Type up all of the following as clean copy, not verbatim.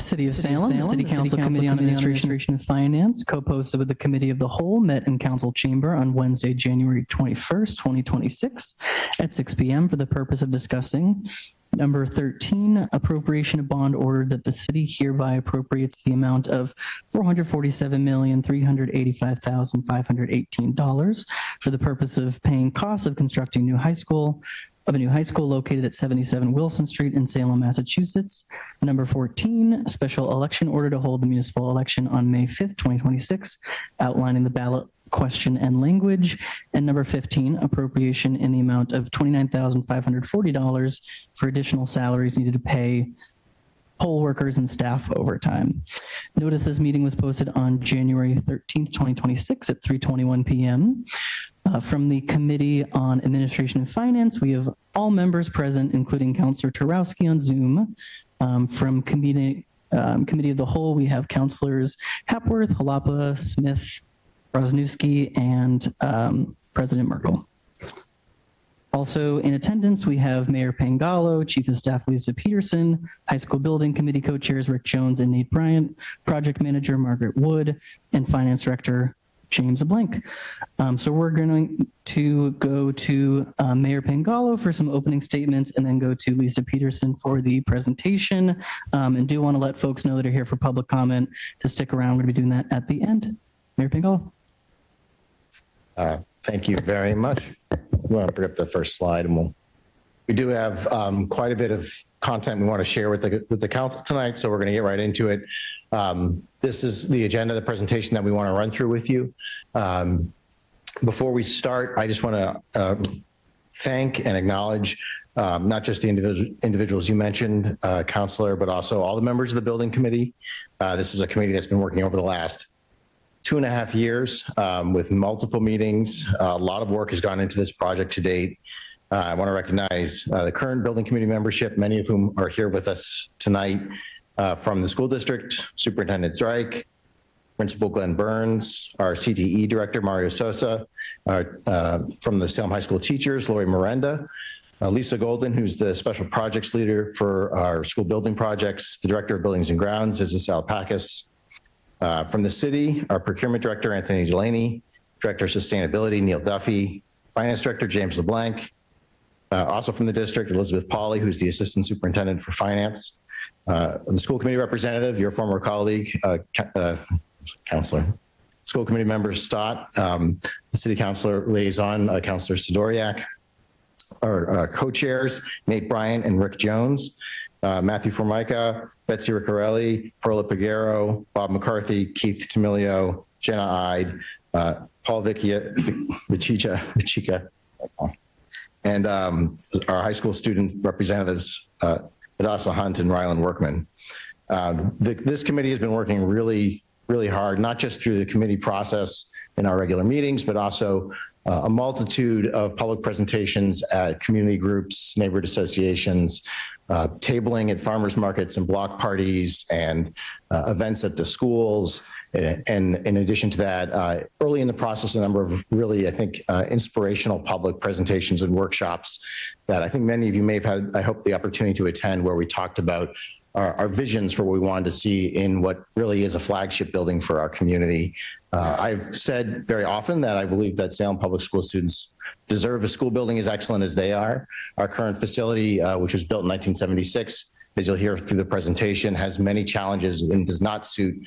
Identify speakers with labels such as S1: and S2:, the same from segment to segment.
S1: City of Salem, the City Council Committee on Administration and Finance, co-posted with the Committee of the Whole, met in Council Chamber on Wednesday, January 21st, 2026 at 6 p.m. for the purpose of discussing number 13, appropriation of bond order that the city hereby appropriates the amount of $447,385,518 for the purpose of paying costs of constructing a new high school located at 77 Wilson Street in Salem, Massachusetts. Number 14, special election order to hold the municipal election on May 5th, 2026, outlining the ballot question and language. And number 15, appropriation in the amount of $29,540 for additional salaries needed to pay poll workers and staff overtime. Notice this meeting was posted on January 13th, 2026 at 3:21 p.m. From the Committee on Administration and Finance, we have all members present, including Councillor Tarowski on Zoom. From Committee of the Whole, we have Councillors Hapworth, Halapa, Smith, Rosnewski, and President Merkel. Also in attendance, we have Mayor Pangalo, Chief of Staff Lisa Peterson, High School Building Committee Co-Chairs Rick Jones and Nate Bryant, Project Manager Margaret Wood, and Finance Director James Blank. So we're going to go to Mayor Pangalo for some opening statements and then go to Lisa Peterson for the presentation. And do want to let folks know that are here for public comment to stick around. We're going to be doing that at the end. Mayor Pangalo.
S2: Thank you very much. We want to bring up the first slide, and we do have quite a bit of content we want to share with the council tonight, so we're going to get right into it. This is the agenda, the presentation that we want to run through with you. Before we start, I just want to thank and acknowledge not just the individuals you mentioned, Councillor, but also all the members of the building committee. This is a committee that's been working over the last 2.5 years with multiple meetings. A lot of work has gone into this project to date. I want to recognize the current building committee membership, many of whom are here with us tonight from the school district, Superintendent Drake, Principal Glenn Burns, our CTE Director, Mario Sosa, from the Salem High School teachers, Lori Miranda, Lisa Golden, who's the Special Projects Leader for our school building projects, the Director of Buildings and Grounds, Isis Alpakis. From the city, our Procurement Director, Anthony Delaney, Director of Sustainability, Neil Duffy, Finance Director, James LeBlanc. Also from the district, Elizabeth Pauley, who's the Assistant Superintendent for Finance. The school committee representative, your former colleague, Councillor. School committee member Stott, the city councilor liaison, Councillor Sidoriak. Our co-chairs, Nate Bryant and Rick Jones. Matthew Formica, Betsy Riccarelli, Perla Piguero, Bob McCarthy, Keith Tamilio, Jenna Ide, Paul Vichica, and our high school student representatives, Adasa Hunt and Rylan Workman. This committee has been working really hard, not just through the committee process in our regular meetings, but also a multitude of public presentations at community groups, neighborhood associations, tabling at farmers markets and block parties and events at the schools. And in addition to that, early in the process, a number of really, I think, inspirational public presentations and workshops that I think many of you may have had, I hope, the opportunity to attend, where we talked about our visions for what we wanted to see in what really is a flagship building for our community. I've said very often that I believe that Salem Public School students deserve a school building as excellent as they are. Our current facility, which was built in 1976, as you'll hear through the presentation, has many challenges and does not suit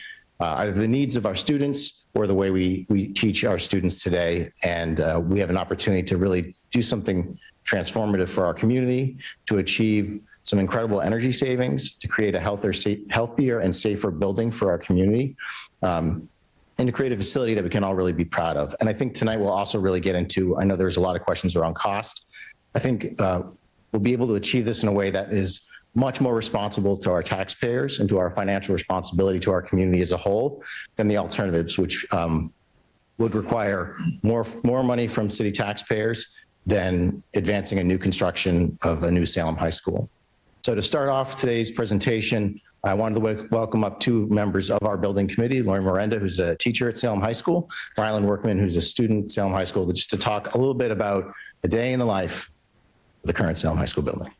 S2: either the needs of our students or the way we teach our students today. And we have an opportunity to really do something transformative for our community, to achieve some incredible energy savings, to create a healthier and safer building for our community, and to create a facility that we can all really be proud of. And I think tonight we'll also really get into, I know there's a lot of questions around cost. I think we'll be able to achieve this in a way that is much more responsible to our taxpayers and to our financial responsibility to our community as a whole than the alternatives, which would require more money from city taxpayers than advancing a new construction of a new Salem High School. So to start off today's presentation, I wanted to welcome up two members of our building committee, Lori Miranda, who's a teacher at Salem High School, Rylan Workman, who's a student at Salem High School, just to talk a little bit about a day in the life of the current Salem High School building.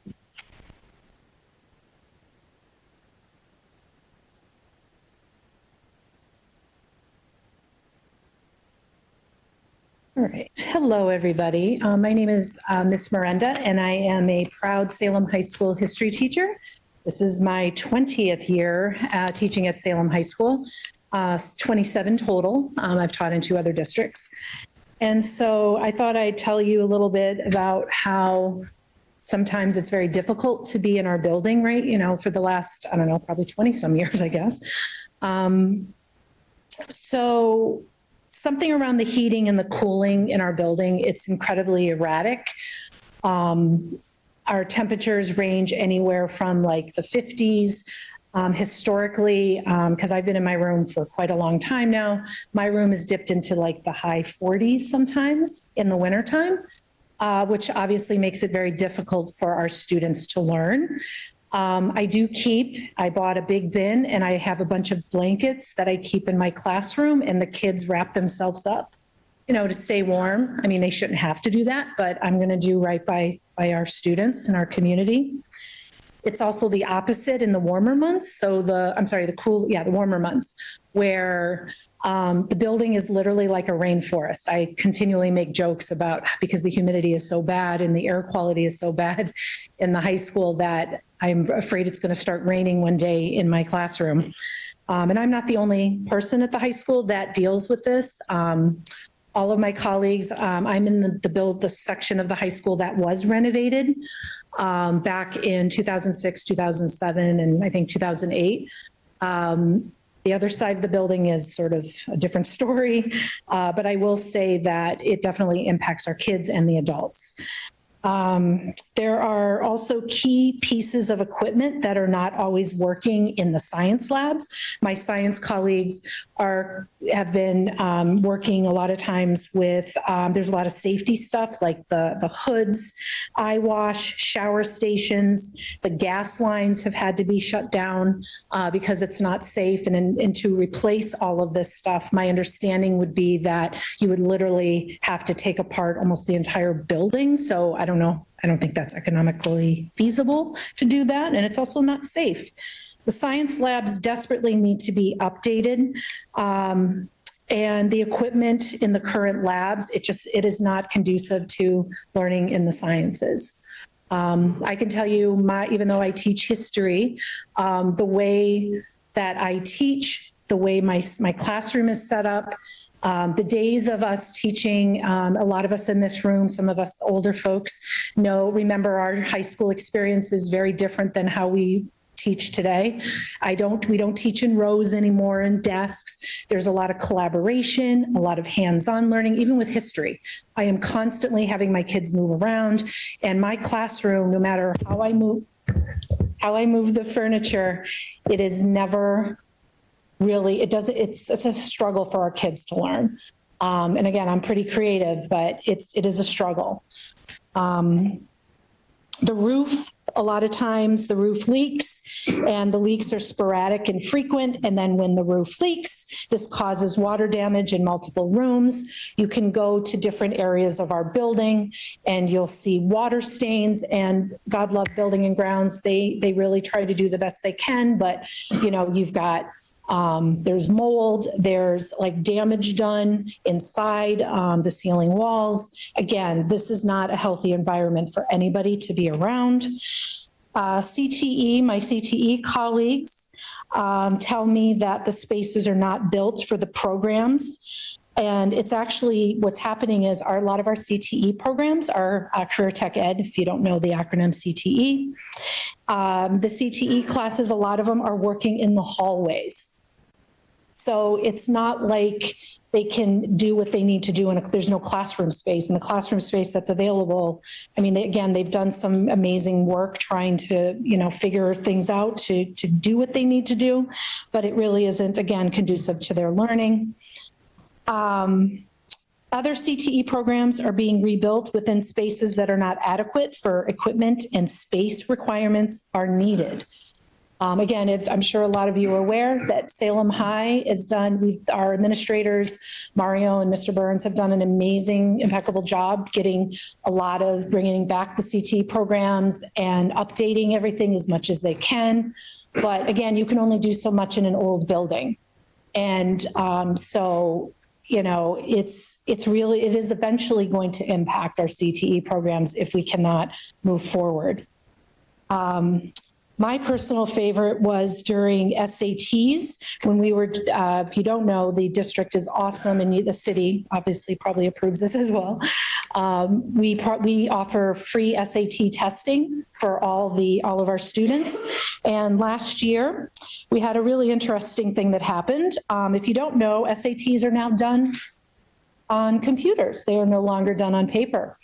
S3: All right. Hello, everybody. My name is Miss Miranda, and I am a proud Salem High School history teacher. This is my 20th year teaching at Salem High School, 27 total. I've taught in 2 other districts. And so I thought I'd tell you a little bit about how sometimes it's very difficult to be in our building, right? You know, for the last, I don't know, probably 20 some years, I guess. So something around the heating and the cooling in our building, it's incredibly erratic. Our temperatures range anywhere from like the 50s. Historically, because I've been in my room for quite a long time now, my room is dipped into like the high 40s sometimes in the wintertime, which obviously makes it very difficult for our students to learn. I bought a big bin and I have a bunch of blankets that I keep in my classroom, and the kids wrap themselves up, you know, to stay warm. I mean, they shouldn't have to do that, but I'm going to do right by our students and our community. It's also the opposite in the warmer months. So the warmer months, where the building is literally like a rainforest. I continually make jokes about, because the humidity is so bad and the air quality is so bad in the high school, that I'm afraid it's going to start raining one day in my classroom. And I'm not the only person at the high school that deals with this. All of my colleagues, I'm in the section of the high school that was renovated back in 2006, 2007, and I think 2008. The other side of the building is sort of a different story, but I will say that it definitely impacts our kids and the adults. There are also key pieces of equipment that are not always working in the science labs. My science colleagues have been working a lot of times with, there's a lot of safety stuff like the hoods, eye wash, shower stations. The gas lines have had to be shut down because it's not safe. And to replace all of this stuff, my understanding would be that you would literally have to take apart almost the entire building. So I don't know. I don't think that's economically feasible to do that. And it's also not safe. The science labs desperately need to be updated. And the equipment in the current labs, it is not conducive to learning in the sciences. I can tell you, even though I teach history, the way that I teach, the way my classroom is set up, the days of us teaching, a lot of us in this room, some of us older folks remember our high school experience is very different than how we teach today. We don't teach in rows anymore in desks. There's a lot of collaboration, a lot of hands-on learning, even with history. I am constantly having my kids move around, and my classroom, no matter how I move the furniture, it is never really, it's a struggle for our kids to learn. And again, I'm pretty creative, but it is a struggle. The roof, a lot of times the roof leaks, and the leaks are sporadic and frequent. And then when the roof leaks, this causes water damage in multiple rooms. You can go to different areas of our building and you'll see water stains, and God love Building and Grounds. They really try to do the best they can, but you've got there's mold, there's like damage done inside the ceiling walls. Again, this is not a healthy environment for anybody to be around. My CTE colleagues tell me that the spaces are not built for the programs. And it's actually, what's happening is a lot of our CTE programs are Career Tech Ed, if you don't know the acronym CTE. The CTE classes, a lot of them are working in the hallways. So it's not like they can do what they need to do, and there's no classroom space. And the classroom space that's available, I mean, they've done some amazing work trying to, figure things out to do what they need to do, but it really isn't, again, conducive to their learning. Other CTE programs are being rebuilt within spaces that are not adequate for equipment, and space requirements are needed. Again, I'm sure a lot of you are aware that Salem High is done. Our administrators, Mario and Mr. Burns, have done an amazing, impeccable job bringing back the CTE programs and updating everything as much as they can. But again, you can only do so much in an old building. And so you know, it is eventually going to impact our CTE programs if we cannot move forward. My personal favorite was during SATs when we were, if you don't know, the district is awesome and the city obviously probably approves this as well. We offer free SAT testing for all of our students. And last year we had a really interesting thing that happened. If you don't know, SATs are now done on computers. They are no longer done on paper.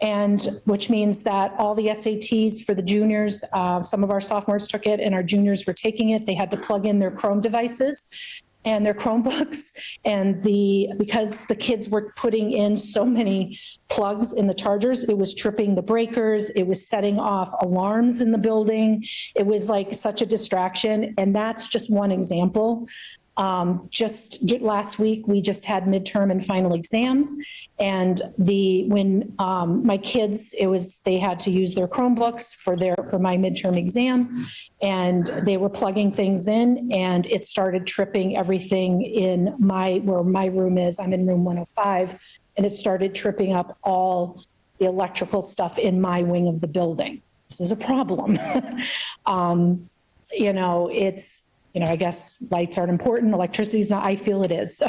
S3: And which means that all the SATs for the juniors, some of our sophomores took it and our juniors were taking it. They had to plug in their Chrome devices and their Chromebooks. And because the kids were putting in so many plugs in the chargers, it was tripping the breakers. It was setting off alarms in the building. It was like such a distraction. And that's just one example. Just last week, we just had midterm and final exams. And when my kids, they had to use their Chromebooks for my midterm exam, and they were plugging things in, and it started tripping everything in where my room is. I'm in room 105, and it started tripping up all the electrical stuff in my wing of the building. This is a problem. I guess lights aren't important. Electricity is not. I feel it is. So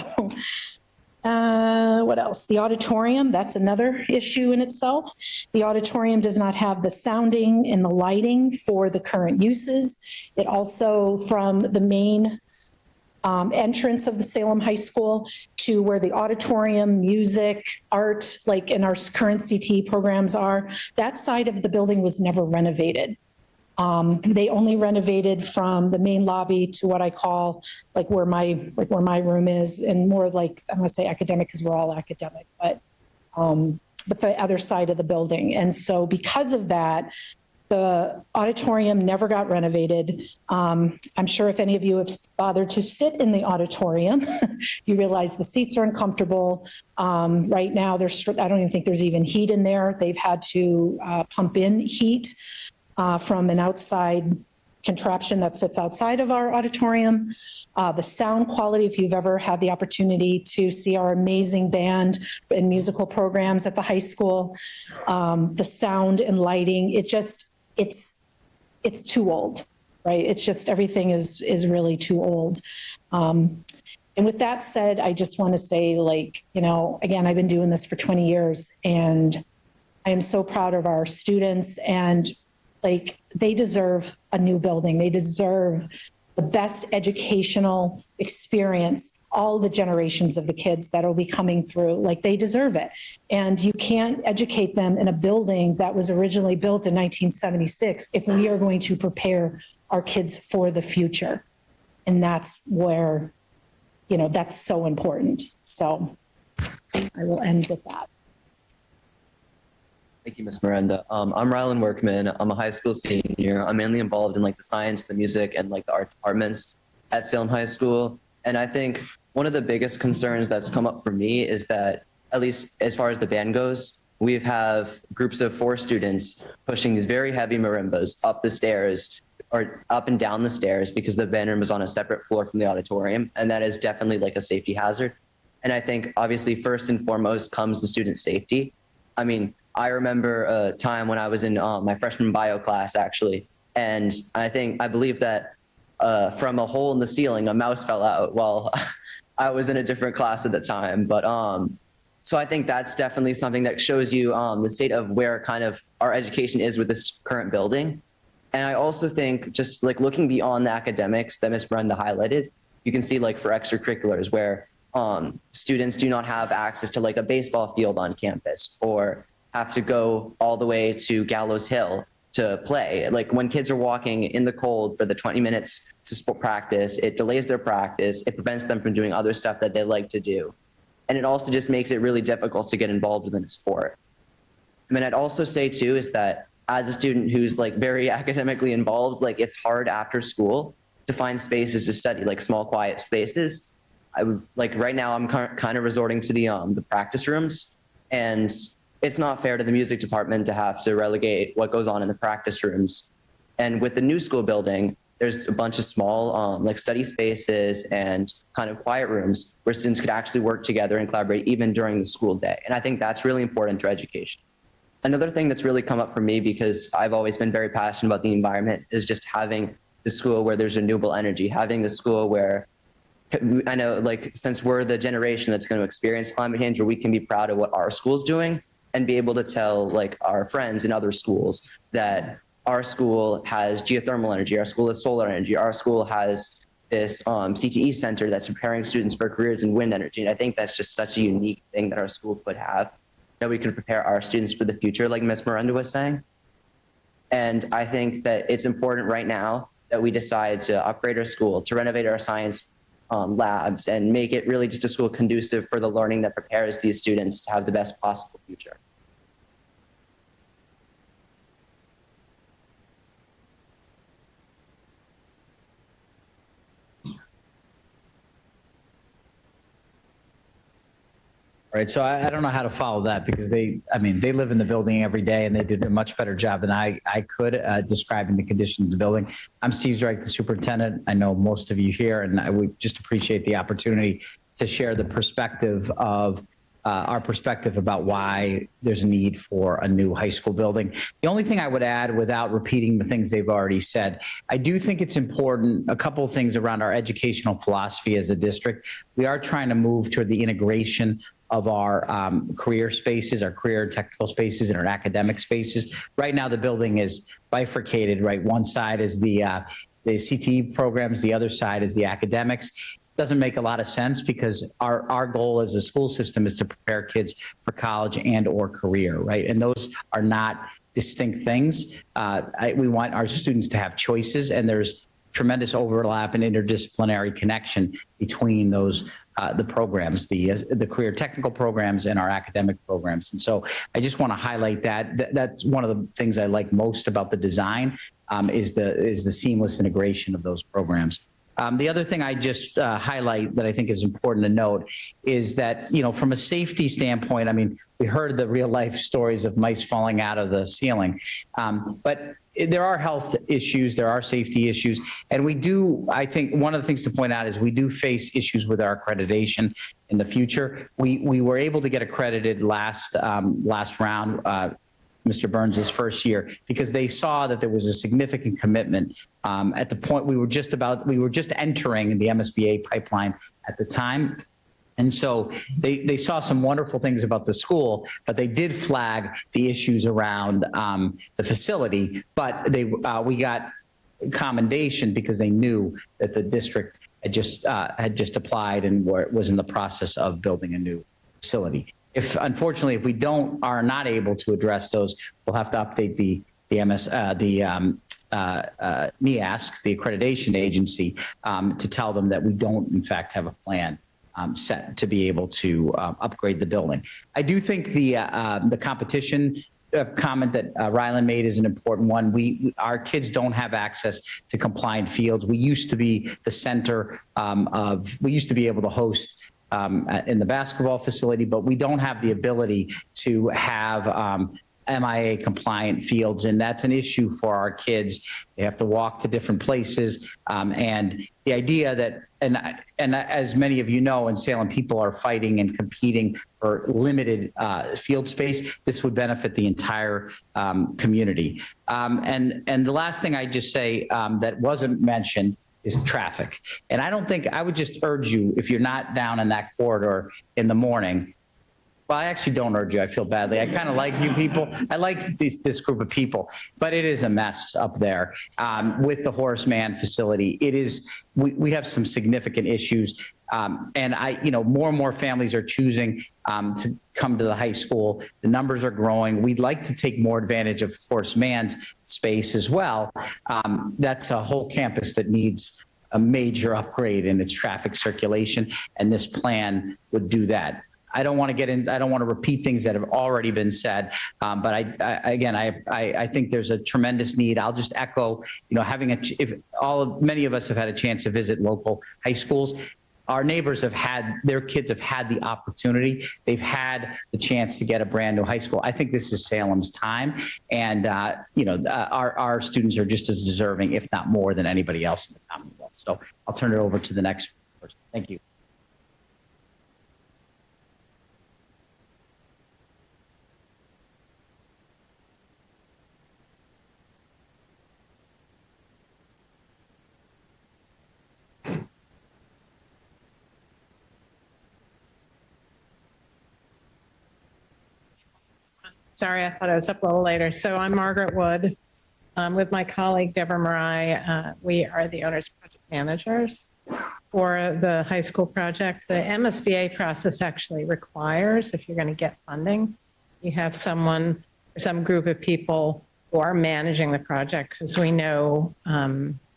S3: what else? The auditorium, that's another issue in itself. The auditorium does not have the sounding and the lighting for the current uses. It also, from the main entrance of the Salem High School to where the auditorium, music, art, like in our current CTE programs are, that side of the building was never renovated. They only renovated from the main lobby to what I call where my room is, and more like, I'm going to say academic because we're all academic, but the other side of the building. And so because of that, the auditorium never got renovated. I'm sure if any of you have bothered to sit in the auditorium, you realize the seats are uncomfortable. Right now, I don't even think there's even heat in there. They've had to pump in heat from an outside contraption that sits outside of our auditorium. The sound quality, if you've ever had the opportunity to see our amazing band and musical programs at the high school, the sound and lighting, it's too old, right? It's just, everything is really too old. And with that said, I just want to say, again, I've been doing this for 20 years and I am so proud of our students, and they deserve a new building. They deserve the best educational experience, all the generations of the kids that will be coming through. They deserve it. And you can't educate them in a building that was originally built in 1976 if we are going to prepare our kids for the future. And that's where, that's so important. So I will end with that.
S4: Thank you, Ms. Miranda. I'm Rylan Workman. I'm a high school senior. I'm mainly involved in the science, the music, and the art departments at Salem High School. And I think one of the biggest concerns that's come up for me is that, at least as far as the band goes, we have groups of 4 students pushing these very heavy marimbas up the stairs or up and down the stairs because the band room is on a separate floor from the auditorium. And that is definitely a safety hazard. And I think obviously first and foremost comes the student safety. I mean, I remember a time when I was in my freshman bio class, actually, and I believe that from a hole in the ceiling, a mouse fell out while I was in a different class at the time. But so I think that's definitely something that shows you the state of where kind of our education is with this current building. And I also think just looking beyond the academics that Ms. Brenda highlighted, you can see for extracurriculars where students do not have access to a baseball field on campus, or have to go all the way to Gallows Hill to play. When kids are walking in the cold for the 20 minutes to practice, it delays their practice. It prevents them from doing other stuff that they like to do. And it also just makes it really difficult to get involved within a sport. I mean, I'd also say too, is that as a student who's very academically involved, it's hard after school to find spaces to study, small, quiet spaces. I would right now I'm kind of resorting to the practice rooms, and it's not fair to the music department to have to relegate what goes on in the practice rooms. And with the new school building, there's a bunch of small like study spaces and kind of quiet rooms where students could actually work together and collaborate even during the school day. And I think that's really important to education. Another thing that's really come up for me, because I've always been very passionate about the environment, is just having the school where there's renewable energy, having the school where I know, like, since we're the generation that's going to experience climate change, where we can be proud of what our school's doing and be able to tell like our friends in other schools that our school has geothermal energy, our school has solar energy, our school has this CTE center that's preparing students for careers in wind energy. And I think that's just such a unique thing that our school could have, that we could prepare our students for the future, like Ms. Miranda was saying. And I think that it's important right now that we decide to upgrade our school, to renovate our science labs, and make it really just a school conducive for the learning that prepares these students to have the best possible future.
S5: Right. So I don't know how to follow that, because they live in the building every day, and they did a much better job than I could describing the conditions of the building. I'm Steve Zreich, the superintendent. I know most of you here, and we just appreciate the opportunity to share the perspective of our perspective about why there's a need for a new high school building. The only thing I would add, without repeating the things they've already said, I do think it's important, a couple of things around our educational philosophy as a district. We are trying to move toward the integration of our career spaces, our career technical spaces, and our academic spaces. Right now, the building is bifurcated, right? One side is the CTE programs, the other side is the academics. Doesn't make a lot of sense, because our goal as a school system is to prepare kids for college and or career, right? And those are not distinct things. We want our students to have choices, and there's tremendous overlap and interdisciplinary connection between those the programs, the career technical programs and our academic programs. And so I just want to highlight that. That's one of the things I like most about the design, is the seamless integration of those programs. The other thing I just highlight that I think is important to note is that, you know, from a safety standpoint, I mean, we heard the real life stories of mice falling out of the ceiling, but there are health issues, there are safety issues, and we do, I think one of the things to point out is we do face issues with our accreditation in the future. We were able to get accredited last round, Mr. Burns' first year, because they saw that there was a significant commitment at the point we were just entering the MSBA pipeline at the time. And so they saw some wonderful things about the school, but they did flag the issues around the facility. But we got commendation because they knew that the district had just applied and was in the process of building a new facility. Unfortunately, if we are not able to address those, we'll have to update the NEASC, the accreditation agency, to tell them that we don't, in fact, have a plan set to be able to upgrade the building. I do think the competition comment that Rylan made is an important one. Our kids don't have access to compliant fields. We used to be the center we used to be able to host in the basketball facility, but we don't have the ability to have MIA compliant fields, and that's an issue for our kids. They have to walk to different places, and the idea that, and as many of you know, in Salem, people are fighting and competing for limited field space. This would benefit the entire community. And the last thing I just say that wasn't mentioned is traffic. And I would just urge you, if you're not down in that corridor in the morning, well, I actually don't urge you. I feel badly. I kind of like you people. I like this group of people, but it is a mess up there with the Horace Mann facility. It is. We have some significant issues, and more and more families are choosing to come to the high school. The numbers are growing. We'd like to take more advantage of Horace Mann's space as well. That's a whole campus that needs a major upgrade in its traffic circulation, and this plan would do that. I don't want to repeat things that have already been said, but I think there's a tremendous need. I'll just echo, many of us have had a chance to visit local high schools. our neighbors have had, their kids have had the opportunity. They've had the chance to get a brand new high school. I think this is Salem's time. And, our students are just as deserving, if not more, than anybody else in the Commonwealth. So I'll turn it over to the next person. Thank you.
S6: Sorry, I thought I was up a little later. So I'm Margaret Wood. With my colleague Deborah Marai, we are the owner's project managers for the high school project. The MSBA process actually requires, if you're going to get funding, you have someone or some group of people who are managing the project, because we know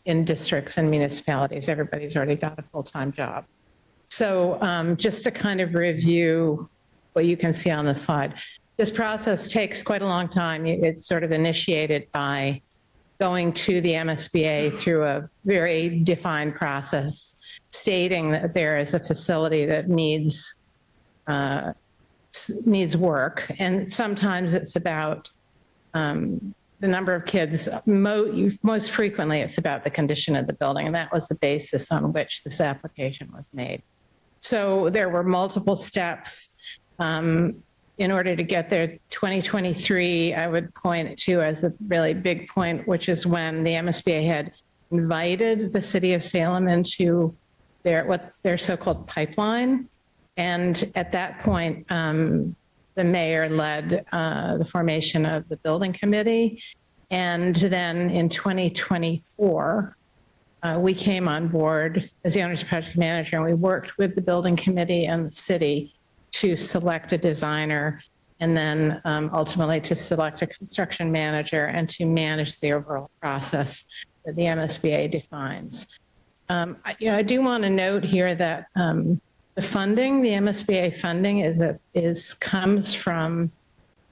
S6: in districts and municipalities, everybody's already got a full-time job. So just to kind of review what you can see on the slide. This process takes quite a long time. It's sort of initiated by going to the MSBA through a very defined process, stating that there is a facility that needs work. And sometimes it's about the number of kids. Most frequently, it's about the condition of the building. And that was the basis on which this application was made. So there were multiple steps. In order to get there, 2023, I would point to as a really big point, which is when the MSBA had invited the city of Salem into their so-called pipeline. And at that point, the mayor led the formation of the building committee. And then in 2024, we came on board as the owner's project manager, and we worked with the building committee and the city to select a designer, and then ultimately to select a construction manager and to manage the overall process that the MSBA defines. I do want to note here that the funding, the MSBA funding, comes from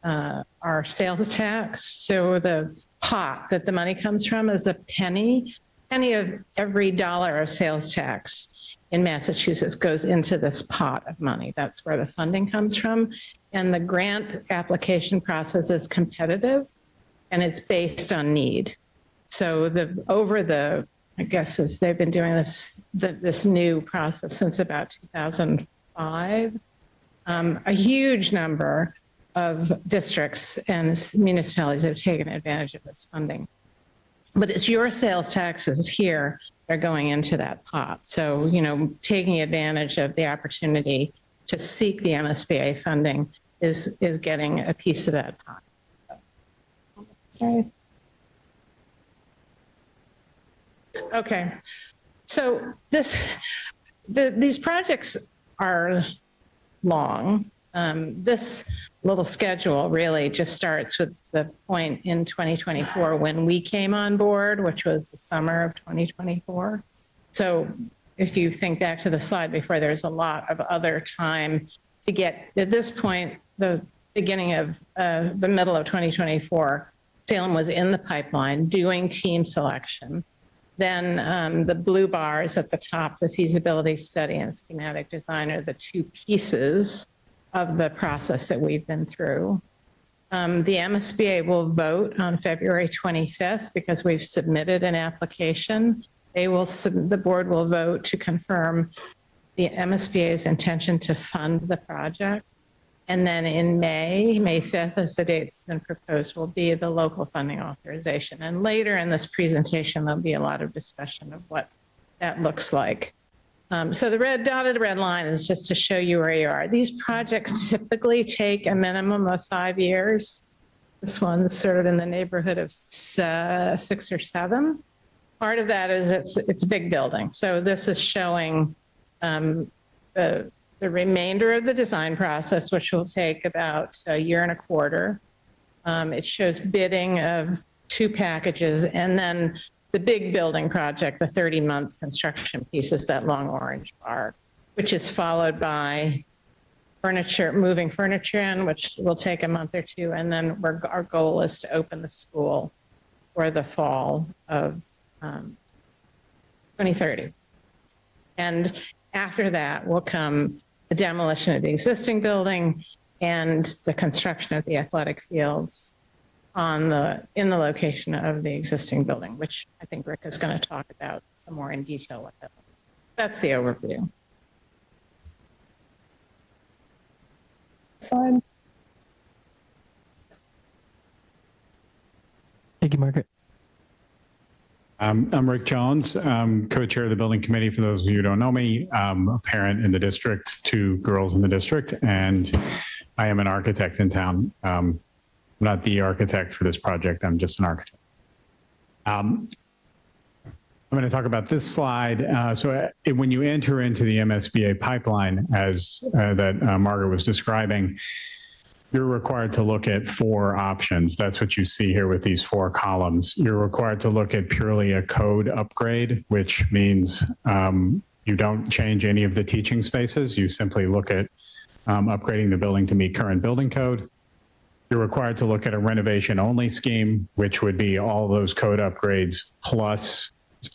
S6: our sales tax. So the pot that the money comes from is a penny of every dollar of sales tax in Massachusetts goes into this pot of money. That's where the funding comes from. And the grant application process is competitive, and it's based on need. So I guess as they've been doing this new process since about 2005, a huge number of districts and municipalities have taken advantage of this funding. But it's your sales taxes here that are going into that pot. So, taking advantage of the opportunity to seek the MSBA funding is getting a piece of that pot. Sorry. Okay. So these projects are long. This little schedule really just starts with the point in 2024 when we came on board, which was the summer of 2024. So if you think back to the slide before, there's a lot of other time to get at this point, the beginning of the middle of 2024, Salem was in the pipeline doing team selection. Then the blue bars at the top, the feasibility study and schematic design, are the two pieces of the process that we've been through. The MSBA will vote on February 25th because we've submitted an application. The board will vote to confirm the MSBA's intention to fund the project. And then in May 5th, as the date that's been proposed, will be the local funding authorization. And later in this presentation, there'll be a lot of discussion of what that looks like. So the dotted red line is just to show you where you are. These projects typically take a minimum of 5 years. This one's sort of in the neighborhood of 6 or 7. Part of that is it's a big building. So this is showing the remainder of the design process, which will take about a year and a quarter. It shows bidding of 2 packages, and then the big building project, the 30-month construction piece, is that long orange bar, which is followed by moving furniture in, which will take a month or 2. And then our goal is to open the school for the fall of 2030. And After that will come the demolition of the existing building and the construction of the athletic fields in the location of the existing building, which I think Rick is going to talk about some more in detail with it. That's the overview.
S3: Slide.
S1: Thank you, Margaret.
S7: I'm Rick Jones. I'm co-chair of the building committee. For those of you who don't know me, I'm a parent in the district, 2 girls in the district, and I am an architect in town. I'm not the architect for this project. I'm just an architect. I'm going to talk about this slide. When you enter into the MSBA pipeline, as that Margaret was describing, you're required to look at 4 options. That's what you see here with these 4 columns. You're required to look at purely a code upgrade, which means you don't change any of the teaching spaces. You simply look at upgrading the building to meet current building code. You're required to look at a renovation only scheme, which would be all those code upgrades plus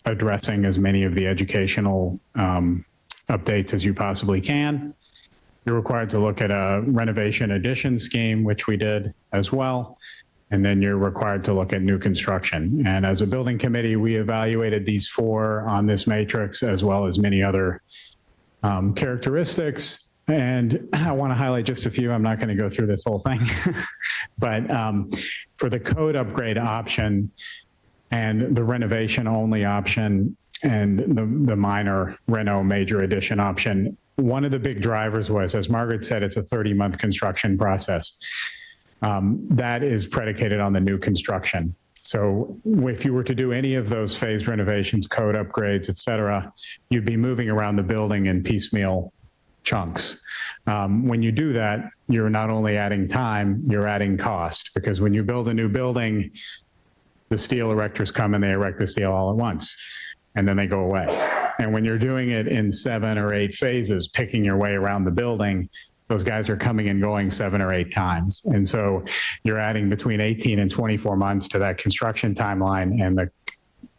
S7: addressing as many of the educational updates as you possibly can. You're required to look at a renovation addition scheme, which we did as well. And then you're required to look at new construction. And as a building committee, we evaluated these 4 on this matrix, as well as many other characteristics. And I want to highlight just a few. I'm not going to go through this whole thing. But for the code upgrade option and the renovation only option and the minor reno major addition option, one of the big drivers was, as Margaret said, it's a 30-month construction process. That is predicated on the new construction. So if you were to do any of those phase renovations, code upgrades, et cetera, you'd be moving around the building in piecemeal chunks. When you do that, you're not only adding time, you're adding cost, because when you build a new building, the steel erectors come and they erect the steel all at once, and then they go away. And when you're doing it in 7 or 8 phases, picking your way around the building, those guys are coming and going 7 or 8 times. And so you're adding between 18 and 24 months to that construction timeline and the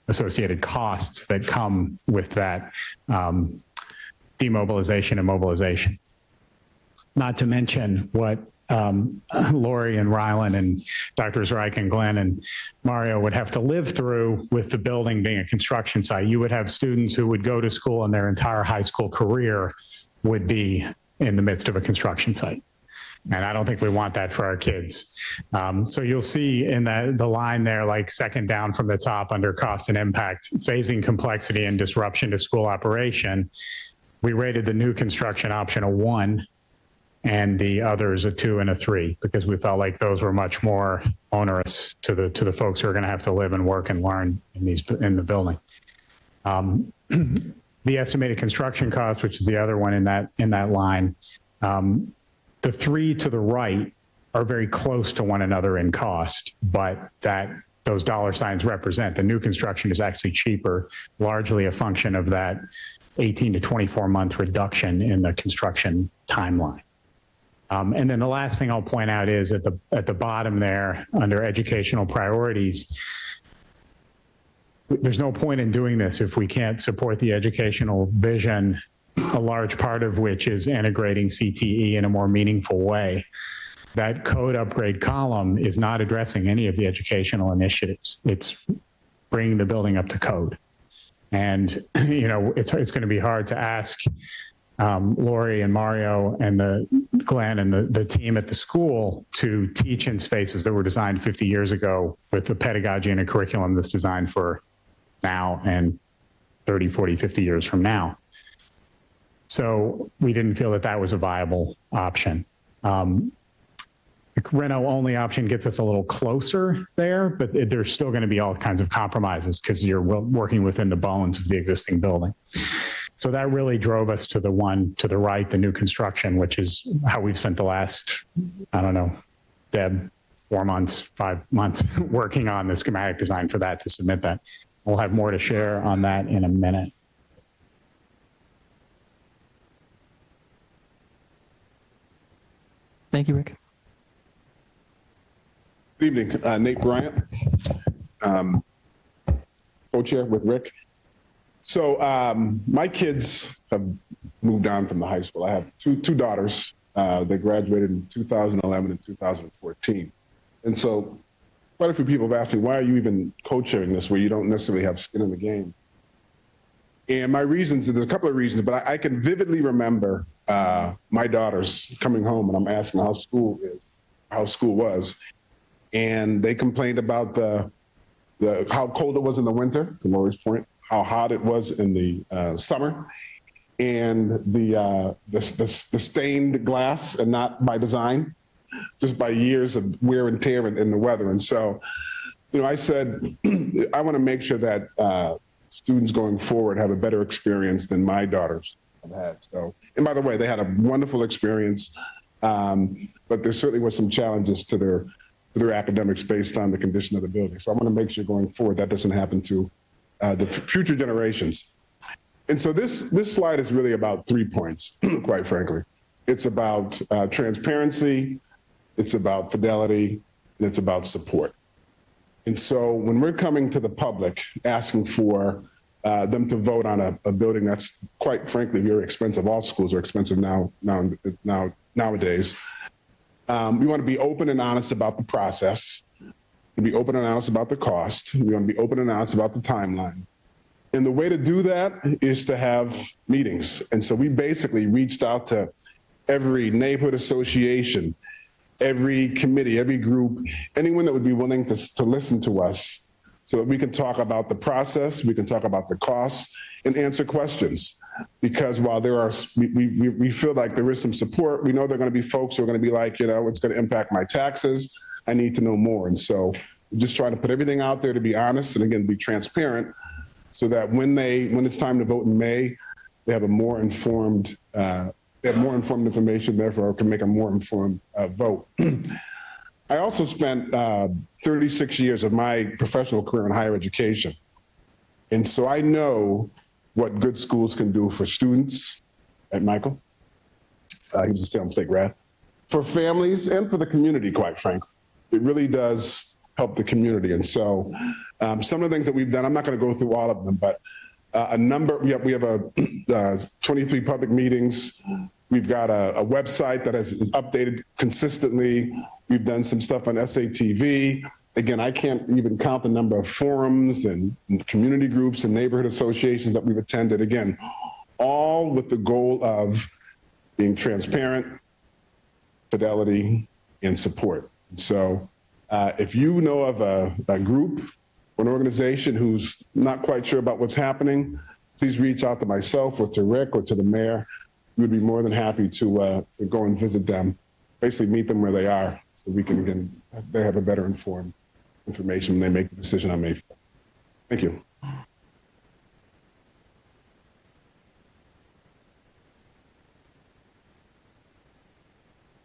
S7: associated costs that come with that demobilization and mobilization. Not to mention what Lori and Rylan and Drs. Reich and Glenn and Mario would have to live through with the building being a construction site. You would have students who would go to school and their entire high school career would be in the midst of a construction site. And I don't think we want that for our kids. So you'll see in the line there, like second down from the top under cost and impact, phasing complexity and disruption to school operation. We rated the new construction option a 1 and the others a 2 and a 3, because we felt like those were much more onerous to the folks who are going to have to live and work and learn in the building. The estimated construction cost, which is the other one in that line, the 3 to the right are very close to one another in cost, but those dollar signs represent the new construction is actually cheaper, largely a function of that 18 to 24 month reduction in the construction timeline. And then the last thing I'll point out is at the bottom there under educational priorities, there's no point in doing this if we can't support the educational vision, a large part of which is integrating CTE in a more meaningful way. That code upgrade column is not addressing any of the educational initiatives. It's bringing the building up to code. And, it's going to be hard to ask Lori and Mario and Glenn and the team at the school to teach in spaces that were designed 50 years ago with a pedagogy and a curriculum that's designed for now and 30, 40, 50 years from now. So we didn't feel that was a viable option. The reno only option gets us a little closer there, but there's still going to be all kinds of compromises because you're working within the bones of the existing building. So that really drove us to the one to the right, the new construction, which is how we've spent the last, Deb, 4 months, 5 months working on the schematic design for that to submit that. We'll have more to share on that in a minute.
S1: Thank you, Rick.
S8: Good evening, Nate Bryant, co-chair with Rick. So my kids have moved on from the high school. I have two daughters. They graduated in 2011 and 2014. And so quite a few people have asked me, why are you even co-chairing this where you don't necessarily have skin in the game? And my reasons, there's a couple of reasons, but I can vividly remember my daughters coming home and I'm asking how school was. And they complained about how cold it was in the winter, to Lori's point, how hot it was in the summer, and the stained glass, and not by design, just by years of wear and tear in the weather. And so, I said, I want to make sure that students going forward have a better experience than my daughters have had. So, and by the way, they had a wonderful experience, but there certainly were some challenges to their academics based on the condition of the building. So I want to make sure going forward that doesn't happen to the future generations. And so this slide is really about 3 points, quite frankly. It's about transparency, it's about fidelity, and it's about support. And so when we're coming to the public asking for them to vote on a building that's quite frankly very expensive, all schools are expensive nowadays. We want to be open and honest about the process. We be open and honest about the cost. We want to be open and honest about the timeline. And the way to do that is to have meetings. And so we basically reached out to every neighborhood association, every committee, every group, anyone that would be willing to listen to us so that we can talk about the process, we can talk about the costs, and answer questions. Because while we feel like there is some support, we know there are going to be folks who are going to be like, it's going to impact my taxes. I need to know more. And so we're just trying to put everything out there to be honest and again, be transparent so that when it's time to vote in May, they have more informed information, therefore can make a more informed vote. I also spent 36 years of my professional career in higher education. And so I know what good schools can do for students, at Michael, he was a Salem State grad, for families and for the community, quite frankly. It really does help the community. And so some of the things that we've done, I'm not going to go through all of them, but we have 23 public meetings. We've got a website that is updated consistently. We've done some stuff on SATV. Again, I can't even count the number of forums and community groups and neighborhood associations that we've attended. Again, all with the goal of being transparent, fidelity, and support. So if you know of a group or an organization who's not quite sure about what's happening, please reach out to myself or to Rick or to the mayor. We would be more than happy to go and visit them, basically meet them where they are so we can, again, they have a better informed information when they make the decision on May 4th. Thank you.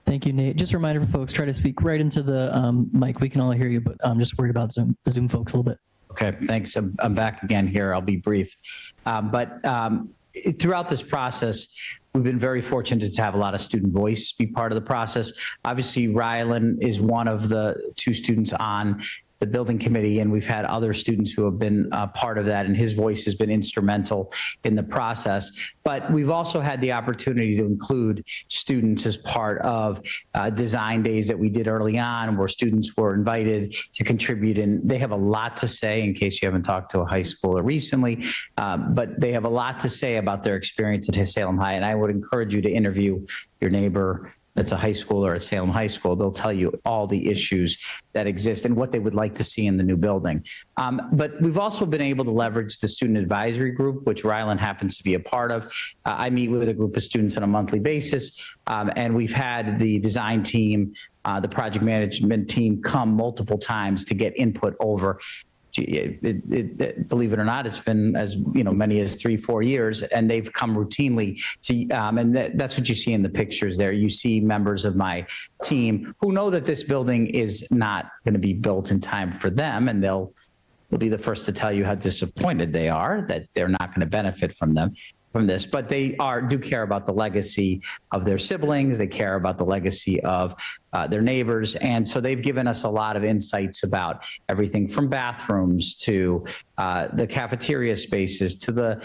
S1: Thank you, Nate. Just a reminder for folks, try to speak right into the mic. We can all hear you, but I'm just worried about the Zoom folks a little bit.
S5: Okay, thanks. I'm back again here. I'll be brief. But throughout this process, we've been very fortunate to have a lot of student voice be part of the process. Obviously, Rylan is one of the two students on the building committee, and we've had other students who have been part of that, and his voice has been instrumental in the process. But we've also had the opportunity to include students as part of design days that we did early on, where students were invited to contribute, and they have a lot to say, in case you haven't talked to a high schooler recently, but they have a lot to say about their experience at Salem High, and I would encourage you to interview your neighbor that's a high schooler at Salem High School. They'll tell you all the issues that exist and what they would like to see in the new building. But we've also been able to leverage the student advisory group, which Rylan happens to be a part of. I meet with a group of students on a monthly basis, and we've had the design team, the project management team come multiple times to get input over. Believe it or not, it's been as many as 3-4 years, and they've come routinely to, and that's what you see in the pictures there. You see members of my team who know that this building is not going to be built in time for them, and they'll be the first to tell you how disappointed they are that they're not going to benefit from them. from this, but they do care about the legacy of their siblings. They care about the legacy of their neighbors. And so they've given us a lot of insights about everything from bathrooms to the cafeteria spaces to the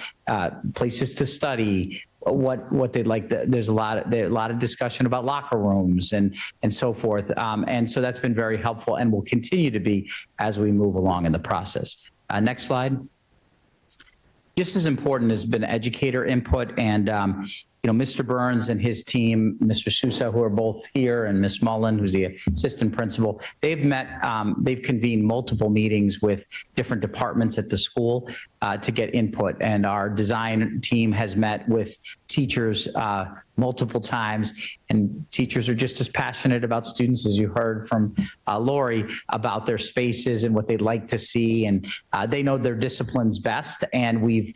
S5: places to study, what they'd like. There's a lot of discussion about locker rooms and so forth. And so that's been very helpful and will continue to be as we move along in the process. Next slide. Just as important has been educator input, and Mr. Burns and his team, Mr. Sousa, who are both here, and Ms. Mullen, who's the assistant principal, they've convened multiple meetings with different departments at the school to get input. And our design team has met with teachers multiple times, and teachers are just as passionate about students, as you heard from Lori, about their spaces and what they'd like to see. And they know their disciplines best, and we've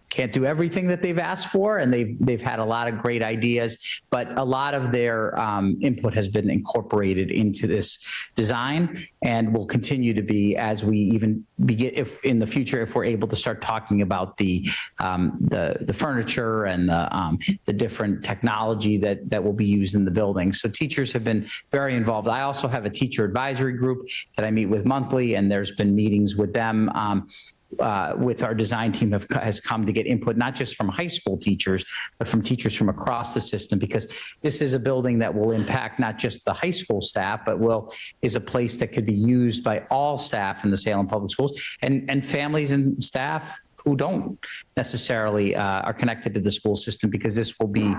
S5: can't do everything that they've asked for, and they've had a lot of great ideas, but a lot of their input has been incorporated into this design and will continue to be as we even begin, if in the future, if we're able to start talking about the furniture and the different technology that will be used in the building. So teachers have been very involved. I also have a teacher advisory group that I meet with monthly, and there's been meetings with them. With our design team has come to get input, not just from high school teachers, but from teachers from across the system, because this is a building that will impact not just the high school staff, but is a place that could be used by all staff in the Salem Public Schools and families and staff who don't necessarily are connected to the school system, because this will be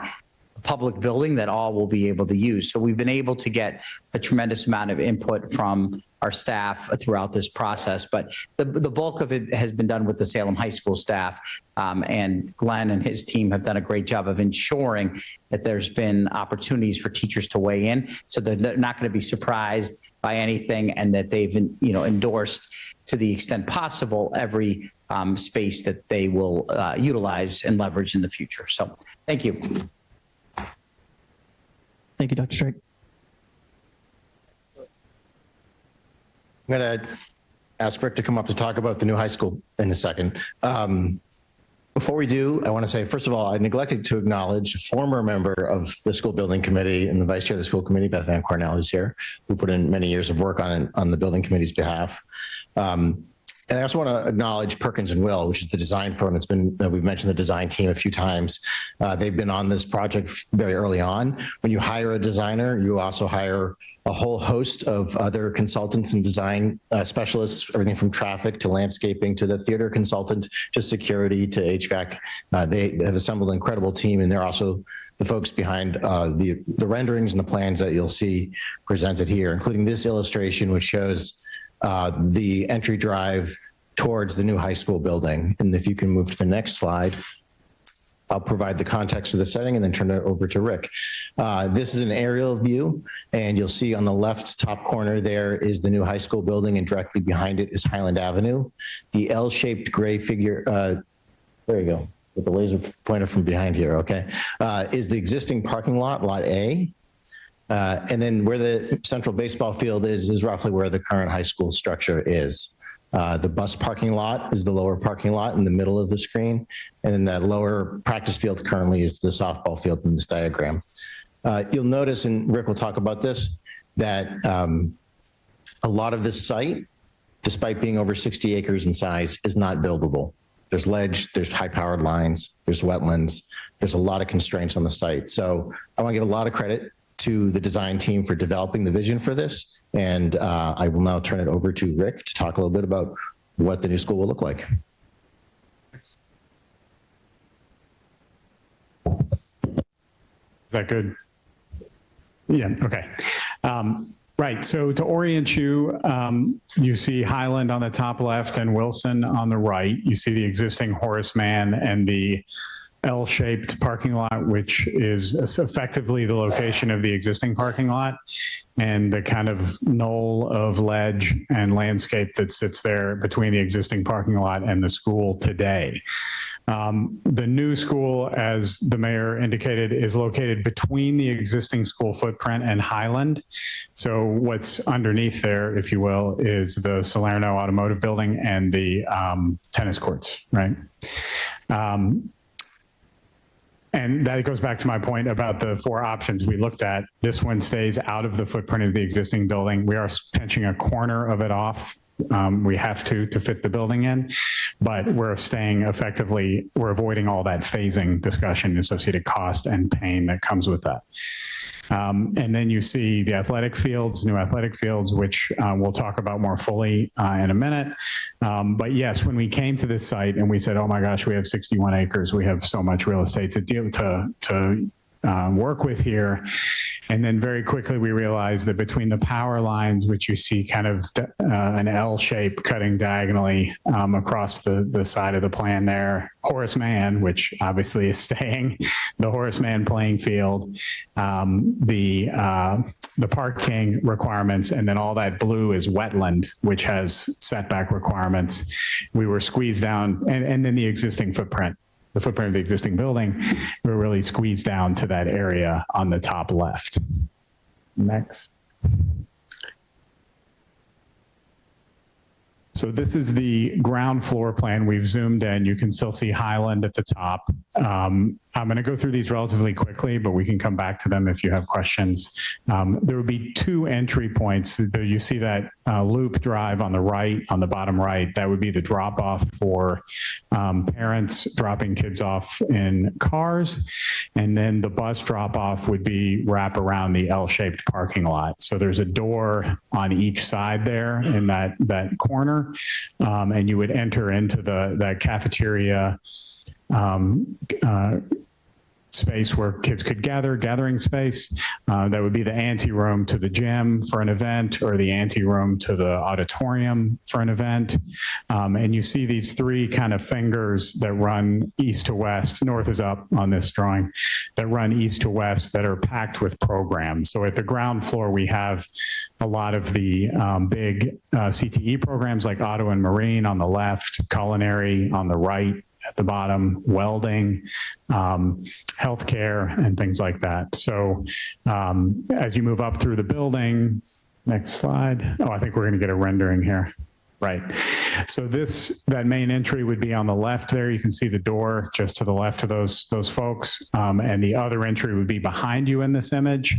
S5: a public building that all will be able to use. So we've been able to get a tremendous amount of input from our staff throughout this process, but the bulk of it has been done with the Salem High School staff, and Glenn and his team have done a great job of ensuring that there's been opportunities for teachers to weigh in, so that they're not going to be surprised by anything, and that they've endorsed to the extent possible every space that they will utilize and leverage in the future. So thank you.
S1: Thank you, Dr. Strike.
S2: I'm going to ask Rick to come up to talk about the new high school in a second. Before we do, I want to say, first of all, I neglected to acknowledge a former member of the school building committee and the vice chair of the school committee, Beth Ann Cornell, who's here, who put in many years of work on the building committee's behalf. And I also want to acknowledge Perkins and Will, which is the design firm. It's been, we've mentioned the design team a few times. They've been on this project very early on. When you hire a designer, you also hire a whole host of other consultants and design specialists, everything from traffic to landscaping to the theater consultant to security to HVAC. They have assembled an incredible team, and they're also the folks behind the renderings and the plans that you'll see presented here, including this illustration, which shows the entry drive towards the new high school building. And if you can move to the next slide, I'll provide the context of the setting and then turn it over to Rick. This is an aerial view, and you'll see on the left top corner there is the new high school building, and directly behind it is Highland Avenue. The L-shaped gray figure, there you go, with the laser pointer from behind here, okay, is the existing parking lot, Lot A. And then where the central baseball field is roughly where the current high school structure is. The bus parking lot is the lower parking lot in the middle of the screen. And then that lower practice field currently is the softball field in this diagram. You'll notice, and Rick will talk about this, that a lot of this site, despite being over 60 acres in size, is not buildable. There's ledge, there's high-powered lines, there's wetlands, there's a lot of constraints on the site. So I want to give a lot of credit to the design team for developing the vision for this. And I will now turn it over to Rick to talk a little bit about what the new school will look like.
S7: Is that good? Yeah, okay. Right, so to orient you, you see Highland on the top left and Wilson on the right. You see the existing Horace Mann and the L-shaped parking lot, which is effectively the location of the existing parking lot, and the kind of knoll of ledge and landscape that sits there between the existing parking lot and the school today. The new school, as the mayor indicated, is located between the existing school footprint and Highland. So what's underneath there, if you will, is the Salerno Automotive Building and the tennis courts, right? And that goes back to my point about the 4 options we looked at. This one stays out of the footprint of the existing building. We are pinching a corner of it off. We have to fit the building in, but we're staying effectively, we're avoiding all that phasing discussion, associated cost and pain that comes with that. And then you see the athletic fields, new athletic fields, which we'll talk about more fully in a minute. But yes, when we came to this site and we said, oh my gosh, we have 61 acres, we have so much real estate to work with here. And then very quickly we realized that between the power lines, which you see kind of an L shape cutting diagonally across the side of the plan there, Horace Mann, which obviously is staying, the Horace Mann playing field, the parking requirements, and then all that blue is wetland, which has setback requirements. We were squeezed down, and then the existing footprint. The footprint of the existing building, we're really squeezed down to that area on the top left. Next. So this is the ground floor plan. We've zoomed in. You can still see Highland at the top. I'm going to go through these relatively quickly, but we can come back to them if you have questions. There would be 2 entry points. You see that loop drive on the right, on the bottom right. That would be the drop off for parents dropping kids off in cars. And then the bus drop off would be wrap around the L-shaped parking lot. So there's a door on each side there in that corner. And you would enter into that cafeteria space where kids could gather, gathering space. That would be the ante room to the gym for an event, or the ante room to the auditorium for an event. And you see these 3 kind of fingers that run east to west, north is up on this drawing, that run east to west that are packed with programs. So at the ground floor, we have a lot of the big CTE programs like auto and marine on the left, culinary on the right, at the bottom, welding, healthcare, and things like that. So as you move up through the building, next slide. Oh, I think we're going to get a rendering here. Right. So that main entry would be on the left there. You can see the door just to the left of those folks. And the other entry would be behind you in this image.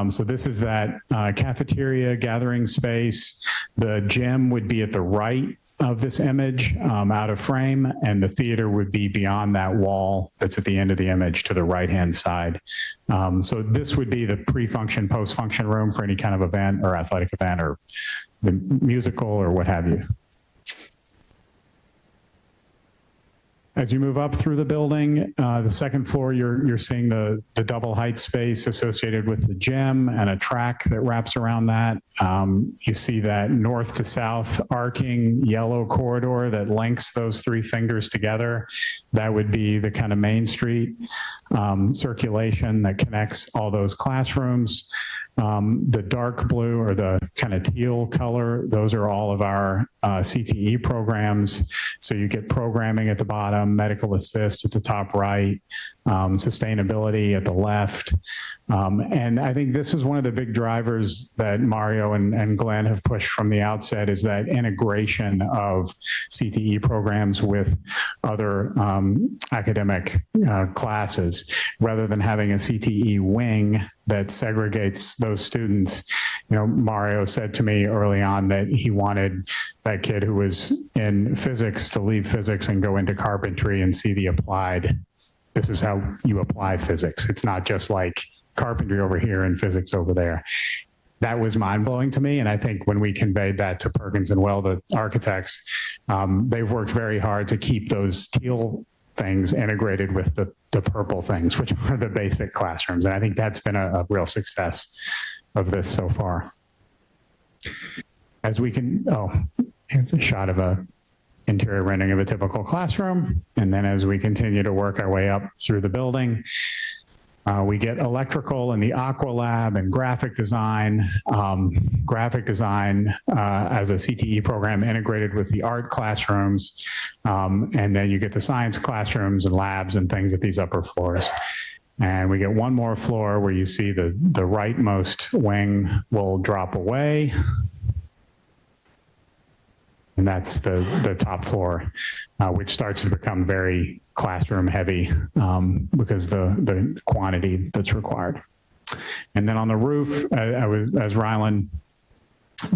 S7: So this is that cafeteria gathering space. The gym would be at the right of this image, out of frame, and the theater would be beyond that wall that's at the end of the image to the right-hand side. So this would be the pre-function, post-function room for any kind of event or athletic event or the musical or what have you. As you move up through the building, the second floor, you're seeing the double height space associated with the gym and a track that wraps around that. You see that north to south arcing yellow corridor that links those 3 fingers together. That would be the kind of Main Street circulation that connects all those classrooms. The dark blue or the kind of teal color, those are all of our CTE programs. So you get programming at the bottom, medical assist at the top right, sustainability at the left. And I think this is one of the big drivers that Mario and Glenn have pushed from the outset, is that integration of CTE programs with other academic classes, rather than having a CTE wing that segregates those students. You know, Mario said to me early on that he wanted that kid who was in physics to leave physics and go into carpentry and see the applied. This is how you apply physics. It's not just like carpentry over here and physics over there. That was mind-blowing to me. And I think when we conveyed that to Perkins and Will, the architects, they've worked very hard to keep those teal things integrated with the purple things, which are the basic classrooms. And I think that's been a real success of this so far. As we can, here's a shot of a interior rendering of a typical classroom. And then as we continue to work our way up through the building, we get electrical and the Aqua Lab and graphic design as a CTE program integrated with the art classrooms. And then you get the science classrooms and labs and things at these upper floors. And we get one more floor where you see the rightmost wing will drop away. And that's the top floor, which starts to become very classroom heavy because the quantity that's required. And then on the roof, as Rylan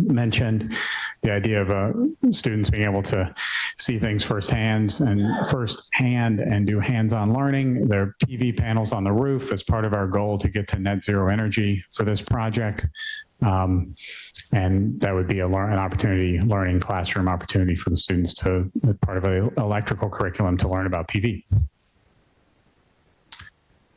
S7: mentioned, the idea of students being able to see things firsthand and do hands-on learning. There are PV panels on the roof as part of our goal to get to net zero energy for this project. And that would be an opportunity, learning classroom opportunity for the students to, part of an electrical curriculum, to learn about PV.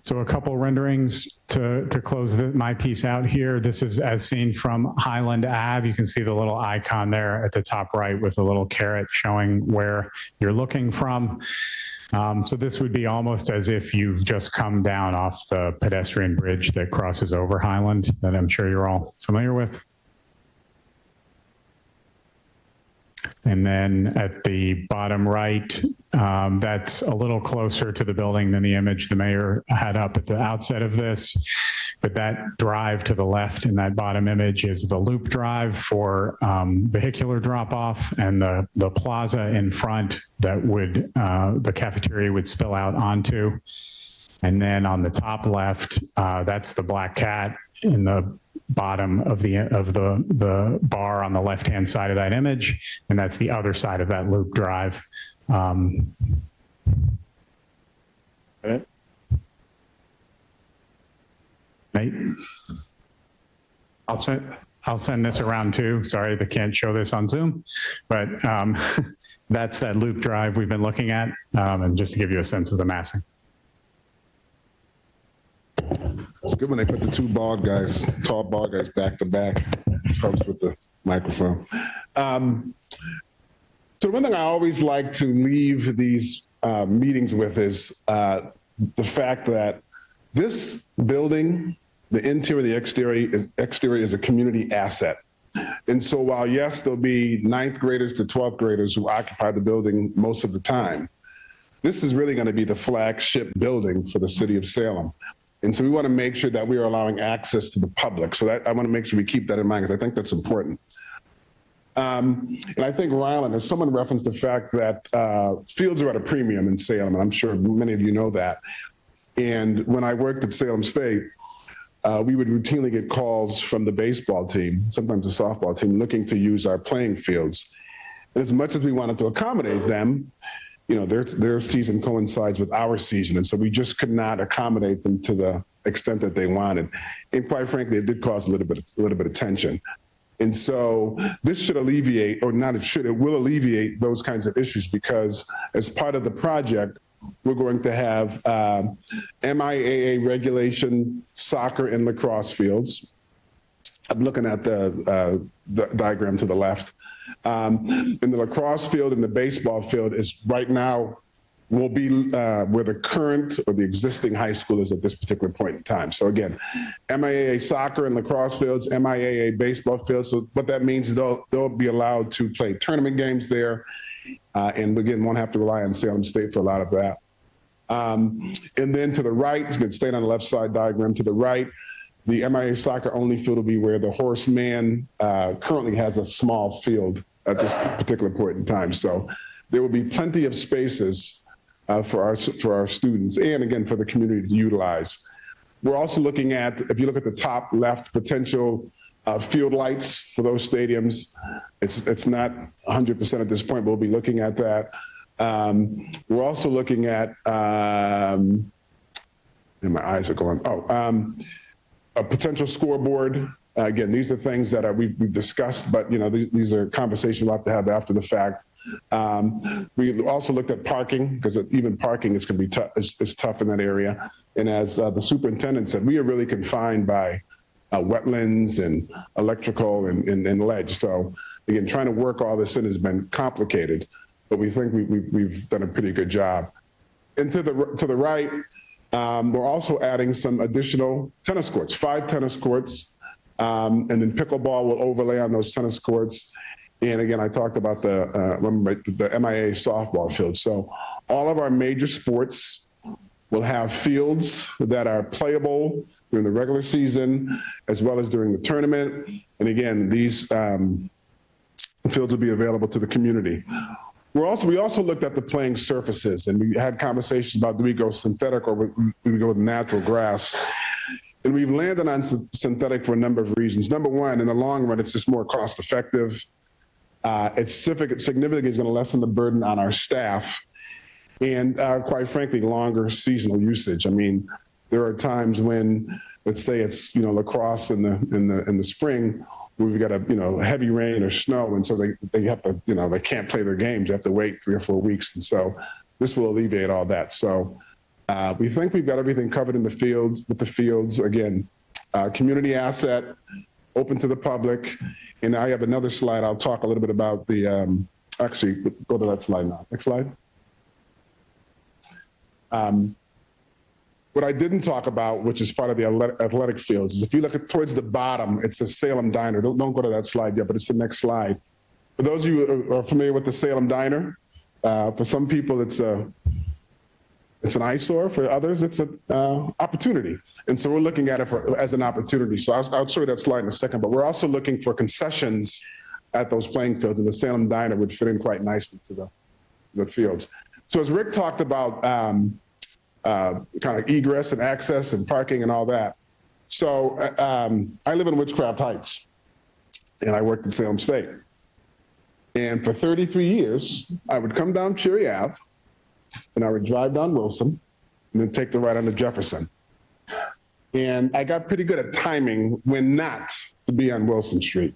S7: So a couple renderings to close my piece out here. This is as seen from Highland Ave. You can see the little icon there at the top right with a little caret showing where you're looking from. So this would be almost as if you've just come down off the pedestrian bridge that crosses over Highland that I'm sure you're all familiar with. And then at the bottom right, that's a little closer to the building than the image the mayor had up at the outset of this. But that drive to the left in that bottom image is the loop drive for vehicular drop-off, and the plaza in front that would, the cafeteria would spill out onto. And then on the top left, that's the Black Cat in the bottom of the bar on the left-hand side of that image, and that's the other side of that loop drive. Nate, I'll send this around too. Sorry, they can't show this on Zoom, but that's that loop drive we've been looking at, and just to give you a sense of the massing.
S8: It's good when they put the two tall bald guys back to back, helps with the microphone. So one thing I always like to leave these meetings with is the fact that this building, the interior, the exterior is a community asset. And so while yes, there'll be 9th graders to 12th graders who occupy the building most of the time, this is really going to be the flagship building for the city of Salem. And so we want to make sure that we are allowing access to the public. So I want to make sure we keep that in mind, because I think that's important. And I think, Rylan, if someone referenced the fact that fields are at a premium in Salem, and I'm sure many of you know that. And when I worked at Salem State, we would routinely get calls from the baseball team, sometimes the softball team, looking to use our playing fields. And as much as we wanted to accommodate them, you know, their season coincides with our season. And so we just could not accommodate them to the extent that they wanted. And quite frankly, it did cause a little bit of tension. And so this should alleviate, or not it should, it will alleviate those kinds of issues, because as part of the project, we're going to have MIAA regulation soccer and lacrosse fields. I'm looking at the diagram to the left. And the lacrosse field and the baseball field is right now will be where the current or the existing high school is at this particular point in time. So again, MIAA soccer and lacrosse fields, MIAA baseball fields. So what that means is they'll be allowed to play tournament games there. And again, won't have to rely on Salem State for a lot of that. And then to the right, staying on the left side diagram, to the right, the MIAA soccer only field will be where the Horseman currently has a small field at this particular point in time. So there will be plenty of spaces for our students, and again, for the community to utilize. We're also looking at, if you look at the top left, potential field lights for those stadiums. It's not 100% at this point, but we'll be looking at that. We're also looking at, and my eyes are going, a potential scoreboard. Again, these are things that we've discussed, but you know, these are conversations we'll have to have after the fact. We also looked at parking, because even parking is going to be is tough in that area. And as the superintendent said, we are really confined by wetlands and electrical and ledge. So again, trying to work all this in has been complicated, but we think we've done a pretty good job. And to the right, we're also adding some additional tennis courts, 5 tennis courts, and then pickleball will overlay on those tennis courts. And again, I talked about the MIAA softball field. So all of our major sports will have fields that are playable during the regular season, as well as during the tournament. And again, these The fields will be available to the community. We also looked at the playing surfaces, and we had conversations about, do we go synthetic or do we go with natural grass? And we've landed on synthetic for a number of reasons. Number one, in the long run, it's just more cost effective. It's significantly going to lessen the burden on our staff, and quite frankly, longer seasonal usage. I mean, there are times when, let's say it's lacrosse in the spring, where we've got a heavy rain or snow, and so they have to they can't play their games. They have to wait 3 or 4 weeks, and so this will alleviate all that. So we think we've got everything covered in the fields. With the fields, again, community asset, open to the public. And I have another slide. I'll talk a little bit about the. Actually, go to that slide now. Next slide. What I didn't talk about, which is part of the athletic fields, is if you look towards the bottom, it says Salem Diner. Don't go to that slide yet, but it's the next slide. For those of you who are familiar with the Salem Diner, for some people it's an eyesore. For others, it's an opportunity. And so we're looking at it as an opportunity. So I'll show you that slide in a second. But we're also looking for concessions at those playing fields, and the Salem Diner would fit in quite nicely to the fields. So as Rick talked about, kind of egress and access and parking and all that. So I live in Witchcraft Heights, and I worked at Salem State. And for 33 years, I would come down Cherry Ave, and I would drive down Wilson, and then take the right onto Jefferson. And I got pretty good at timing when not to be on Wilson Street.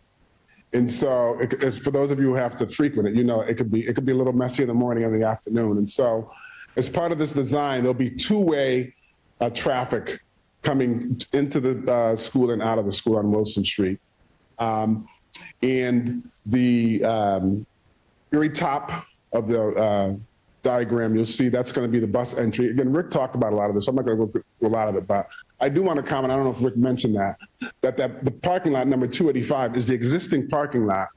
S8: And so for those of you who have to frequent it, it could be a little messy in the morning and the afternoon. And so as part of this design, there'll be two-way traffic coming into the school and out of the school on Wilson Street. And the very top of the diagram, you'll see that's going to be the bus entry. Again, Rick talked about a lot of this, so I'm not going to go through a lot of it, but I do want to comment, I don't know if Rick mentioned that the parking lot number 285 is the existing parking lot,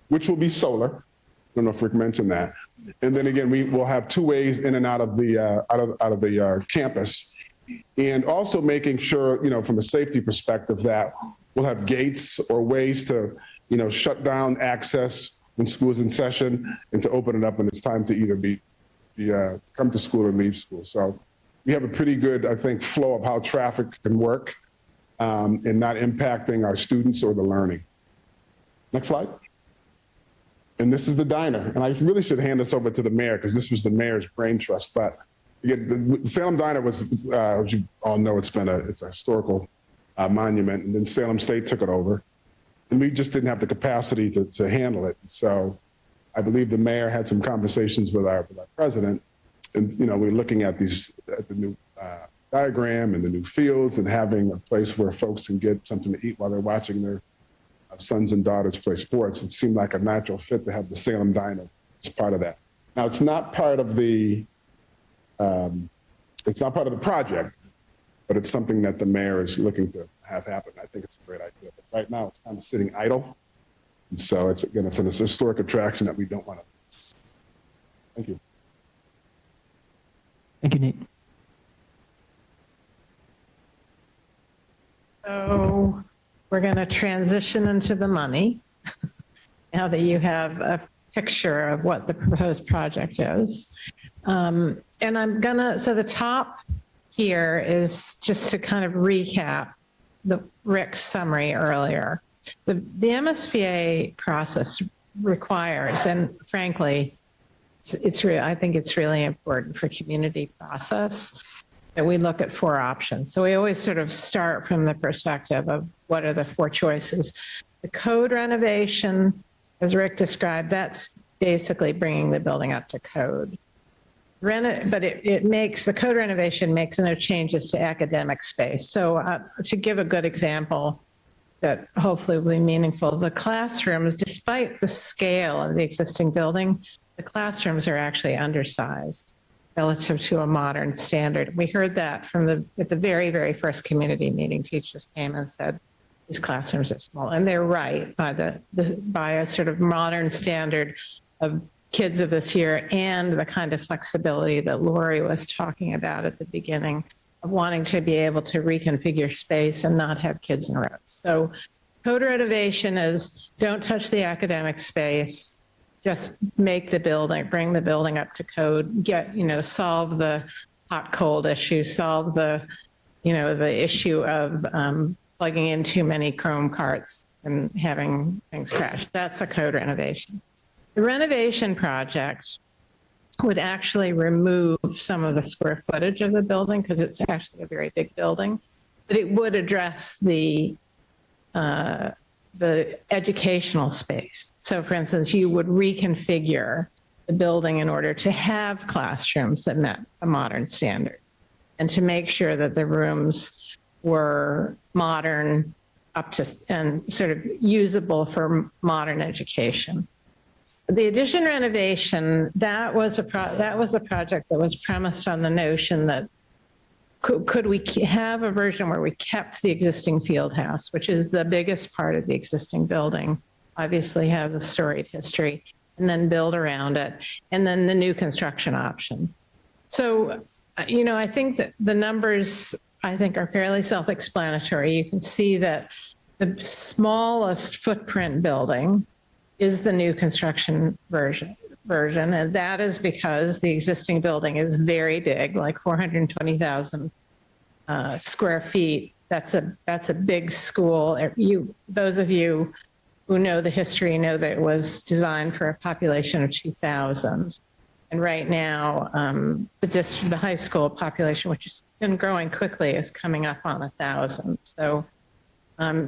S8: which will be solar. I don't know if Rick mentioned that. And then again, we will have two ways in and out of the campus, and also making sure, from a safety perspective, that we'll have gates or ways to, shut down access when school is in session and to open it up when it's time to either come to school or leave school. So we have a pretty good, I think, flow of how traffic can work and not impacting our students or the learning. Next slide. And this is the diner. And I really should hand this over to the mayor, because this was the mayor's brain trust. But again, the Salem Diner was, as you all know, it's a historical monument. And then Salem State took it over. And we just didn't have the capacity to handle it. So I believe the mayor had some conversations with our president. And, we're looking at the new diagram and the new fields, and having a place where folks can get something to eat while they're watching their sons and daughters play sports. It seemed like a natural fit to have the Salem Diner as part of that. Now, it's not part of the project, but it's something that the mayor is looking to have happen. I think it's a great idea. But right now, it's kind of sitting idle. And so it's an historic attraction that we don't want to. Thank you.
S1: Thank you, Nate.
S6: So we're going to transition into the money now that you have a picture of what the proposed project is. And so the top here is just to kind of recap Rick's summary earlier. The MSBA process requires, and frankly, I think it's really important for community process that we look at 4 options. So we always sort of start from the perspective of what are the 4 choices. The code renovation, as Rick described, that's basically bringing the building up to code. But the code renovation makes no changes to academic space. So to give a good example that hopefully will be meaningful, the classrooms, despite the scale of the existing building, the classrooms are actually undersized relative to a modern standard. We heard that at the very, very first community meeting. Teachers came and said, these classrooms are small. And they're right by a sort of modern standard of kids of this year, and the kind of flexibility that Lori was talking about at the beginning of wanting to be able to reconfigure space and not have kids in rows. So Code renovation is don't touch the academic space, just make the building, bring the building up to code, solve the hot cold issue, solve the issue of plugging in too many Chrome carts and having things crash. That's a code renovation. The renovation project would actually remove some of the square footage of the building because it's actually a very big building, but it would address the educational space. So for instance, you would reconfigure the building in order to have classrooms that met a modern standard and to make sure that the rooms were modern up to and sort of usable for modern education. The addition renovation, that was a project that was premised on the notion that could we have a version where we kept the existing field house, which is the biggest part of the existing building, obviously has a storied history, and then build around it, and then the new construction option. So, I think that the numbers, are fairly self-explanatory. You can see that the smallest footprint building is the new construction version. And that is because the existing building is very big, like 420,000 square feet. That's a big school. Those of you who know the history know that it was designed for a population of 2,000. And right now, the high school population, which has been growing quickly, is coming up on 1,000. So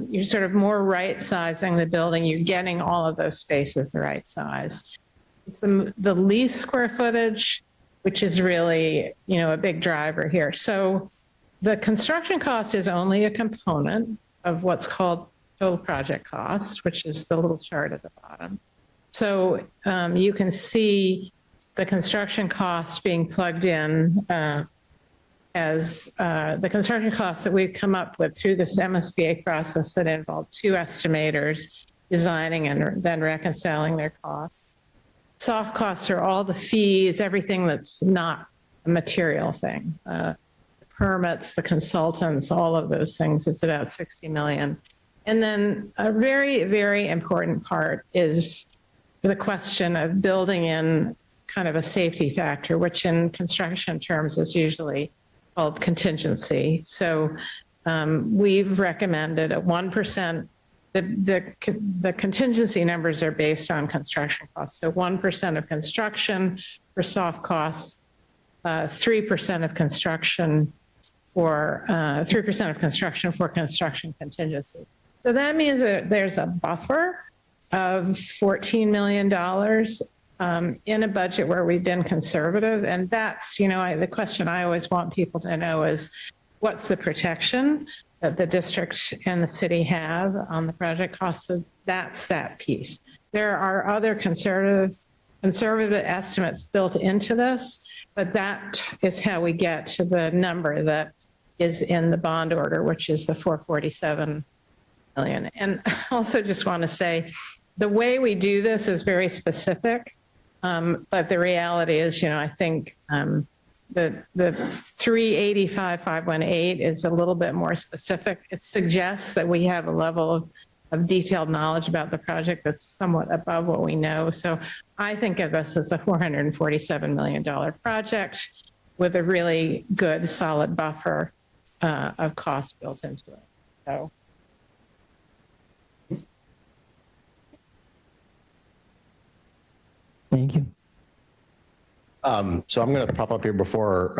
S6: you're sort of more right sizing the building. You're getting all of those spaces the right size. It's the least square footage, which is really, a big driver here. So the construction cost is only a component of what's called total project cost, which is the little chart at the bottom. So you can see the construction costs being plugged in as the construction costs that we've come up with through this MSBA process that involved two estimators designing and then reconciling their costs. Soft costs are all the fees, everything that's not a material thing. The permits, the consultants, all of those things is about 60 million. And then a very, very important part is the question of building in kind of a safety factor, which in construction terms is usually called contingency. So we've recommended a 1%. The contingency numbers are based on construction costs. So 1% of construction for soft costs, 3% of construction for 3% of construction for construction contingency. So that means that there's a buffer of $14 million in a budget where we've been conservative. And that's, the question I always want people to know is what's the protection that the district and the city have on the project costs? So that's that piece. There are other conservative estimates built into this, but that is how we get to the number that is in the bond order, which is the 447 million. And I also just want to say the way we do this is very specific, but the reality is, I think the 385,518 is a little bit more specific. It suggests that we have a level of detailed knowledge about the project that's somewhat above what we know. So I think of this as a $447 million project with a really good, solid buffer of cost built into it. So.
S1: Thank you.
S2: So I'm going to pop up here before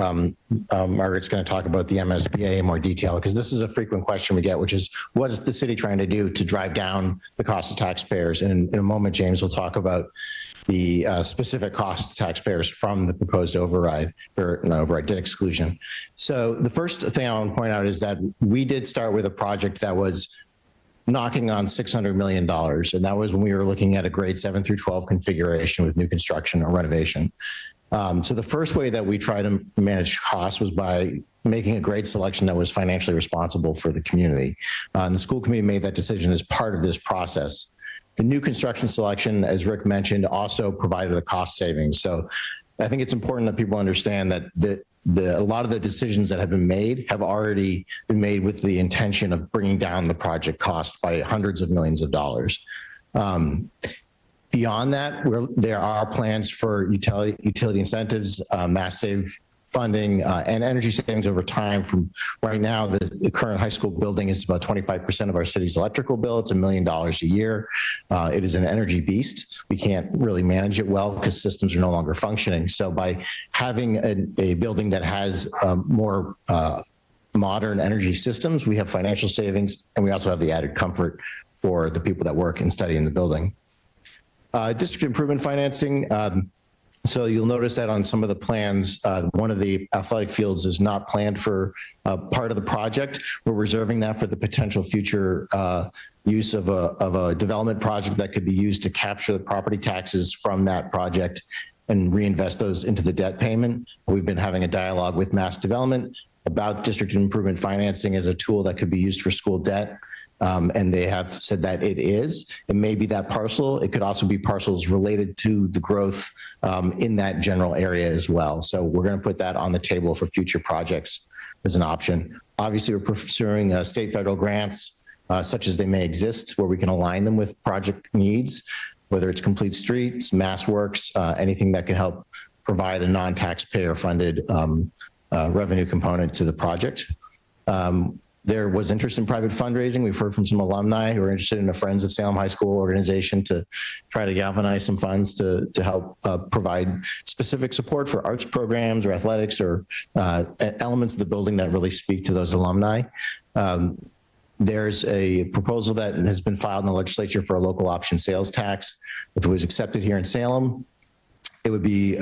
S2: Margaret's going to talk about the MSBA in more detail, because this is a frequent question we get, which is what is the city trying to do to drive down the cost of taxpayers? And in a moment, James will talk about the specific costs to taxpayers from the proposed override or override debt exclusion. So the first thing I want to point out is that we did start with a project that was knocking on $600 million. And that was when we were looking at a grade 7 through 12 configuration with new construction or renovation. So the first way that we try to manage costs was by making a grade selection that was financially responsible for the community. And the school committee made that decision as part of this process. The new construction selection, as Rick mentioned, also provided a cost savings. So I think it's important that people understand that a lot of the decisions that have been made have already been made with the intention of bringing down the project cost by hundreds of millions of dollars. Beyond that, there are plans for utility incentives, mass save funding, and energy savings over time. From right now, the current high school building is about 25% of our city's electrical bill. It's $1 million a year. It is an energy beast. We can't really manage it well because systems are no longer functioning. So by having a building that has more modern energy systems, we have financial savings, and we also have the added comfort for the people that work and study in the building. District improvement financing. So you'll notice that on some of the plans, one of the athletic fields is not planned for part of the project. We're reserving that for the potential future use of a development project that could be used to capture the property taxes from that project and reinvest those into the debt payment. We've been having a dialogue with Mass Development about district improvement financing as a tool that could be used for school debt. And they have said that it is. It may be that parcel. It could also be parcels related to the growth in that general area as well. So we're going to put that on the table for future projects as an option. Obviously, we're pursuing state federal grants, such as they may exist, where we can align them with project needs, whether it's complete streets, mass works, anything that can help provide a non-taxpayer funded revenue component to the project. There was interest in private fundraising. We've heard from some alumni who are interested in a Friends of Salem High School organization to try to galvanize some funds to help provide specific support for arts programs or athletics or elements of the building that really speak to those alumni. There's a proposal that has been filed in the legislature for a local option sales tax. If it was accepted here in Salem, it would be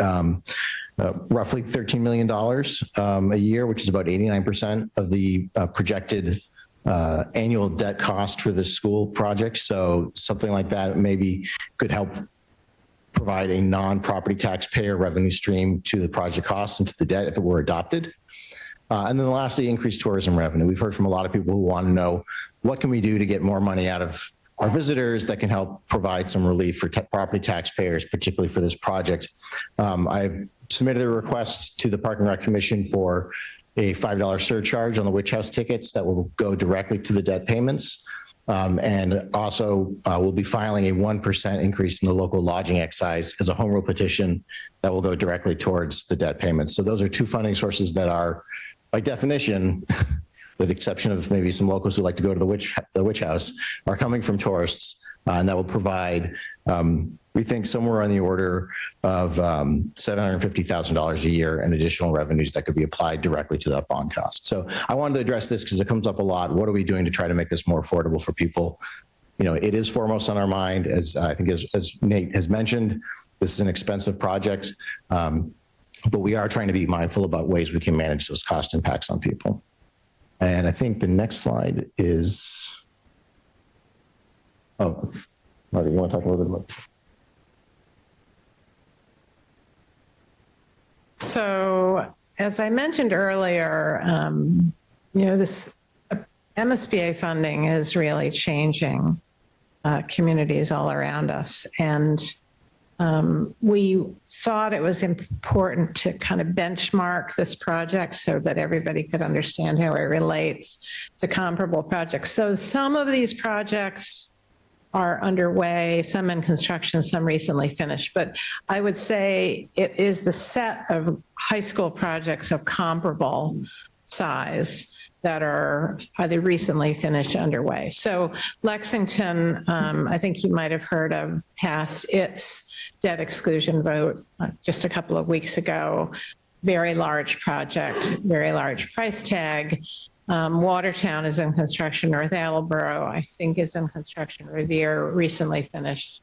S2: roughly $13 million a year, which is about 89% of the projected annual debt cost for this school project. So something like that maybe could help provide a non-property taxpayer revenue stream to the project costs and to the debt if it were adopted. And then lastly, increased tourism revenue. We've heard from a lot of people who want to know what can we do to get more money out of our visitors that can help provide some relief for property taxpayers, particularly for this project. I've submitted a request to the Park and Rec Commission for a $5 surcharge on the Witch House tickets that will go directly to the debt payments. And also we'll be filing a 1% increase in the local lodging excise as a home rule petition that will go directly towards the debt payments. So those are two funding sources that are, by definition, with the exception of maybe some locals who like to go to the Witch House, are coming from tourists, and that will provide, we think, somewhere on the order of $750,000 a year in additional revenues that could be applied directly to that bond cost. So I wanted to address this because it comes up a lot. What are we doing to try to make this more affordable for people? You know, it is foremost on our mind, as I think as Nate has mentioned. This is an expensive project, but we are trying to be mindful about ways we can manage those cost impacts on people. And I think the next slide is, oh, Marty, you want to talk a little bit about it?
S6: So, as I mentioned earlier, this MSBA funding is really changing communities all around us. And we thought it was important to kind of benchmark this project so that everybody could understand how it relates to comparable projects. So some of these projects are underway, some in construction, some recently finished. But I would say it is the set of high school projects of comparable size that are either recently finished or underway. So Lexington, I think you might have heard of, passed its debt exclusion vote just a couple of weeks ago. Very large project, very large price tag. Watertown is in construction. North Attleboro, I think, is in construction. Revere recently finished.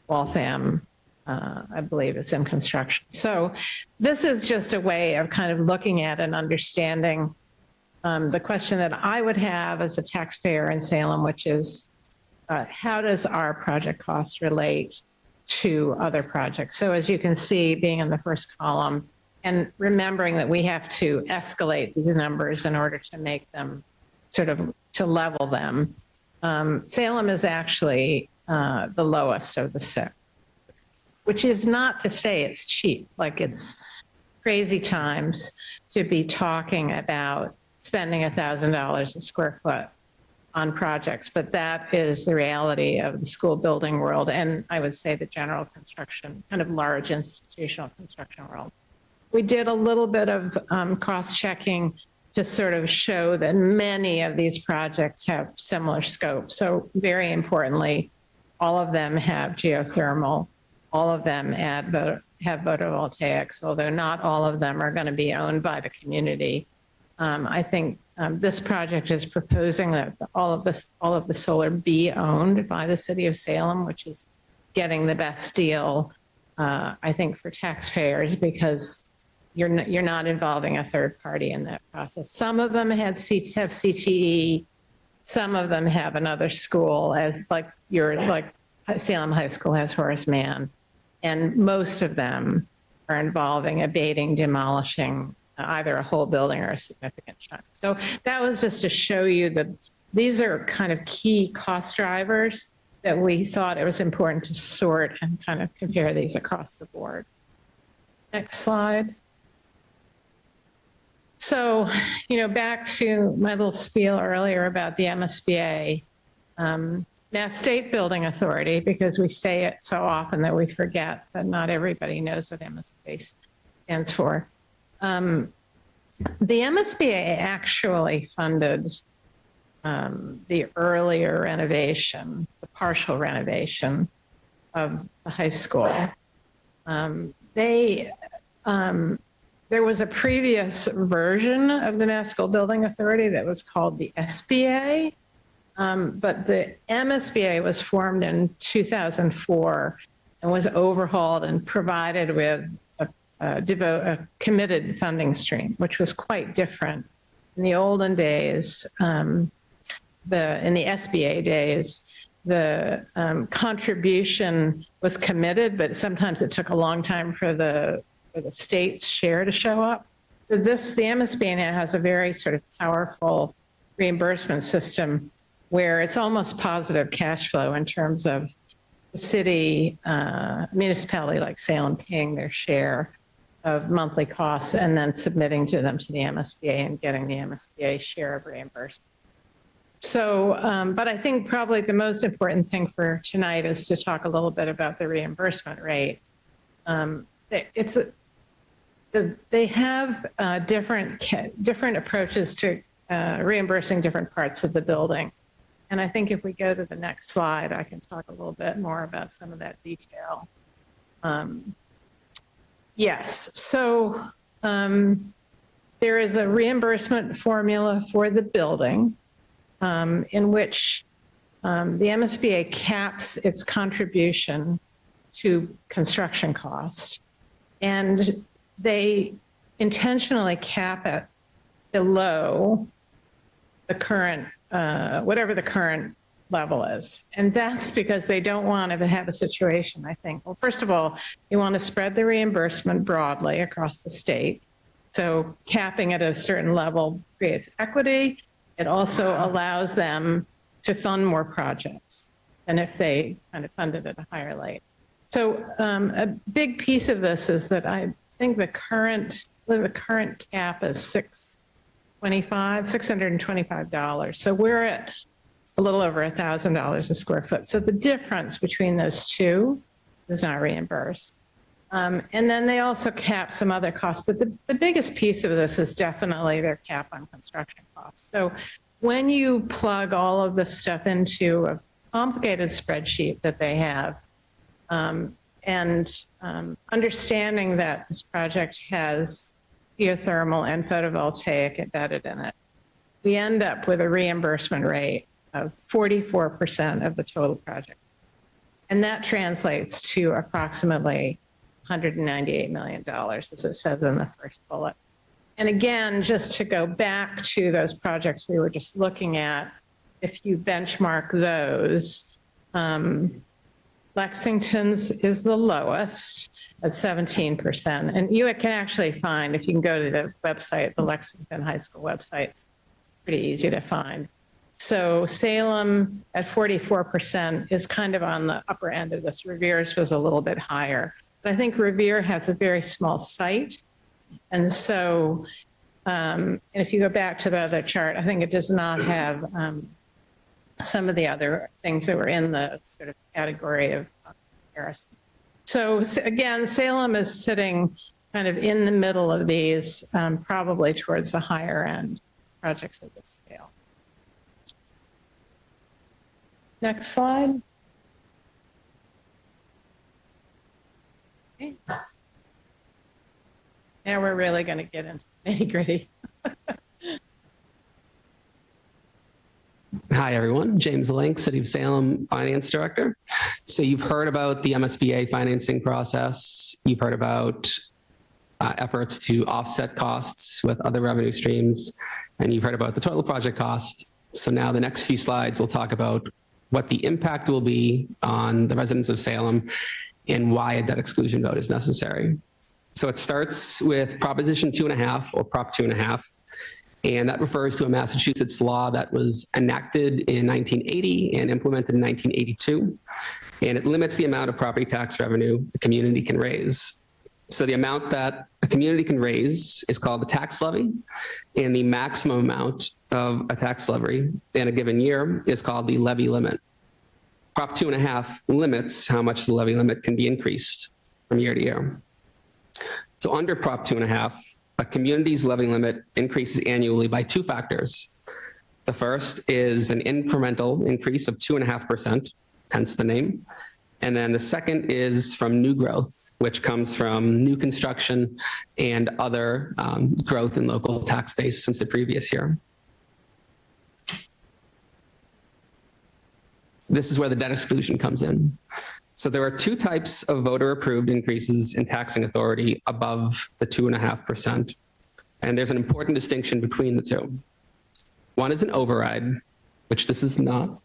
S6: Waltham, I believe, is in construction. So this is just a way of kind of looking at and understanding the question that I would have as a taxpayer in Salem, which is how does our project cost relate to other projects? So as you can see, being in the first column, and remembering that we have to escalate these numbers in order to make them sort of to level them. Salem is actually the lowest of the six, which is not to say it's cheap. Like it's crazy times to be talking about spending $1,000 a square foot on projects, but that is the reality of the school building world. And I would say the general construction, kind of large institutional construction world. We did a little bit of cross-checking to sort of show that many of these projects have similar scope. So very importantly, all of them have geothermal, all of them have photovoltaics, although not all of them are going to be owned by the community. I think this project is proposing that all of the solar be owned by the city of Salem, which is getting the best deal, I think, for taxpayers, because you're not involving a third party in that process. Some of them have CTE, some of them have another school, as like Salem High School has Horace Mann, and most of them are involving abating, demolishing either a whole building or a significant chunk. So that was just to show you that these are kind of key cost drivers that we thought it was important to sort and kind of compare these across the board. Next slide. So, back to my little spiel earlier about the MSBA, Mass State Building Authority, because we say it so often that we forget that not everybody knows what MSBA stands for. The MSBA actually funded the earlier renovation, the partial renovation of the high school. There was a previous version of the Mass School Building Authority that was called the SBA, but the MSBA was formed in 2004 and was overhauled and provided with a committed funding stream, which was quite different. In the olden days, in the SBA days, the contribution was committed, but sometimes it took a long time for the state's share to show up. So the MSBA now has a very sort of powerful reimbursement system where it's almost positive cash flow in terms of the city, municipality like Salem paying their share of monthly costs and then submitting to them to the MSBA and getting the MSBA share of reimbursement. So, but I think probably the most important thing for tonight is to talk a little bit about the reimbursement rate. They have different approaches to reimbursing different parts of the building. And I think if we go to the next slide, I can talk a little bit more about some of that detail. Yes, so there is a reimbursement formula for the building in which the MSBA caps its contribution to construction cost, and they intentionally cap it below the current, whatever the current level is. And that's because they don't want to have a situation, I think. Well, first of all, they want to spread the reimbursement broadly across the state. So capping at a certain level creates equity. It also allows them to fund more projects than if they kind of funded at a higher rate. So a big piece of this is that I think the current cap is $625. So we're at a little over $1,000 a square foot. So the difference between those two is not reimbursed. And then they also cap some other costs, but the biggest piece of this is definitely their cap on construction costs. So when you plug all of this stuff into a complicated spreadsheet that they have, and understanding that this project has geothermal and photovoltaic embedded in it, we end up with a reimbursement rate of 44% of the total project. And that translates to approximately $198 million, as it says in the first bullet. And again, just to go back to those projects we were just looking at, if you benchmark those, Lexington's is the lowest at 17%. And you can actually find, if you can go to the website, the Lexington High School website, pretty easy to find. So Salem at 44% is kind of on the upper end of this. Revere's was a little bit higher. But I think Revere has a very small site, And so if you go back to the other chart, I think it does not have some of the other things that were in the sort of category of comparison. So again, Salem is sitting kind of in the middle of these, probably towards the higher end projects of this scale. Next slide. Thanks. Now we're really going to get into nitty gritty.
S9: Hi, everyone. James Link, City of Salem Finance Director. So you've heard about the MSBA financing process. You've heard about efforts to offset costs with other revenue streams, and you've heard about the total project cost. So now the next few slides will talk about what the impact will be on the residents of Salem and why a debt exclusion vote is necessary. So it starts with Proposition 2.5 or Prop 2.5. And that refers to a Massachusetts law that was enacted in 1980 and implemented in 1982. And it limits the amount of property tax revenue the community can raise. So the amount that a community can raise is called the tax levy, and the maximum amount of a tax levy in a given year is called the levy limit. Prop 2.5 limits how much the levy limit can be increased from year to year. So under Prop 2.5, a community's levy limit increases annually by two factors. The first is an incremental increase of 2.5%, hence the name. And then the second is from new growth, which comes from new construction and other growth in local tax base since the previous year. This is where the debt exclusion comes in. So there are two types of voter-approved increases in taxing authority above the 2.5%. And there's an important distinction between the two. One is an override, which this is not.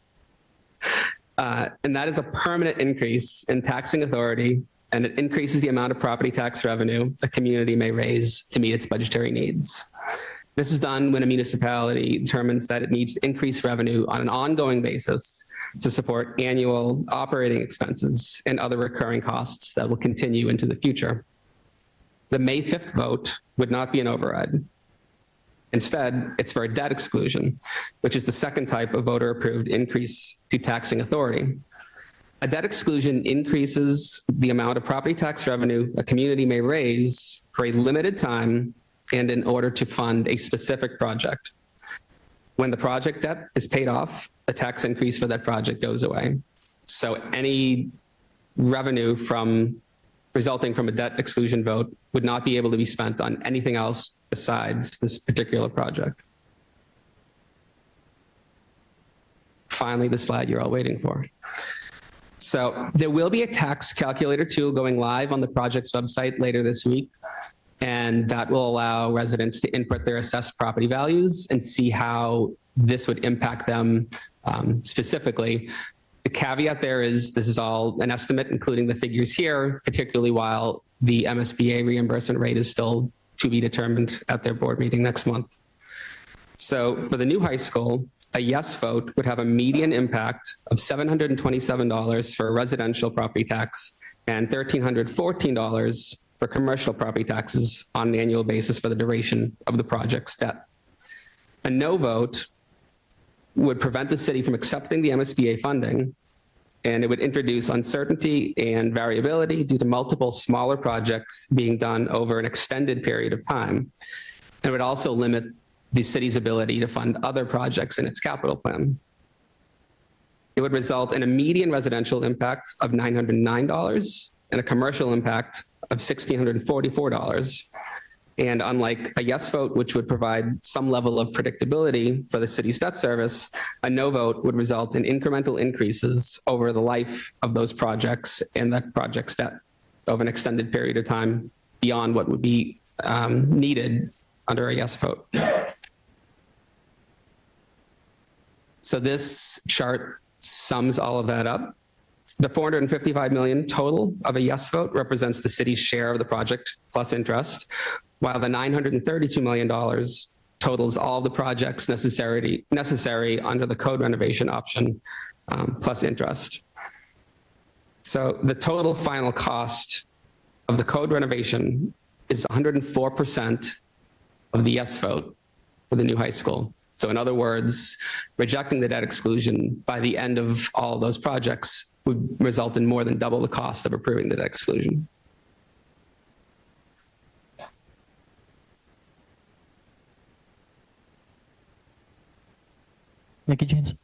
S9: And that is a permanent increase in taxing authority, and it increases the amount of property tax revenue a community may raise to meet its budgetary needs. This is done when a municipality determines that it needs to increase revenue on an ongoing basis to support annual operating expenses and other recurring costs that will continue into the future. The May 5th vote would not be an override. Instead, it's for a debt exclusion, which is the second type of voter-approved increase to taxing authority. A debt exclusion increases the amount of property tax revenue a community may raise for a limited time and in order to fund a specific project. When the project debt is paid off, the tax increase for that project goes away. So any revenue resulting from a debt exclusion vote would not be able to be spent on anything else besides this particular project. Finally, the slide you're all waiting for. So there will be a tax calculator tool going live on the project's website later this week. And that will allow residents to input their assessed property values and see how this would impact them specifically. The caveat there is this is all an estimate, including the figures here, particularly while the MSBA reimbursement rate is still to be determined at their board meeting next month. So for the new high school, a yes vote would have a median impact of $727 for residential property tax and $1,314 for commercial property taxes on an annual basis for the duration of the project's debt. A no vote would prevent the city from accepting the MSBA funding, and it would introduce uncertainty and variability due to multiple smaller projects being done over an extended period of time. And it would also limit the city's ability to fund other projects in its capital plan. It would result in a median residential impact of $909 and a commercial impact of $1,644. And unlike a yes vote, which would provide some level of predictability for the city's debt service, a no vote would result in incremental increases over the life of those projects and that project's debt over an extended period of time beyond what would be needed under a yes vote. So this chart sums all of that up. The $455 million total of a yes vote represents the city's share of the project plus interest, while the $932 million totals all the projects necessary under the code renovation option plus interest. So the total final cost of the code renovation is 104% of the yes vote for the new high school. So in other words, rejecting the debt exclusion by the end of all of those projects would result in more than double the cost of approving the debt exclusion.
S1: Thank you, James.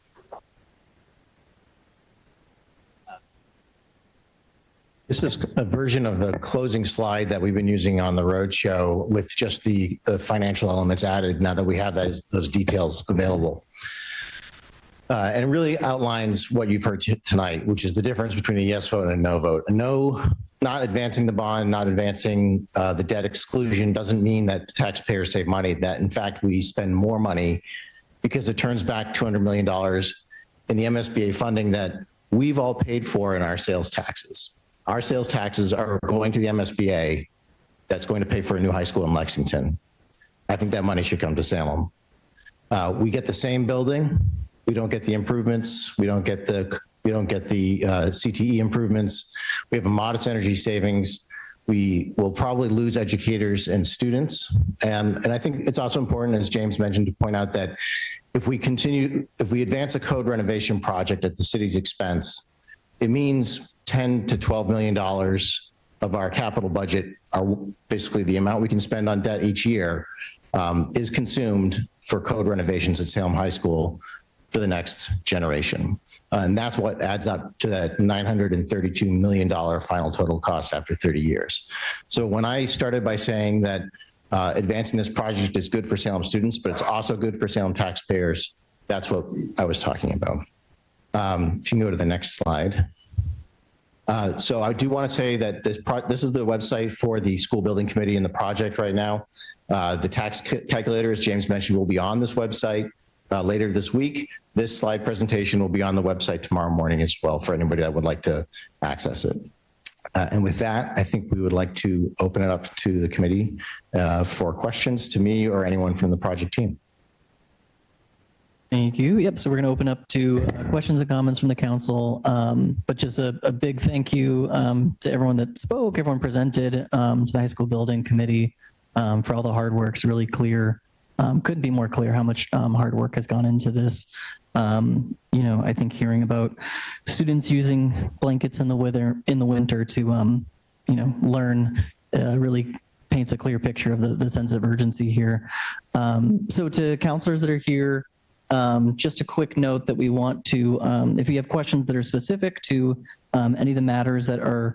S2: This is a version of the closing slide that we've been using on the roadshow with just the financial elements added now that we have those details available. And it really outlines what you've heard tonight, which is the difference between a yes vote and a no vote. A no, not advancing the bond, not advancing the debt exclusion doesn't mean that taxpayers save money. That in fact, we spend more money because it turns back $200 million in the MSBA funding that we've all paid for in our sales taxes. Our sales taxes are going to the MSBA that's going to pay for a new high school in Lexington. I think that money should come to Salem. We get the same building. We don't get the improvements. We don't get the CTE improvements. We have a modest energy savings. We will probably lose educators and students. And I think it's also important, as James mentioned, to point out that if we advance a code renovation project at the city's expense, it means $10 to $12 million of our capital budget, are basically the amount we can spend on debt each year, is consumed for code renovations at Salem High School for the next generation. And that's what adds up to that $932 million final total cost after 30 years. So when I started by saying that advancing this project is good for Salem students, but it's also good for Salem taxpayers, that's what I was talking about. If you can go to the next slide. So I do want to say that this is the website for the school building committee and the project right now. The tax calculator, as James mentioned, will be on this website later this week. This slide presentation will be on the website tomorrow morning as well for anybody that would like to access it. And with that, I think we would like to open it up to the committee for questions to me or anyone from the project team.
S1: Thank you. Yep. So we're going to open up to questions and comments from the council. But just a big thank you to everyone that spoke, everyone presented, to the high school building committee for all the hard work. It's really clear. Couldn't be more clear how much hard work has gone into this. I think hearing about students using blankets in the winter to, learn really paints a clear picture of the sense of urgency here. So to counselors that are here, just a quick note that we want to, if you have questions that are specific to any of the matters that we're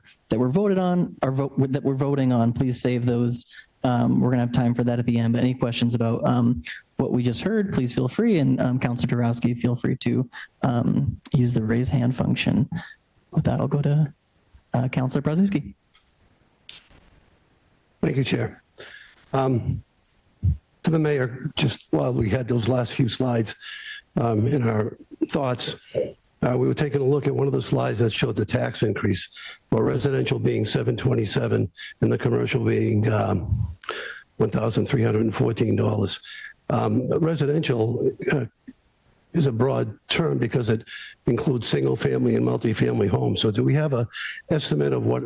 S1: voted on or that we're voting on, please save those. We're going to have time for that at the end. But any questions about what we just heard, please feel free. And Councilor Dorowski, feel free to use the raise hand function. With that, I'll go to Councilor Brzezowski.
S10: Thank you, Chair. To the mayor, just while we had those last few slides in our thoughts, we were taking a look at one of the slides that showed the tax increase, for residential being $727 and the commercial being $1,314. Residential is a broad term because it includes single family and multifamily homes. So do we have an estimate of what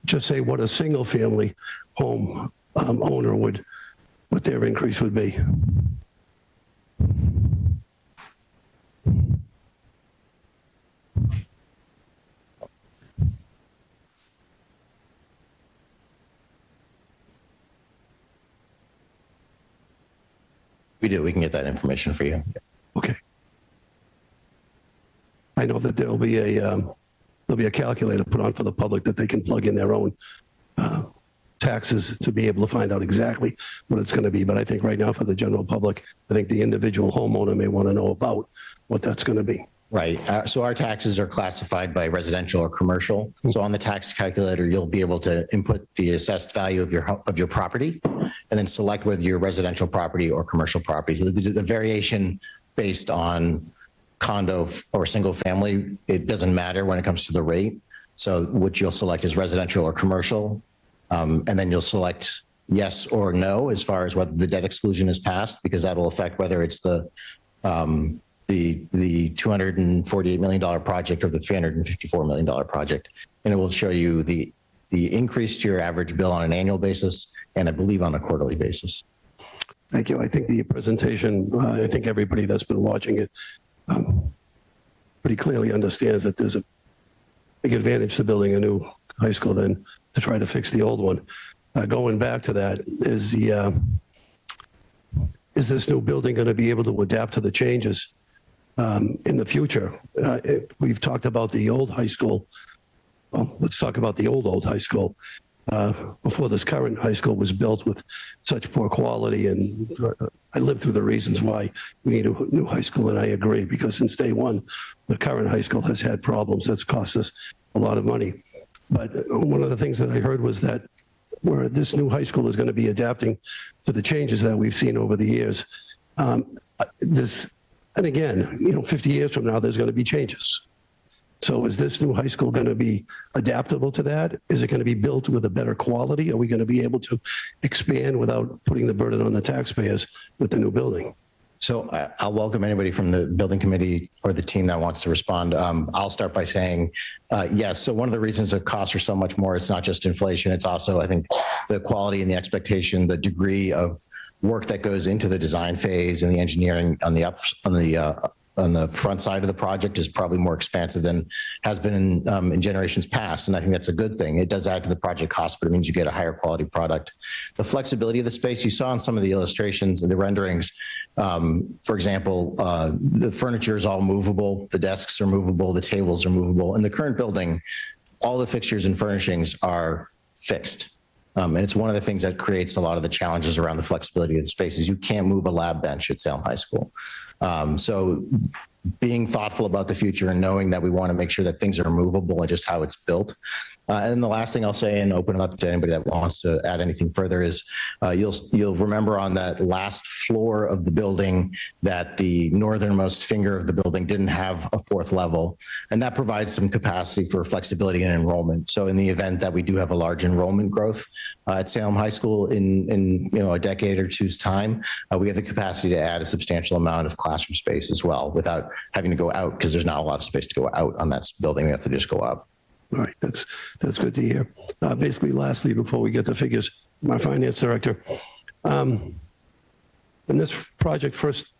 S10: a single family home owner what their increase would be?
S2: We do. We can get that information for you.
S10: Okay. I know that there'll be a calculator put on for the public that they can plug in their own taxes to be able to find out exactly what it's going to be. But I think right now for the general public, I think the individual homeowner may want to know about what that's going to be.
S2: Right. So our taxes are classified by residential or commercial. So on the tax calculator, you'll be able to input the assessed value of your property and then select whether you're residential property or commercial property. So the variation based on condo or single family, it doesn't matter when it comes to the rate. So what you'll select is residential or commercial. And then you'll select yes or no as far as whether the debt exclusion is passed, because that will affect whether it's the $248 million project or the $354 million project. And it will show you the the increase to your average bill on an annual basis, and I believe on a quarterly basis.
S10: Thank you. I think the presentation, I think everybody that's been watching it pretty clearly understands that there's a big advantage to building a new high school than to try to fix the old one. Going back to that, is this new building going to be able to adapt to the changes in the future? We've talked about the old high school. Well, let's talk about the old high school. Before this current high school was built with such poor quality, and I lived through the reasons why we need a new high school, and I agree, because since day one, the current high school has had problems that's cost us a lot of money. But one of the things that I heard was that where this new high school is going to be adapting to the changes that we've seen over the years. And again, 50 years from now, there's going to be changes. So is this new high school going to be adaptable to that? Is it going to be built with a better quality? Are we going to be able to expand without putting the burden on the taxpayers with the new building?
S2: So I'll welcome anybody from the building committee or the team that wants to respond. I'll start by saying, yes. So one of the reasons the costs are so much more, it's not just inflation. It's also, I think, the quality and the expectation, the degree of work that goes into the design phase and the engineering on the front side of the project is probably more expansive than has been in generations past. And I think that's a good thing. It does add to the project cost, but it means you get a higher quality product. The flexibility of the space you saw in some of the illustrations and the renderings, for example, the furniture is all movable. The desks are movable. The tables are movable. In the current building, all the fixtures and furnishings are fixed. And it's one of the things that creates a lot of the challenges around the flexibility of the spaces. You can't move a lab bench at Salem High School. So being thoughtful about the future and knowing that we want to make sure that things are movable and just how it's built. And the last thing I'll say, and open it up to anybody that wants to add anything further, is you'll remember on that last floor of the building that the northernmost finger of the building didn't have a fourth level, and that provides some capacity for flexibility and enrollment. So in the event that we do have a large enrollment growth at Salem High School in a decade or two's time, we have the capacity to add a substantial amount of classroom space as well without having to go out, because there's not a lot of space to go out on that building. We have to just go up.
S10: All right, that's good to hear. Basically, lastly, before we get the figures, my finance director, when this project first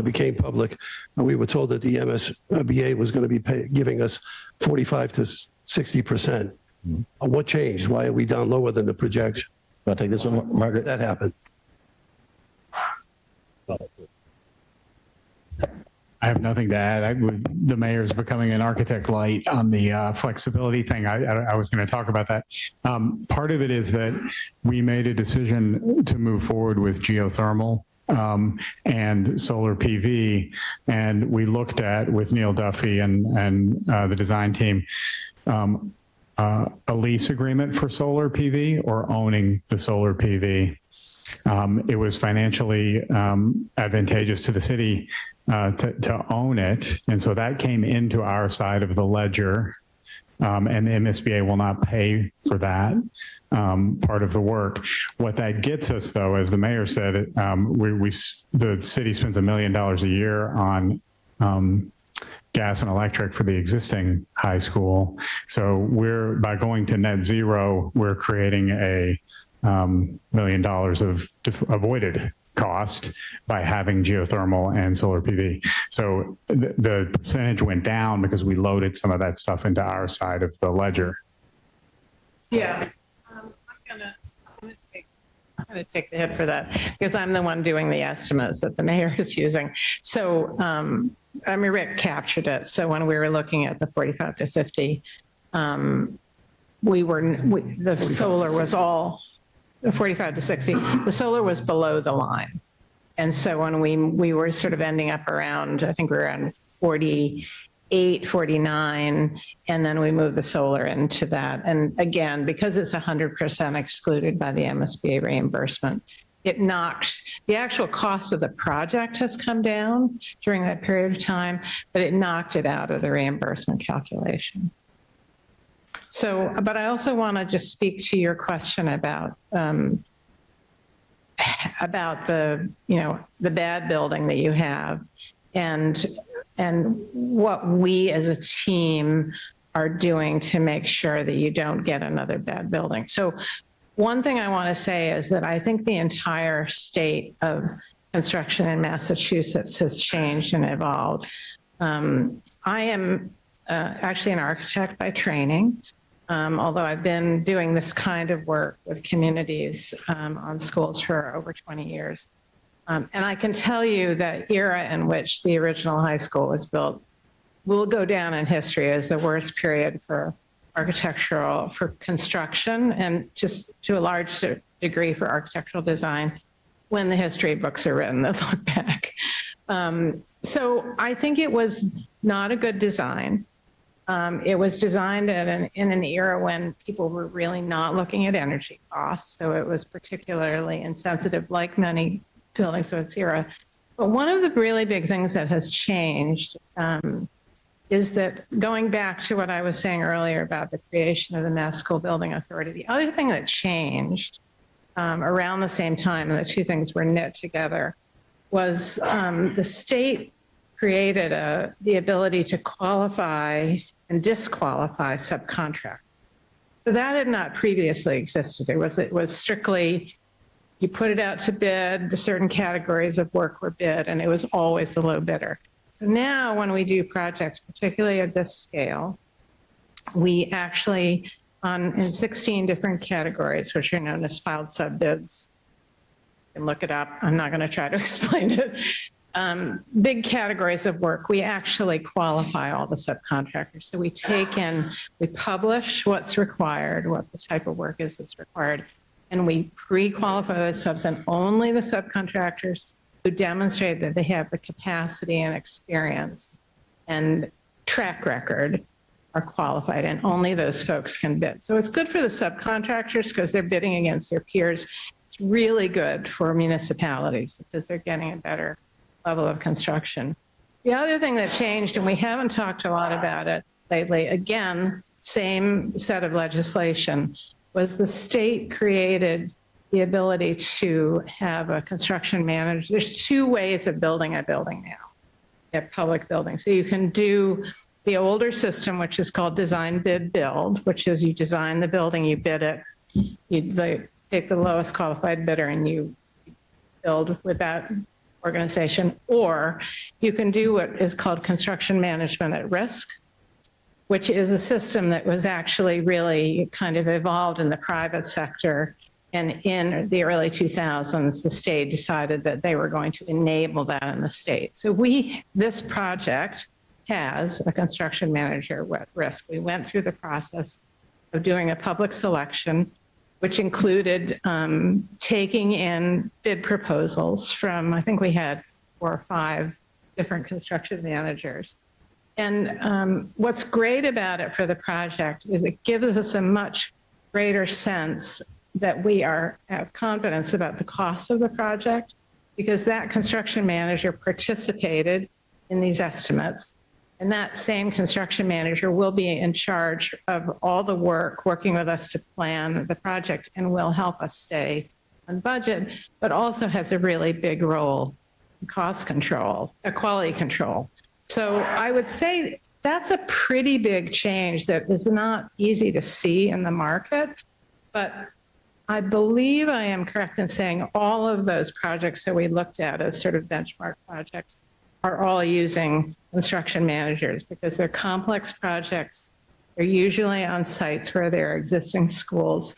S10: became public, we were told that the MSBA was going to be giving us 45 to 60%. What changed? Why are we down lower than the projection?
S2: Want to take this one, Margaret?
S10: That happened.
S7: I have nothing to add. The mayor's becoming an architect light on the flexibility thing. I was going to talk about that. Part of it is that we made a decision to move forward with geothermal and solar PV, and we looked at, with Neil Duffy and the design team, a lease agreement for solar PV or owning the solar PV. It was financially advantageous to the city to own it. And so that came into our side of the ledger, and the MSBA will not pay for that part of the work. What that gets us, though, as the mayor said, the city spends $1 million a year on gas and electric for the existing high school. So by going to net zero, we're creating a $1 million of avoided cost by having geothermal and solar PV. So the percentage went down because we loaded some of that stuff into our side of the ledger.
S6: Yeah. I'm going to take the hit for that because I'm the one doing the estimates that the mayor is using. So Rick captured it. So when we were looking at the 45 to 50, the solar was all 45 to 60. The solar was below the line. And so when we were sort of ending up around, I think we were around 48, 49, and then we moved the solar into that. And again, because it's 100% excluded by the MSBA reimbursement, it knocked, the actual cost of the project has come down during that period of time, but it knocked it out of the reimbursement calculation. So, but I also want to just speak to your question about the bad building that you have, and what we as a team are doing to make sure that you don't get another bad building. So one thing I want to say is that I think the entire state of construction in Massachusetts has changed and evolved. I am actually an architect by training, although I've been doing this kind of work with communities on schools for over 20 years. And I can tell you that era in which the original high school was built will go down in history as the worst period for construction, and just to a large degree for architectural design when the history books are written that look back. So I think it was not a good design. It was designed in an era when people were really not looking at energy costs. So it was particularly insensitive, like many buildings of its era. But one of the really big things that has changed is that, going back to what I was saying earlier about the creation of the Mass School Building Authority, the other thing that changed around the same time, and the two things were knit together, was the state created the ability to qualify and disqualify subcontractors. So that had not previously existed. It was strictly, you put it out to bid, certain categories of work were bid, and it was always the low bidder. So now when we do projects, particularly at this scale, we actually, in 16 different categories, which are known as filed sub bids, you can look it up. I'm not going to try to explain it. Big categories of work, we actually qualify all the subcontractors. So we publish what's required, what the type of work is that's required, and we pre-qualify those subs, and only the subcontractors who demonstrate that they have the capacity and experience and track record are qualified, and only those folks can bid. So it's good for the subcontractors because they're bidding against their peers. It's really good for municipalities because they're getting a better level of construction. The other thing that changed, and we haven't talked a lot about it lately, again, same set of legislation, was the state created the ability to have a construction manager. There's two ways of building a building now at public buildings. So you can do the older system, which is called design, bid, build, which is you design the building, you bid it, you take the lowest qualified bidder and you build with that organization. Or you can do what is called construction management at risk, which is a system that was actually really kind of evolved in the private sector. And in the early 2000s, the state decided that they were going to enable that in the state. So this project has a construction manager at risk. We went through the process of doing a public selection, which included taking in bid proposals from, I think we had 4 or 5 different construction managers. And what's great about it for the project is it gives us a much greater sense that we have confidence about the cost of the project, because that construction manager participated in these estimates. And that same construction manager will be in charge of all the work, working with us to plan the project, and will help us stay on budget, but also has a really big role in cost control, quality control. So I would say that's a pretty big change that is not easy to see in the market, but I believe I am correct in saying all of those projects that we looked at as sort of benchmark projects are all using construction managers because they're complex projects. They're usually on sites where there are existing schools.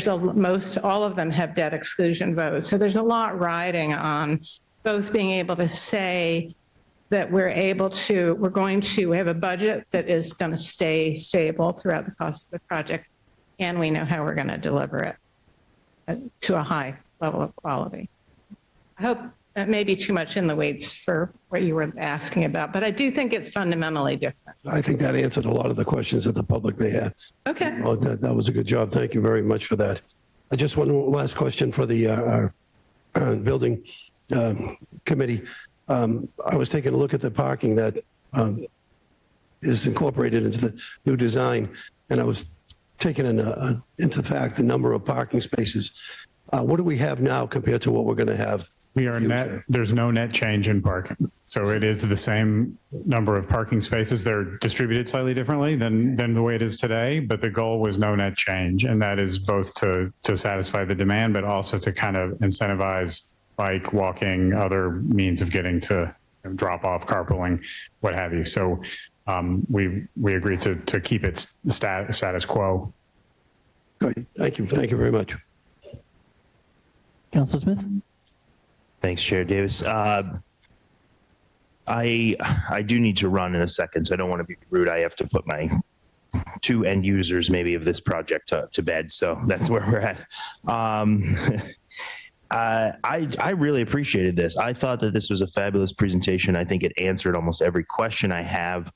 S6: All of them have debt exclusion votes. So there's a lot riding on both being able to say that we're going to have a budget that is going to stay stable throughout the cost of the project, and we know how we're going to deliver it to a high level of quality. I hope that may be too much in the weeds for what you were asking about, but I do think it's fundamentally different.
S10: I think that answered a lot of the questions that the public may have.
S6: Okay.
S10: Well, that was a good job. Thank you very much for that. I just one last question for the our building committee. I was taking a look at the parking that is incorporated into the new design, and I was taking into fact the number of parking spaces. What do we have now compared to what we're going to have
S7: We are net, there's no net change in parking. So it is the same number of parking spaces. They're distributed slightly differently than the way it is today, but the goal was no net change. And that is both to satisfy the demand, but also to kind of incentivize bike, walking, other means of getting to drop off, carpooling, what have you. So we agreed to keep it status quo.
S10: Good. Thank you. Thank you very much.
S1: Councilor Smith?
S11: Thanks, Chair Davis. I do need to run in a second, so I don't want to be rude. I have to put my two end users maybe of this project to bed, so that's where we're at. I really appreciated this. I thought that this was a fabulous presentation. I think it answered almost every question I have.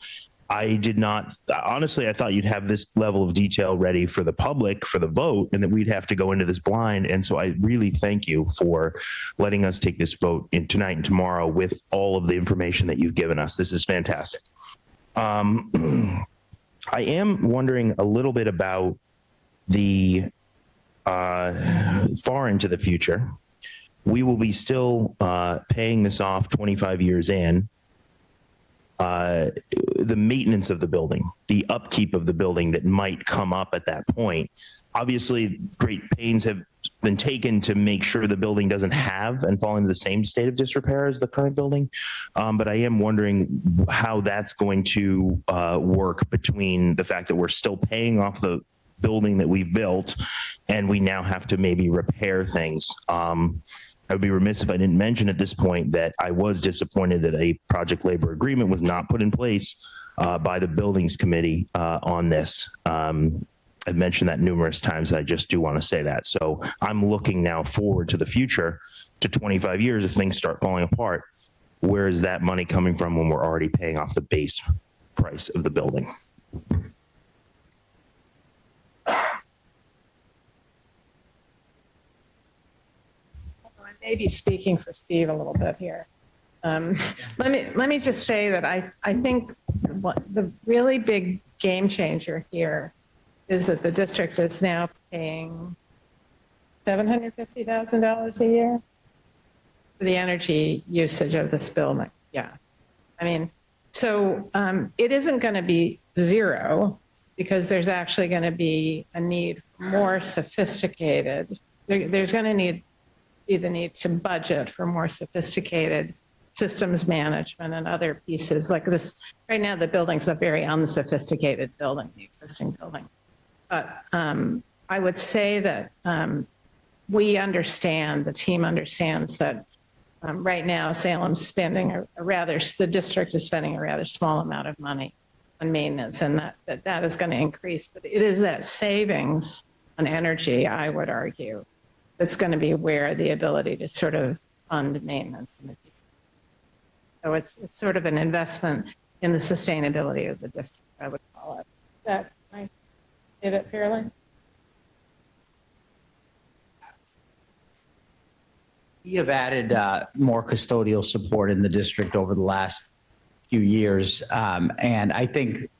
S11: I did not, honestly, I thought you'd have this level of detail ready for the public for the vote and that we'd have to go into this blind. And so I really thank you for letting us take this vote in tonight and tomorrow with all of the information that you've given us. This is fantastic. I am wondering a little bit about the far into the future. We will be still paying this off 25 years in. The maintenance of the building, the upkeep of the building that might come up at that point. Obviously, great pains have been taken to make sure the building doesn't have and fall into the same state of disrepair as the current building. But I am wondering how that's going to work between the fact that we're still paying off the building that we've built and we now have to maybe repair things. I would be remiss if I didn't mention at this point that I was disappointed that a project labor agreement was not put in place by the buildings committee on this. I've mentioned that numerous times. I just do want to say that. So I'm looking now forward to the future, to 25 years if things start falling apart. Where is that money coming from when we're already paying off the base price of the building?
S6: Maybe speaking for Steve a little bit here. Let me just say that I think the really big game changer here is that the district is now paying $750,000 a year for the energy usage of this building. Yeah, I mean, so it isn't going to be zero because there's actually going to be a need for more sophisticated. There's going to be the need to budget for more sophisticated systems management and other pieces like this. Right now, the building's a very unsophisticated building, the existing building. But I would say that we understand, the team understands that right now Salem's spending the district is spending a rather small amount of money on maintenance, and that is going to increase. But it is that savings on energy, I would argue, that's going to be where the ability to sort of fund maintenance in the future. So it's sort of an investment in the sustainability of the district, I would call it. Can I say that fairly?
S5: We have added more custodial support in the district over the last few years. And I think,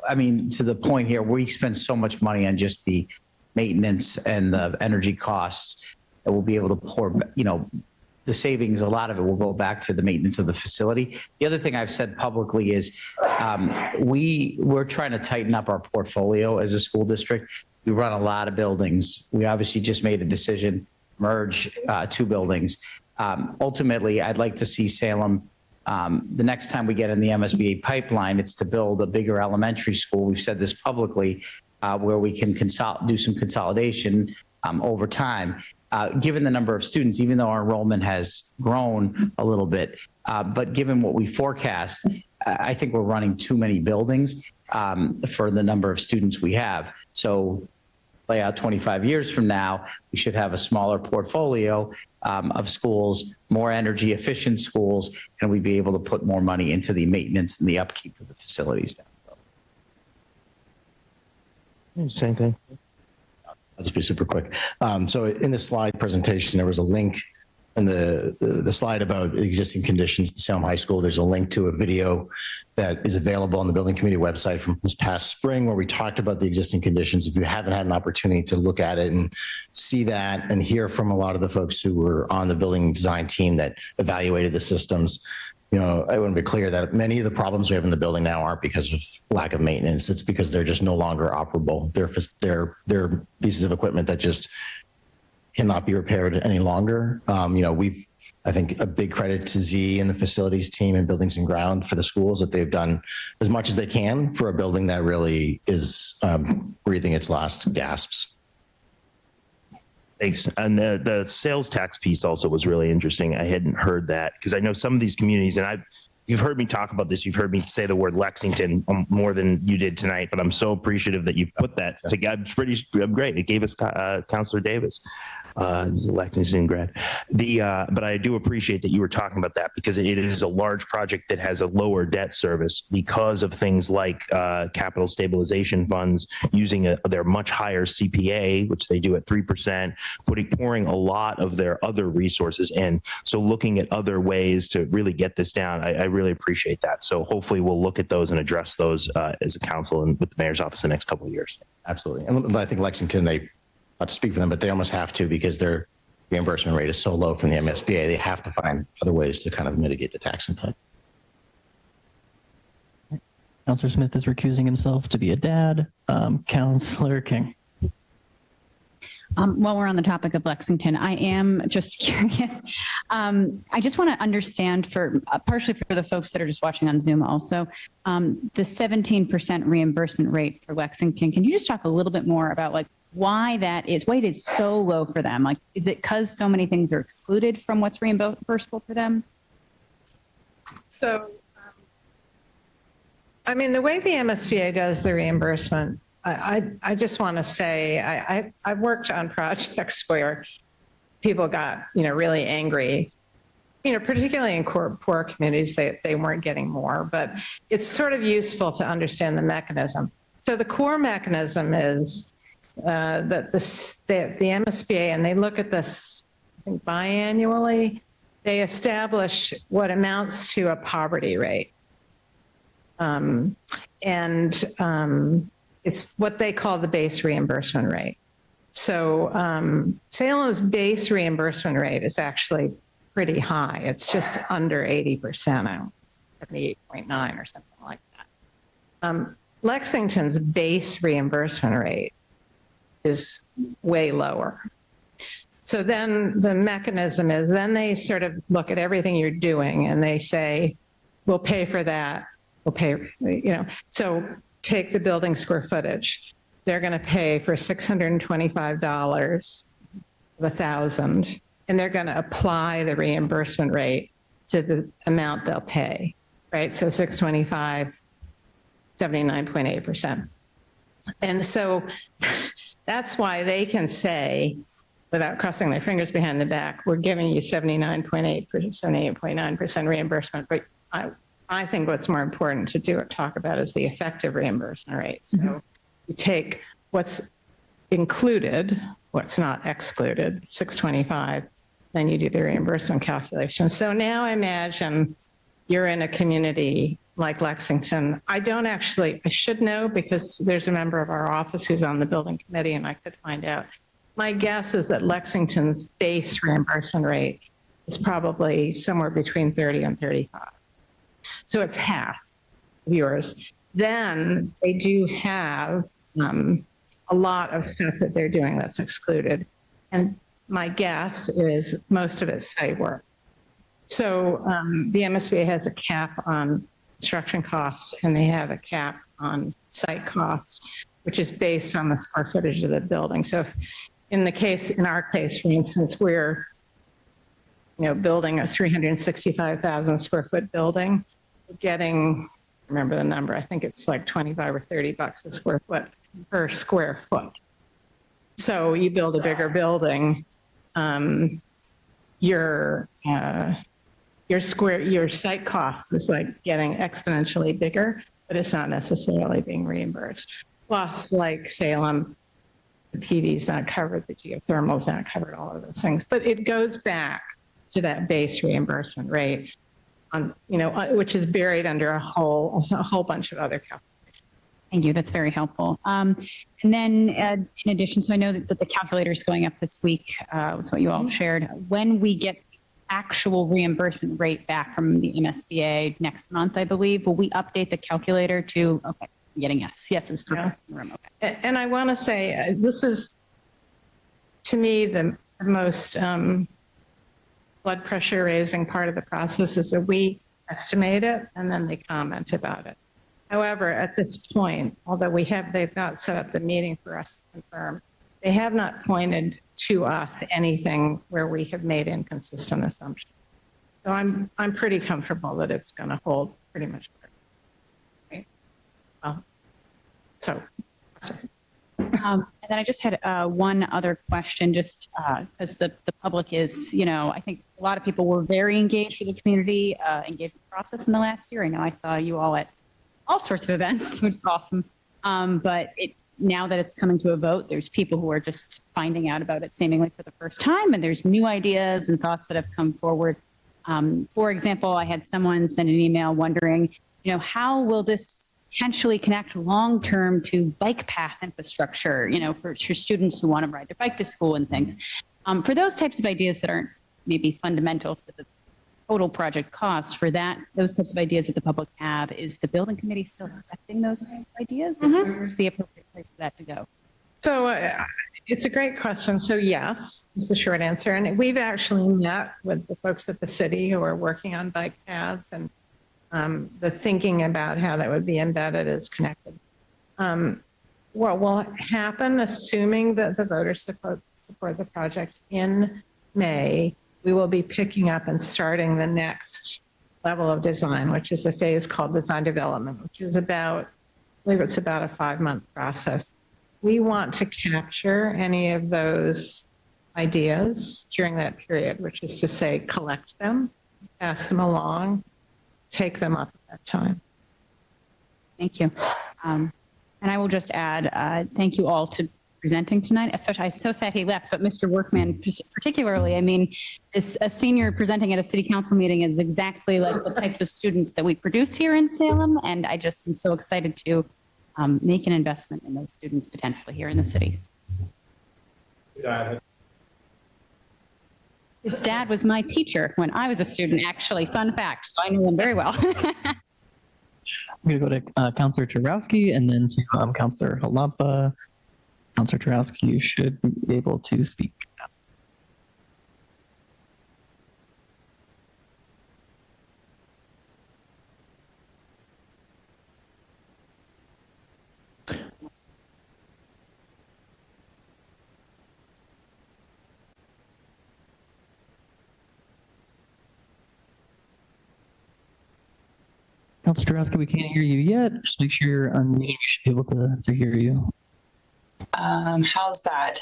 S5: I mean, to the point here, we spend so much money on just the maintenance and the energy costs that we'll be able to pour, the savings, a lot of it will go back to the maintenance of the facility. The other thing I've said publicly is we're trying to tighten up our portfolio as a school district. We run a lot of buildings. We obviously just made a decision, merge two buildings. Ultimately, I'd like to see Salem, the next time we get in the MSBA pipeline, it's to build a bigger elementary school. We've said this publicly, where we can do some consolidation over time. Given the number of students, even though our enrollment has grown a little bit, but given what we forecast, I think we're running too many buildings for the number of students we have. So lay out 25 years from now, we should have a smaller portfolio of schools, more energy efficient schools, and we'd be able to put more money into the maintenance and the upkeep of the facilities down the road.
S11: Same thing.
S2: I'll just be super quick. So in the slide presentation, there was a link in the slide about existing conditions at Salem High School, there's a link to a video that is available on the building committee website from this past spring where we talked about the existing conditions. If you haven't had an opportunity to look at it and see that and hear from a lot of the folks who were on the building design team that evaluated the systems, you know, I want to be clear that many of the problems we have in the building now aren't because of lack of maintenance. It's because they're just no longer operable. They're pieces of equipment that just cannot be repaired any longer. You know, I think a big credit to Z and the facilities team and buildings and ground for the schools that they've done as much as they can for a building that really is breathing its last gasps.
S11: Thanks. And the sales tax piece also was really interesting. I hadn't heard that because I know some of these communities, and you've heard me talk about this. You've heard me say the word Lexington more than you did tonight, but I'm so appreciative that you put that together. It's pretty great. It gave us Counselor Davis, he's a Lexington grad. But I do appreciate that you were talking about that because it is a large project that has a lower debt service because of things like capital stabilization funds using their much higher CPA, which they do at 3%, pouring a lot of their other resources in. So looking at other ways to really get this down, I really appreciate that. So hopefully we'll look at those and address those as a council and with the mayor's office the next couple of years.
S2: Absolutely. And I think Lexington, not to speak for them, but they almost have to because their reimbursement rate is so low from the MSBA. They have to find other ways to kind of mitigate the tax impact.
S1: Counselor Smith is recusing himself to be a dad. Counselor King.
S12: While we're on the topic of Lexington, I am just curious. I just want to understand partially for the folks that are just watching on Zoom also, the 17% reimbursement rate for Lexington. Can you just talk a little bit more about like why it is so low for them? Like, is it because so many things are excluded from what's reimbursable for them?
S6: So, I mean, the way the MSBA does the reimbursement, I just want to say I've worked on projects where people got, really angry, particularly in poor communities, they weren't getting more, but it's sort of useful to understand the mechanism. So the core mechanism is that the MSBA, and they look at this, I think, biannually, they establish what amounts to a poverty rate. It's what they call the base reimbursement rate. So Salem's base reimbursement rate is actually pretty high. It's just under 80%, 78.9 or something like that. Lexington's base reimbursement rate is way lower. So then the mechanism is then they sort of look at everything you're doing and they say, we'll pay for that. We'll pay, so take the building square footage. They're going to pay for $625 of 1,000, and they're going to apply the reimbursement rate to the amount they'll pay, right? So 625, 79.8%. And so that's why they can say, without crossing their fingers behind the back, we're giving you 78.9% reimbursement, but I think what's more important to talk about is the effective reimbursement rate. So you take what's included, what's not excluded, 625, then you do the reimbursement calculation. So now imagine you're in a community like Lexington. I should know because there's a member of our office who's on the building committee and I could find out. My guess is that Lexington's base reimbursement rate is probably somewhere between 30 and 35. So it's half of yours. Then they do have a lot of stuff that they're doing that's excluded. And my guess is most of it's site work. So the MSBA has a cap on construction costs and they have a cap on site costs, which is based on the square footage of the building. So if, in our case, for instance, we're building a 365,000 square foot building, getting, remember the number, I think it's like 25 or $30 a square foot per square foot. So you build a bigger building, your site cost is like getting exponentially bigger, but it's not necessarily being reimbursed. Plus, like Salem, the PV is not covered, the geothermal is not covered, all of those things. But it goes back to that base reimbursement rate, which is buried under a whole bunch of other calculations.
S12: Thank you. That's very helpful. And then in addition, so I know that the calculator is going up this week. That's what you all shared. When we get actual reimbursement rate back from the MSBA next month, I believe, will we update the calculator to, okay, I'm getting yes. Yes is correct.
S6: Yeah.
S12: Okay.
S6: And I want to say, this is, to me, the most blood pressure raising part of the process is that we estimate it and then they comment about it. However, at this point, although they've not set up the meeting for us to confirm, they have not pointed to us anything where we have made inconsistent assumptions. So I'm pretty comfortable that it's going to hold pretty much. Right?
S12: And then I just had one other question, just because the public is, I think a lot of people were very engaged with the community engagement process in the last year. I know I saw you all at all sorts of events, which is awesome. But now that it's coming to a vote, there's people who are just finding out about it seemingly for the first time, and there's new ideas and thoughts that have come forward. For example, I had someone send an email wondering, how will this potentially connect long-term to bike path infrastructure, for students who want to ride their bike to school and things. For those types of ideas that aren't maybe fundamental to the total project cost, for those types of ideas that the public have, is the building committee still accepting those ideas? Mm-hmm. Where's the appropriate place for that to go?
S6: So it's a great question. So yes, is the short answer. And we've actually met with the folks at the city who are working on bike paths, and the thinking about how that would be embedded is connected. What will happen, assuming that the voters support the project in May, we will be picking up and starting the next level of design, which is a phase called design development, which is I believe it's about a 5-month process. We want to capture any of those ideas during that period, which is to say, collect them, pass them along, take them up at that time.
S12: Thank you. And I will just add, thank you all to presenting tonight, especially, I'm so sad he left, but Mr. Workman particularly, a senior presenting at a city council meeting is exactly like the types of students that we produce here in Salem. And I just am so excited to make an investment in those students potentially here in the city. His dad was my teacher when I was a student, actually. Fun fact. So I knew him very well.
S1: I'm going to go to Councillor Tarowski and then to Councillor Halampa. Councillor Tarowski, you should be able to speak. Councillor Tarowski, we can't hear you yet. Just make sure you're unmuted. We should be able to hear you.
S13: How's that?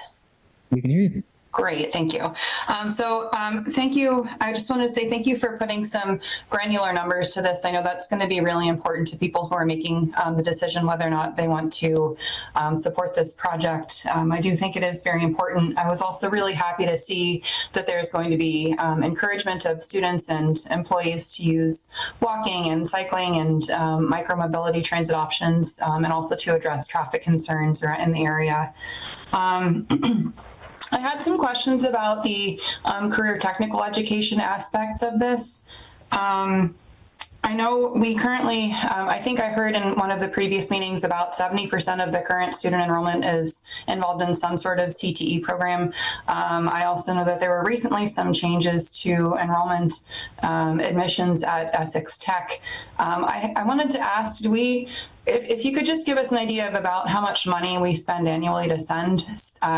S1: We can hear you.
S13: Great, thank you. Thank you. I just wanted to say thank you for putting some granular numbers to this. I know that's going to be really important to people who are making the decision whether or not they want to support this project. I do think it is very important. I was also really happy to see that there's going to be encouragement of students and employees to use walking and cycling and micromobility transit options, and also to address traffic concerns in the area. I had some questions about the career technical education aspects of this. I know we currently, I think I heard in one of the previous meetings about 70% of the current student enrollment is involved in some sort of CTE program. I also know that there were recently some changes to enrollment admissions at Essex Tech. I wanted to ask, if you could just give us an idea of about how much money we spend annually to send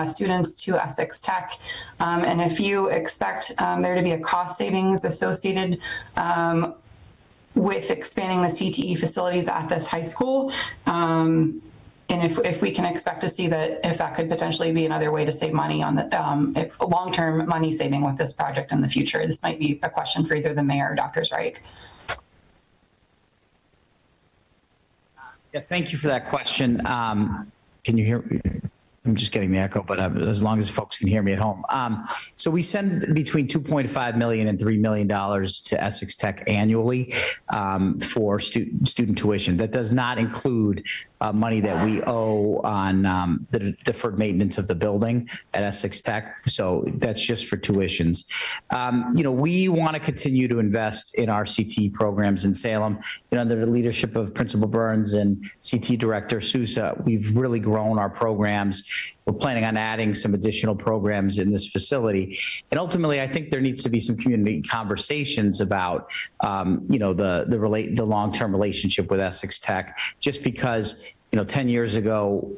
S13: students to Essex Tech, and if you expect there to be a cost savings associated with expanding the CTE facilities at this high school, and if we can expect to see that, if that could potentially be another way to save money on the long-term money saving with this project in the future. This might be a question for either the mayor or Dr. Zweig.
S5: Yeah, thank you for that question. Can you hear me? I'm just getting the echo, but as long as folks can hear me at home. So we send between $2.5 million and $3 million to Essex Tech annually for student tuition. That does not include money that we owe on the deferred maintenance of the building at Essex Tech. So that's just for tuitions. We want to continue to invest in our CTE programs in Salem. Under the leadership of Principal Burns and CTE Director Sousa, we've really grown our programs. We're planning on adding some additional programs in this facility. And ultimately, I think there needs to be some community conversations about, the long-term relationship with Essex Tech, just because, 10 years ago,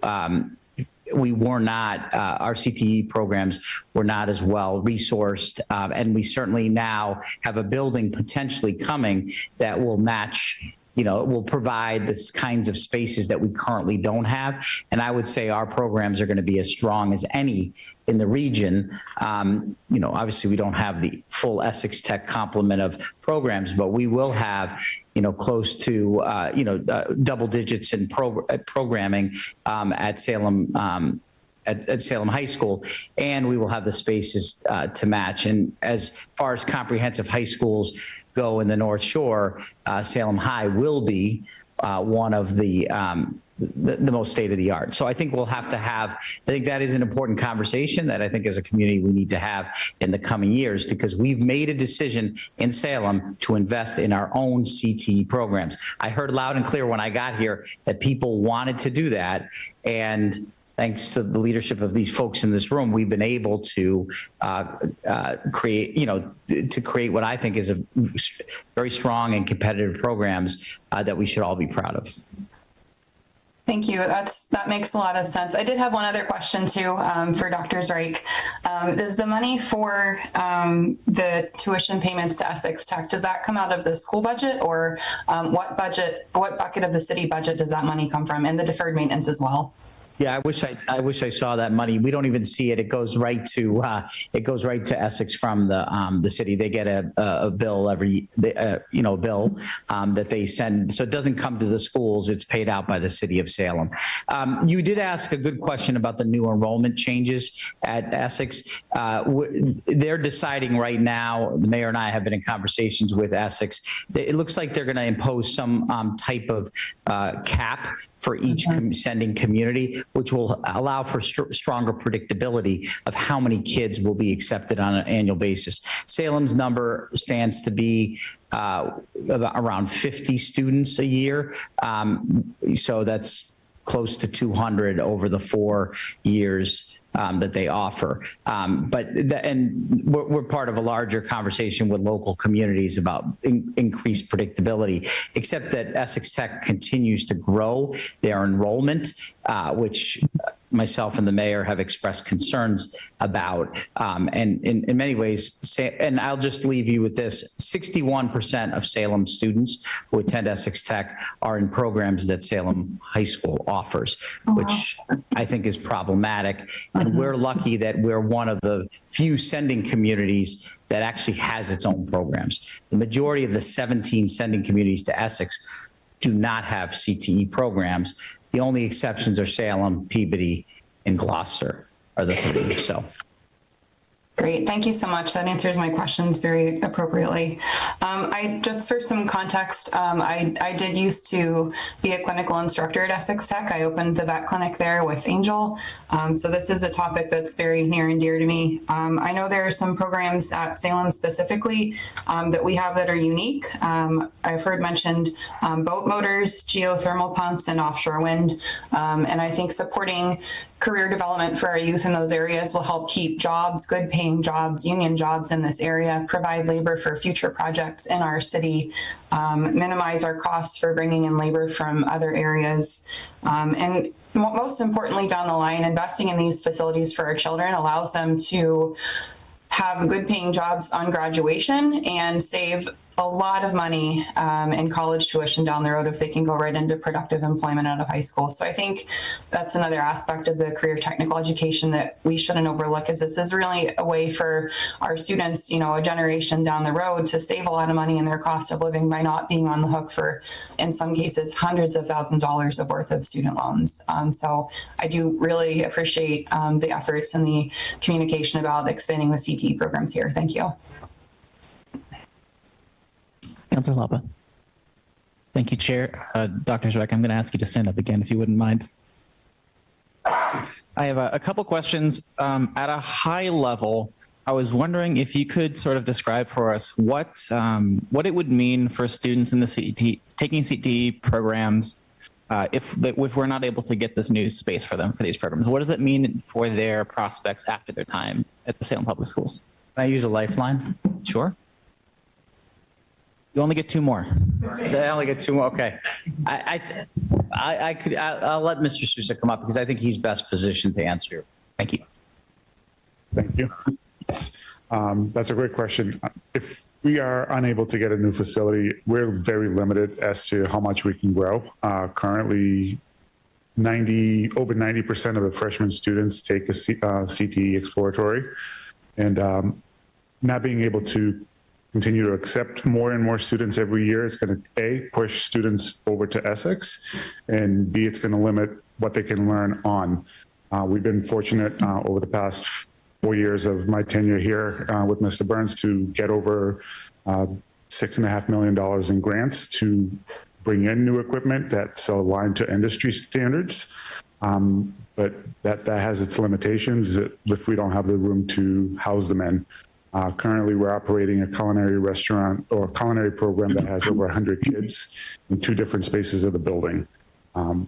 S5: we were not, our CTE programs were not as well resourced. And we certainly now have a building potentially coming that will match, will provide the kinds of spaces that we currently don't have. And I would say our programs are going to be as strong as any in the region. Obviously we don't have the full Essex Tech complement of programs, but we will have, close to, double digits in programming at Salem, at Salem High School, and we will have the spaces to match. And as far as comprehensive high schools go in the North Shore, Salem High will be one of the most state-of-the-art. So I think we'll have to have, I think that is an important conversation that I think as a community we need to have in the coming years, because we've made a decision in Salem to invest in our own CTE programs. I heard loud and clear when I got here that people wanted to do that, and thanks to the leadership of these folks in this room, we've been able to create what I think is a very strong and competitive programs that we should all be proud of.
S13: Thank you. That makes a lot of sense. I did have one other question too for Dr. Zreich. Does the money for the tuition payments to Essex Tech, does that come out of the school budget, or what bucket of the city budget does that money come from, and the deferred maintenance as well?
S5: Yeah, I wish I saw that money. We don't even see it. It goes right to Essex from the city. They get a bill every bill that they send. So it doesn't come to the schools. It's paid out by the city of Salem. You did ask a good question about the new enrollment changes at Essex. They're deciding right now. The mayor and I have been in conversations with Essex. It looks like they're going to impose some type of cap for each sending community, which will allow for stronger predictability of how many kids will be accepted on an annual basis. Salem's number stands to be around 50 students a year. So that's close to 200 over the 4 years that they offer. And we're part of a larger conversation with local communities about increased predictability, except that Essex Tech continues to grow their enrollment, which myself and the mayor have expressed concerns about. And in many ways, and I'll just leave you with this, 61% of Salem students who attend Essex Tech are in programs that Salem High School offers, which I think is problematic. And we're lucky that we're one of the few sending communities that actually has its own programs. The majority of the 17 sending communities to Essex do not have CTE programs. The only exceptions are Salem, Peabody, and Gloucester are the three. So.
S13: Great. Thank you so much. That answers my questions very appropriately. Just for some context, I did used to be a clinical instructor at Essex Tech. I opened the vet clinic there with Angel. So this is a topic that's very near and dear to me. I know there are some programs at Salem specifically that we have that are unique. I've heard mentioned boat motors, geothermal pumps, and offshore wind. And I think supporting career development for our youth in those areas will help keep jobs, good paying jobs, union jobs in this area, provide labor for future projects in our city, minimize our costs for bringing in labor from other areas. And most importantly, down the line, investing in these facilities for our children allows them to have good paying jobs on graduation and save a lot of money in college tuition down the road if they can go right into productive employment out of high school. So I think that's another aspect of the career technical education that we shouldn't overlook, is this is really a way for our students, you know, a generation down the road to save a lot of money in their cost of living by not being on the hook for, in some cases, hundreds of thousands of dollars of worth of student loans. So I do really appreciate the efforts and the communication about expanding the CTE programs here. Thank you.
S1: Councilor Lapa.
S14: Thank you, Chair. Dr. Zweck, I'm going to ask you to stand up again if you wouldn't mind. I have a couple questions. At a high level, I was wondering if you could sort of describe for us what it would mean for students in the CTE, taking CTE programs if we're not able to get this new space for them for these programs. What does it mean for their prospects after their time at the Salem Public Schools?
S5: Can I use a lifeline?
S14: Sure. You only get 2 more.
S5: So I only get 2 more. Okay. I'll let Mr. Sousa come up because I think he's best positioned to answer.
S14: Thank you.
S7: Thank you. Yes. That's a great question. If we are unable to get a new facility, we're very limited as to how much we can grow. Currently, over 90% of the freshman students take a CTE exploratory, and not being able to continue to accept more and more students every year is going to A, push students over to Essex, and B, it's going to limit what they can learn on. We've been fortunate over the past 4 years of my tenure here with Mr. Burns to get over $6.5 million in grants to bring in new equipment that's aligned to industry standards. But that has its limitations if we don't have the room to house them in. Currently, we're operating a culinary restaurant or culinary program that has over 100 kids in 2 different spaces of the building.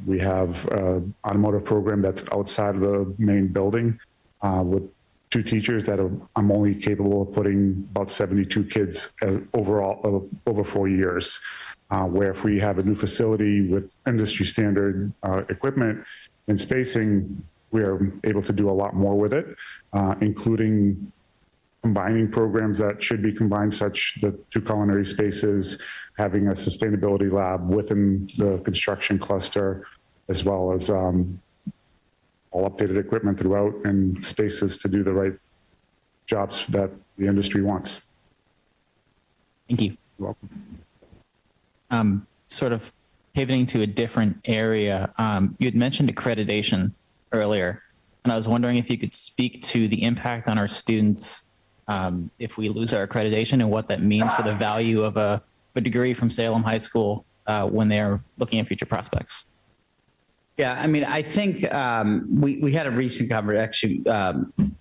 S7: We have an automotive program that's outside of the main building with 2 teachers that I'm only capable of putting about 72 kids overall of over 4 years. Where if we have a new facility with industry standard equipment and spacing, we are able to do a lot more with it, including combining programs that should be combined, such the 2 culinary spaces, having a sustainability lab within the construction cluster, as well as all updated equipment throughout and spaces to do the right jobs that the industry wants.
S14: Thank you.
S7: You're welcome.
S14: Sort of pivoting to a different area, you had mentioned accreditation earlier, and I was wondering if you could speak to the impact on our students if we lose our accreditation and what that means for the value of a degree from Salem High School when they're looking at future prospects.
S5: Yeah, I mean, I think we had a recent conversation. Actually,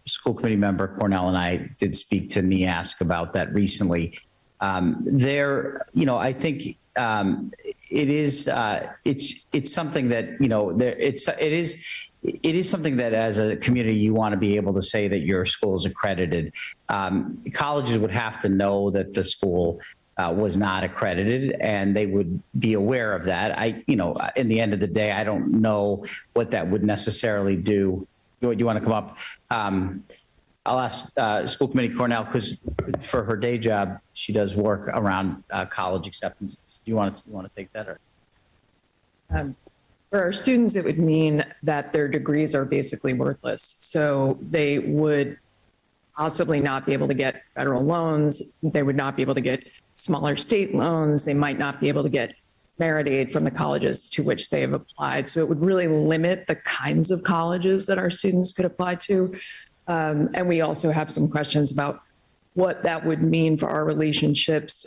S5: school committee member Cornell and I did speak to NEASC about that recently. I think it is it's something that it is something that as a community you want to be able to say that your school is accredited. Colleges would have to know that the school was not accredited, and they would be aware of that. In the end of the day, I don't know what that would necessarily do. You want to come up? I'll ask school committee Cornell, because for her day job, she does work around college acceptance. Do you want to take that? Or?
S15: For our students, it would mean that their degrees are basically worthless. So they would possibly not be able to get federal loans. They would not be able to get smaller state loans. They might not be able to get merit aid from the colleges to which they have applied. So it would really limit the kinds of colleges that our students could apply to. And we also have some questions about what that would mean for our relationships.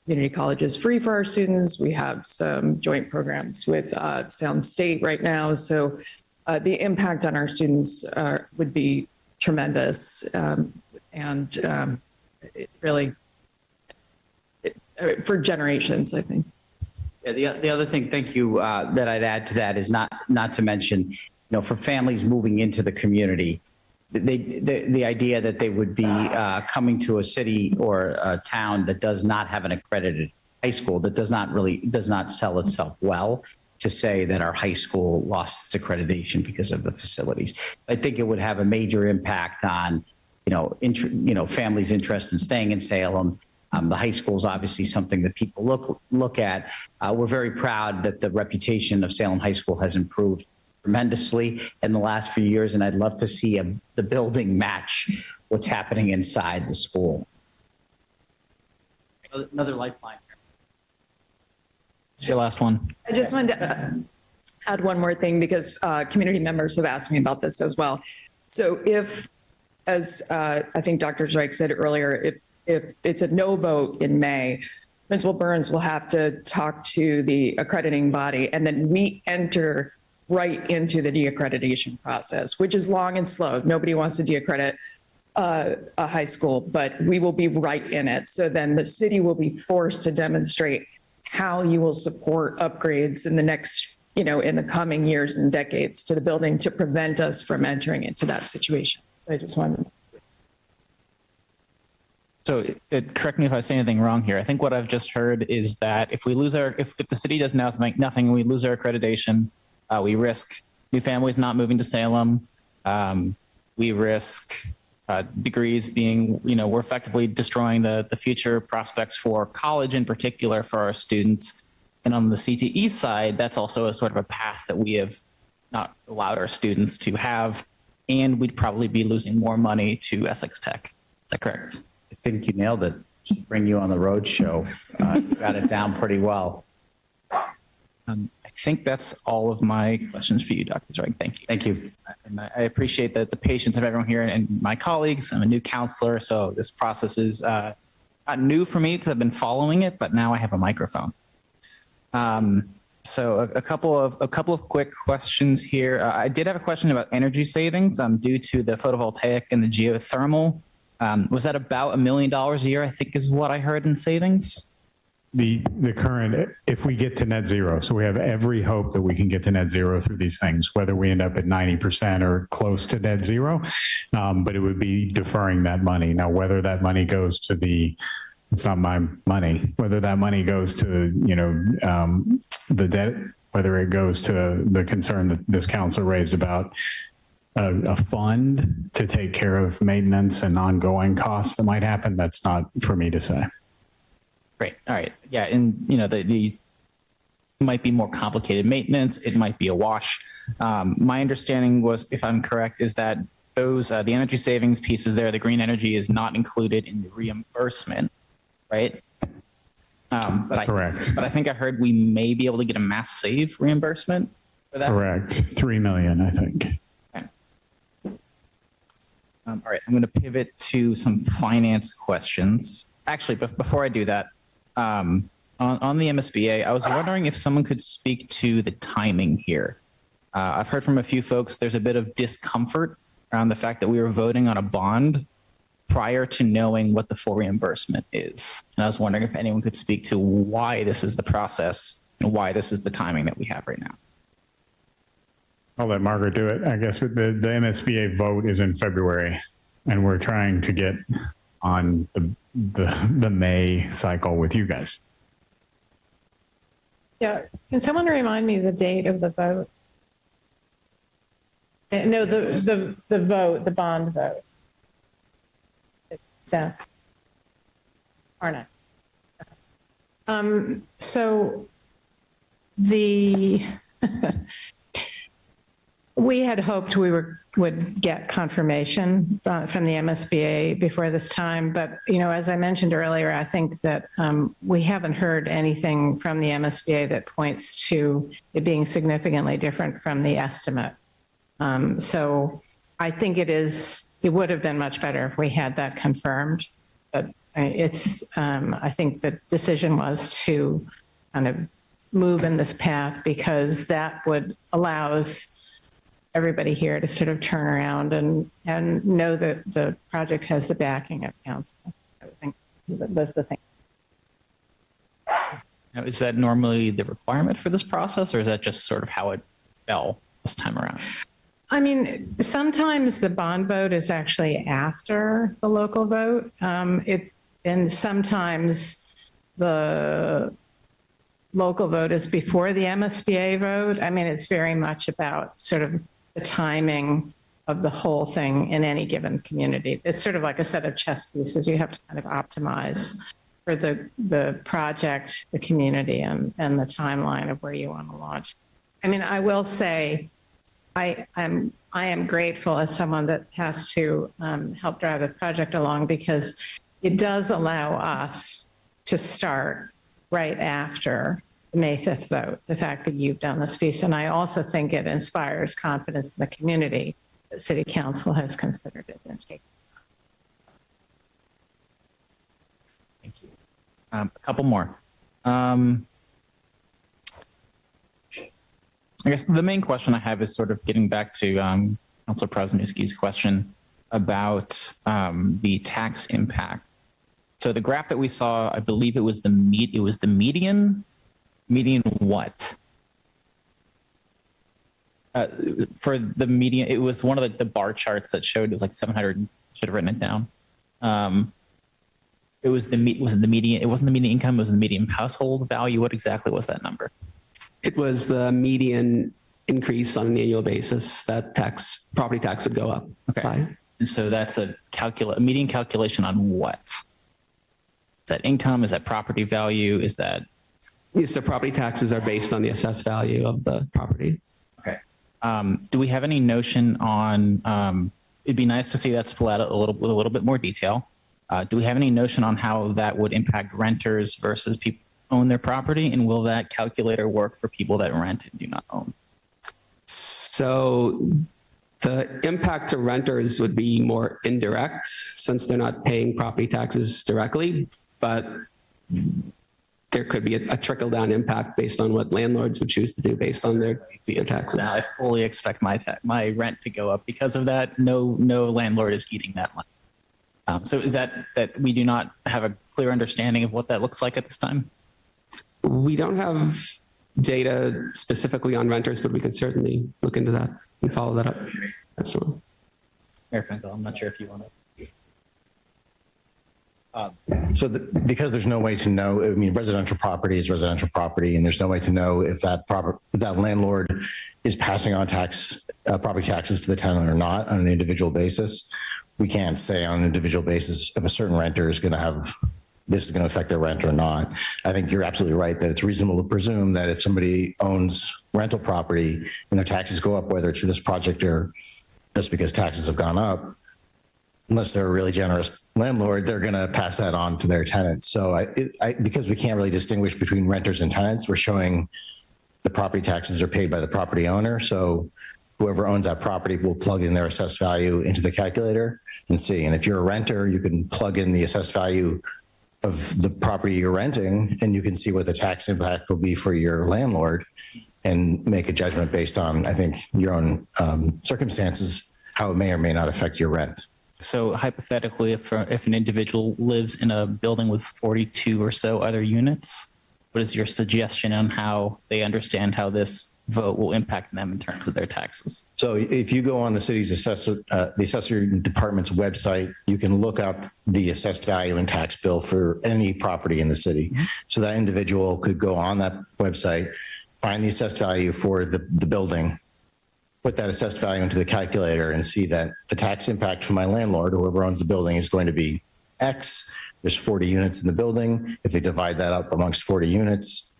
S15: Community college is free for our students. We have some joint programs with Salem State right now. So the impact on our students would be tremendous. For generations, I think.
S5: Yeah, the other thing, thank you, that I'd add to that is not to mention, for families moving into the community, the idea that they would be coming to a city or a town that does not have an accredited high school, that does not sell itself well, to say that our high school lost its accreditation because of the facilities. I think it would have a major impact on, families' interest in staying in Salem, The high school is obviously something that people look at. We're very proud that the reputation of Salem High School has improved tremendously in the last few years, and I'd love to see the building match what's happening inside the school.
S14: Another lifeline. It's your last one.
S15: I just wanted to add one more thing because community members have asked me about this as well. So if, as I think Dr. Zweig said earlier, if it's a no vote in May, Principal Burns will have to talk to the accrediting body, and then we enter right into the deaccreditation process, which is long and slow. Nobody wants to deaccredit a high school, but we will be right in it. So then the city will be forced to demonstrate how you will support upgrades in the next, in the coming years and decades to the building to prevent us from entering into that situation. So I just wanted to.
S14: So correct me if I say anything wrong here. I think what I've just heard is that if the city does nothing and we lose our accreditation, we risk new families not moving to Salem. We risk degrees being, we're effectively destroying the future prospects for college in particular for our students. And on the CTE side, that's also a sort of a path that we have not allowed our students to have. And we'd probably be losing more money to Essex Tech. Is that correct?
S5: I think you nailed it. Just bring you on the road show. You got it down pretty well.
S14: I think that's all of my questions for you, Dr. Zweig. Thank you.
S5: Thank you.
S14: And I appreciate the patience of everyone here and my colleagues. I'm a new counselor, so this process is not new for me because I've been following it, but now I have a microphone. So a couple of quick questions here. I did have a question about energy savings due to the photovoltaic and the geothermal. Was that about $1 million a year, I think is what I heard in savings?
S7: The current, if we get to net zero, so we have every hope that we can get to net zero through these things, whether we end up at 90% or close to net zero, but it would be deferring that money. Now, whether that money goes to it's not my money, whether that money goes to, the debt, whether it goes to the concern that this council raised about a fund to take care of maintenance and ongoing costs that might happen, that's not for me to say.
S14: Great. All right. Yeah. And, the might be more complicated maintenance. It might be a wash. My understanding was, if I'm correct, is that those, the energy savings pieces there, the green energy is not included in the reimbursement, right?
S7: Correct.
S14: But I think I heard we may be able to get a mass save reimbursement for that.
S7: Correct. 3 million, I think.
S14: Okay. All right. I'm going to pivot to some finance questions. Actually, before I do that, on the MSBA, I was wondering if someone could speak to the timing here. I've heard from a few folks there's a bit of discomfort around the fact that we were voting on a bond prior to knowing what the full reimbursement is. And I was wondering if anyone could speak to why this is the process and why this is the timing that we have right now.
S7: I'll let Margaret do it. I guess the MSBA vote is in February, and we're trying to get on the May cycle with you guys.
S6: Yeah. Can someone remind me the date of the vote? No, the vote, the bond vote. Seth? Arna. So we had hoped we would get confirmation from the MSBA before this time, but as I mentioned earlier, I think that we haven't heard anything from the MSBA that points to it being significantly different from the estimate. So I think it would have been much better if we had that confirmed, but I think the decision was to kind of move in this path because that would allows everybody here to sort of turn around and know that the project has the backing of council. I think that's the thing.
S14: Now, is that normally the requirement for this process, or is that just sort of how it fell this time around?
S6: I mean, sometimes the bond vote is actually after the local vote. And sometimes the local vote is before the MSBA vote. I mean, it's very much about sort of the timing of the whole thing in any given community. It's sort of like a set of chess pieces you have to kind of optimize. the project, the community, and the timeline of where you want to launch. I mean, I will say, I am grateful as someone that has to help drive the project along, because it does allow us to start right after the May 5th vote, the fact that you've done this piece. And I also think it inspires confidence in the community that City Council has considered it and taken.
S14: A couple more. I guess the main question I have is sort of getting back to Councilor Prasnowski's question about the tax impact. So the graph that we saw, I believe it was the median what? For the median, it was one of the bar charts that showed it was like 700. Should have written it down. It was the median. It wasn't the median income. It was the median household value. What exactly was that number?
S9: It was the median increase on an annual basis that property tax would go up.
S14: Okay.
S9: By.
S14: And so that's a median calculation on what? Is that income? Is that property value? Is that?
S9: Yes, so property taxes are based on the assessed value of the property.
S14: Okay. Do we have any notion on? It'd be nice to see that split out with a little bit more detail. Do we have any notion on how that would impact renters versus people who own their property? And will that calculator work for people that rent and do not own?
S9: So the impact to renters would be more indirect since they're not paying property taxes directly, but there could be a trickle down impact based on what landlords would choose to do based on their taxes.
S14: Now, I fully expect my rent to go up because of that. No landlord is eating that money. So is that we do not have a clear understanding of what that looks like at this time?
S9: We don't have data specifically on renters, but we can certainly look into that and follow that up. Absolutely.
S14: Mayor Finkel, I'm not sure if you want to.
S2: Because there's no way to know, I mean, residential property is residential property, and there's no way to know if that landlord is passing on property taxes to the tenant or not on an individual basis. We can't say on an individual basis if a certain renter is going to have, this is going to affect their rent or not. I think you're absolutely right that it's reasonable to presume that if somebody owns rental property and their taxes go up, whether it's for this project or just because taxes have gone up, unless they're a really generous landlord, they're going to pass that on to their tenants. So because we can't really distinguish between renters and tenants, we're showing the property taxes are paid by the property owner. So whoever owns that property will plug in their assessed value into the calculator and see. And if you're a renter, you can plug in the assessed value of the property you're renting, and you can see what the tax impact will be for your landlord and make a judgment based on, I think, your own circumstances, how it may or may not affect your rent.
S14: So hypothetically, if an individual lives in a building with 42 or so other units, what is your suggestion on how they understand how this vote will impact them in terms of their taxes?
S2: So if you go on the city's assessor department's website, you can look up the assessed value and tax bill for any property in the city. Mm-hmm. So that individual could go on that website, find the assessed value for the building, put that assessed value into the calculator and see that the tax impact for my landlord, or whoever owns the building, is going to be X. There's 40 units in the building. If they divide that up amongst 40 units,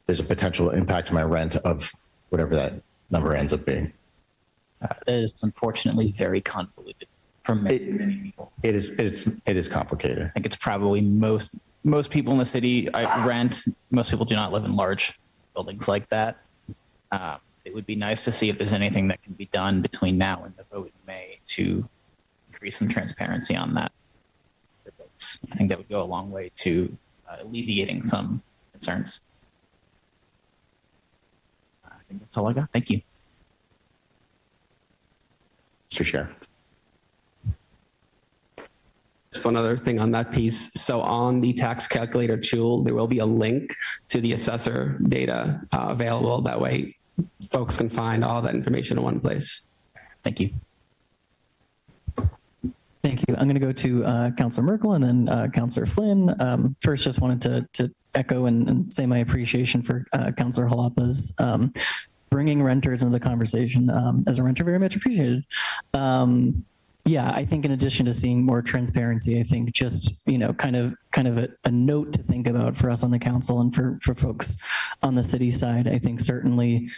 S2: there's a potential impact to my rent of whatever that number ends up being.
S14: It is unfortunately very convoluted for many people.
S2: It is complicated.
S14: I think it's probably most people in the city rent. Most people do not live in large buildings like that. It would be nice to see if there's anything that can be done between now and the vote in May to increase some transparency on that. I think that would go a long way to alleviating some concerns. I think that's all I got. Thank you.
S2: Mr. Chair.
S9: Just one other thing on that piece. So on the tax calculator tool, there will be a link to the assessor data available. That way folks can find all that information in one place.
S14: Thank you.
S1: Thank you. I'm going to go to Councilor Merkel and then Councilor Flynn. First, just wanted to echo and say my appreciation for Councilor Jalapa's bringing renters into the conversation. As a renter, very much appreciated. Yeah, I think in addition to seeing more transparency, I think just, kind of a note to think about for us on the council and for folks on the city side. I think certainly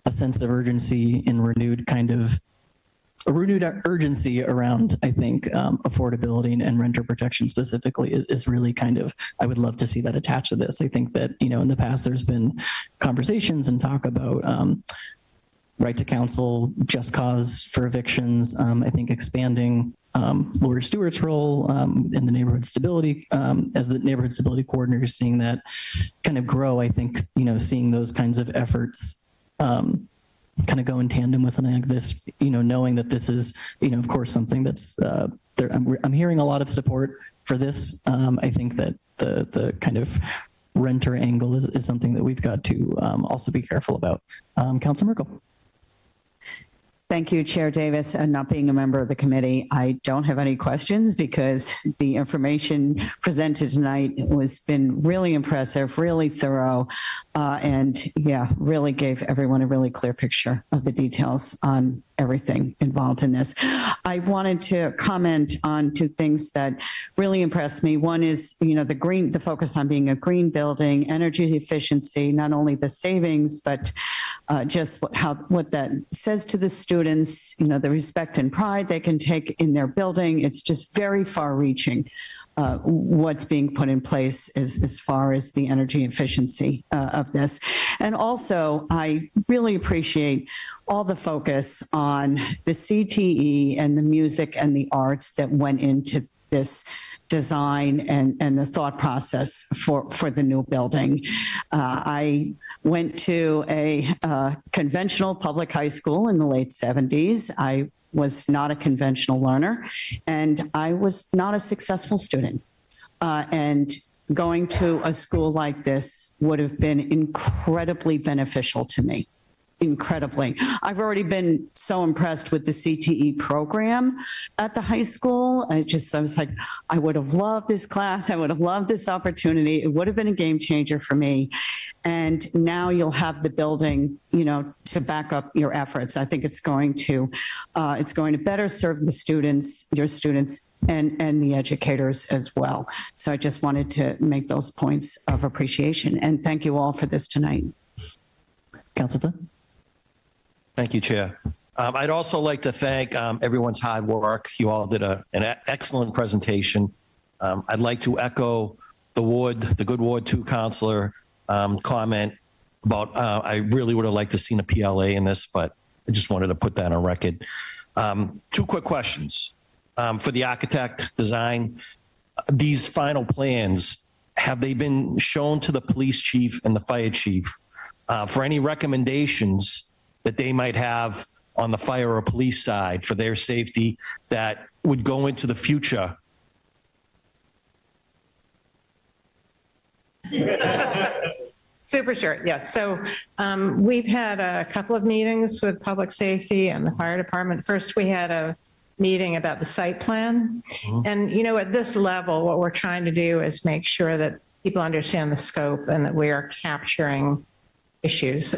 S1: a sense of urgency and renewed urgency around, I think, affordability and renter protection specifically is really I would love to see that attached to this. I think that, in the past, there's been conversations and talk about right to counsel, just cause for evictions. I think expanding Laura Stewart's role in the neighborhood stability, as the neighborhood stability coordinator, seeing that kind of grow. I think, seeing those kinds of efforts kind of go in tandem with something like this, knowing that this is, of course, something that's there. I'm hearing a lot of support for this. I think that the kind of renter angle is something that we've got to also be careful about. Councilor Merkel.
S16: Thank you, Chair Davis. And not being a member of the committee, I don't have any questions because the information presented tonight has been really impressive, really thorough, and really gave everyone a really clear picture of the details on everything involved in this. I wanted to comment on two things that really impressed me. One is, the focus on being a green building, energy efficiency, not only the savings, but just what that says to the students, the respect and pride they can take in their building. It's just very far reaching. What's being put in place as far as the energy efficiency of this. And also, I really appreciate all the focus on the CTE and the music and the arts that went into this design and the thought process for the new building. I went to a conventional public high school in the late 70s. I was not a conventional learner, and I was not a successful student. And going to a school like this would have been incredibly beneficial to me. Incredibly. I've already been so impressed with the CTE program at the high school. I was like, I would have loved this class. I would have loved this opportunity. It would have been a game changer for me. And now you'll have the building, to back up your efforts. I think it's going to better serve the students, your students, and the educators as well. So I just wanted to make those points of appreciation. And thank you all for this tonight.
S1: Councilor Flynn?
S17: Thank you, Chair. I'd also like to thank everyone's hard work. You all did an excellent presentation. I'd like to echo the good Ward 2 Councilor comment about I really would have liked to seen a PLA in this, but I just wanted to put that on record. Two quick questions. For the architect design, these final plans, have they been shown to the police chief and the fire chief for any recommendations that they might have on the fire or police side for their safety that would go into the future?
S6: Super short, yes. So we've had a couple of meetings with public safety and the fire department. First, we had a meeting about the site plan. And, at this level, what we're trying to do is make sure that people understand the scope and that we are capturing issues.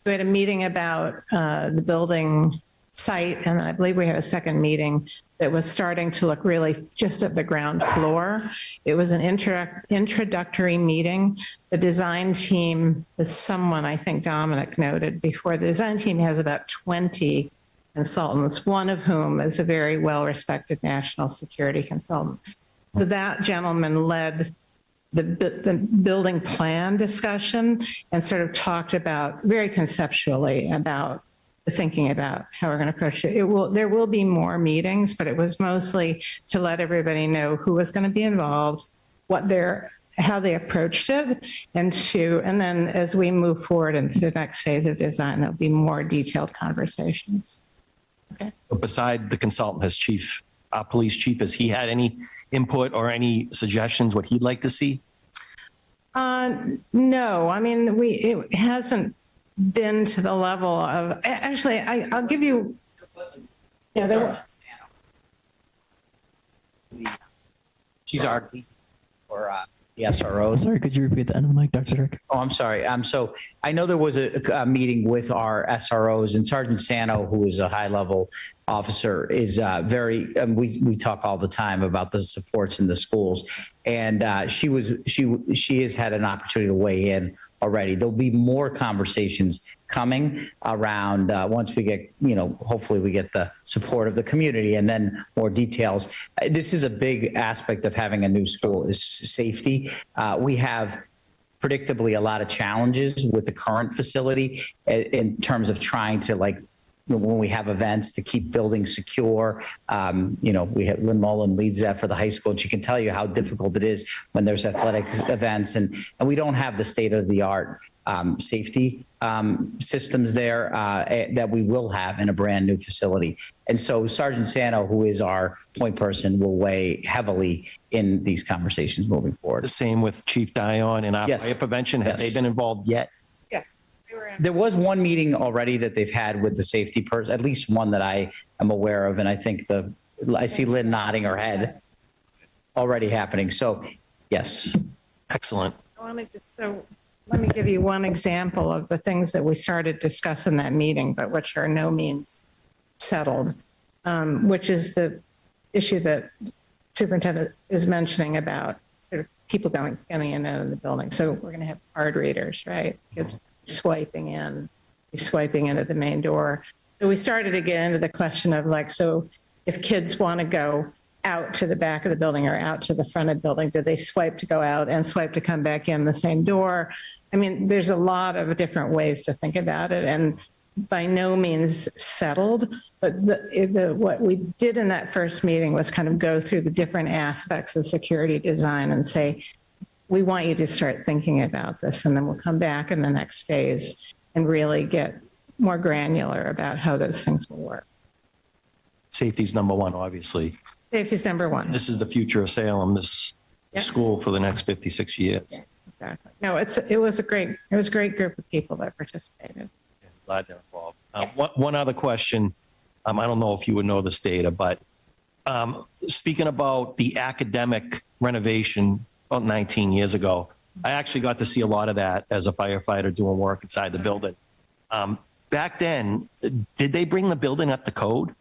S6: We had a meeting about the building site, and I believe we had a second meeting that was starting to look really just at the ground floor. It was an introductory meeting. The design team is someone I think Dominic noted before. The design team has about 20 consultants, one of whom is a very well-respected national security consultant. So that gentleman led the building plan discussion and sort of talked about very conceptually about thinking about how we're going to approach it. There will be more meetings, but it was mostly to let everybody know who was going to be involved, how they approached it, and then as we move forward into the next phase of design, there'll be more detailed conversations. Okay.
S17: Beside the consultant, our police chief, has he had any input or any suggestions what he'd like to see?
S6: No, I mean, it hasn't been to the level of, actually, I'll give you. Yeah,
S5: She's our or the SROs.
S1: Sorry, could you repeat that, Mike, Dr. Strick?
S5: Oh, I'm sorry. So I know there was a meeting with our SROs and Sergeant Sano, who is a high-level officer is very, we talk all the time about the supports in the schools. And she has had an opportunity to weigh in already. There'll be more conversations coming around once we get, hopefully we get the support of the community and then more details. This is a big aspect of having a new school is safety. We have predictably a lot of challenges with the current facility in terms of trying to when we have events to keep buildings secure. We have Lynn Mullen leads that for the high school, and she can tell you how difficult it is when there's athletic events, and we don't have the state of the art safety systems there that we will have in a brand new facility. And so Sergeant Sano, who is our point person, will weigh heavily in these conversations moving forward.
S17: The same with Chief Dion and our fire prevention. Have they been involved yet?
S5: There was one meeting already that they've had with the safety person, at least one that I am aware of. And I think I see Lynn nodding her head already happening. So yes.
S17: Excellent.
S6: Let me give you one example of the things that we started discussing in that meeting, but which are no means settled, which is the issue that superintendent is mentioning about sort of people coming in and out of the building. So we're going to have card readers, right? Kids swiping into the main door. So we started to get into the question of so if kids want to go out to the back of the building or out to the front of the building, do they swipe to go out and swipe to come back in the same door? I mean, there's a lot of different ways to think about it, and by no means settled. But what we did in that first meeting was kind of go through the different aspects of security design and say, we want you to start thinking about this, and then we'll come back in the next phase and really get more granular about how those things will work.
S17: Safety's number one, obviously.
S6: Safety's number one.
S17: This is the future of Salem, this school for the next 56 years.
S6: Yeah, exactly. No, it was a great group of people that participated.
S17: Glad they're involved. One other question. I don't know if you would know this data, but speaking about the academic renovation about 19 years ago, I actually got to see a lot of that as a firefighter doing work inside the building. Back then, did they bring the building up to code?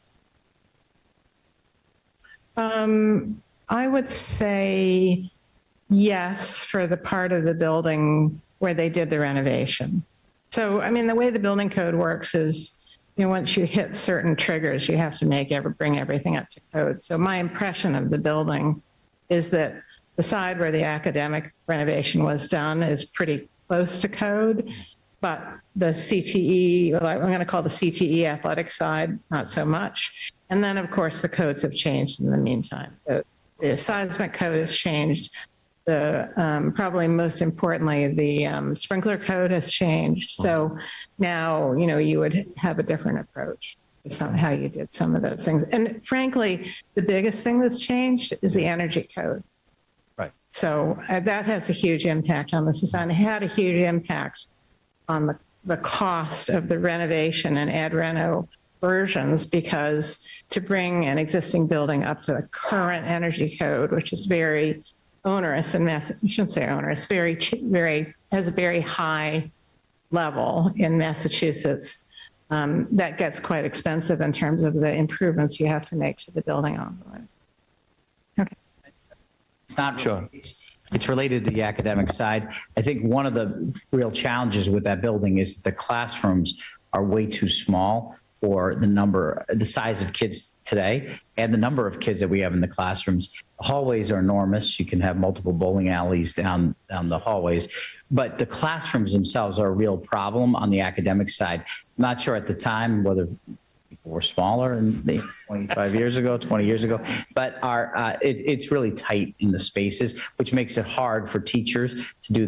S6: I would say yes, for the part of the building where they did the renovation. So, I mean, the way the building code works is, once you hit certain triggers, you have to bring everything up to code. So my impression of the building is that the side where the academic renovation was done is pretty close to code, but the CTE, I'm going to call the CTE athletic side, not so much. And then, of course, the codes have changed in the meantime. The seismic code has changed. Probably most importantly, the sprinkler code has changed. So now, you would have a different approach to how you did some of those things. And frankly, the biggest thing that's changed is the energy code.
S17: Right.
S6: So that has a huge impact on the society. It had a huge impact on the cost of the renovation and ad reno versions, because to bring an existing building up to the current energy code, which is very onerous in I shouldn't say onerous, has a very high level in Massachusetts. That gets quite expensive in terms of the improvements you have to make to the building envelope. Okay.
S5: It's not sure. It's related to the academic side. I think one of the real challenges with that building is that the classrooms are way too small for the size of kids today and the number of kids that we have in the classrooms. The hallways are enormous. You can have multiple bowling alleys down the hallways, but the classrooms themselves are a real problem on the academic side. I'm not sure at the time whether people were smaller and 25 years ago, 20 years ago, but it's really tight in the spaces, which makes it hard for teachers to do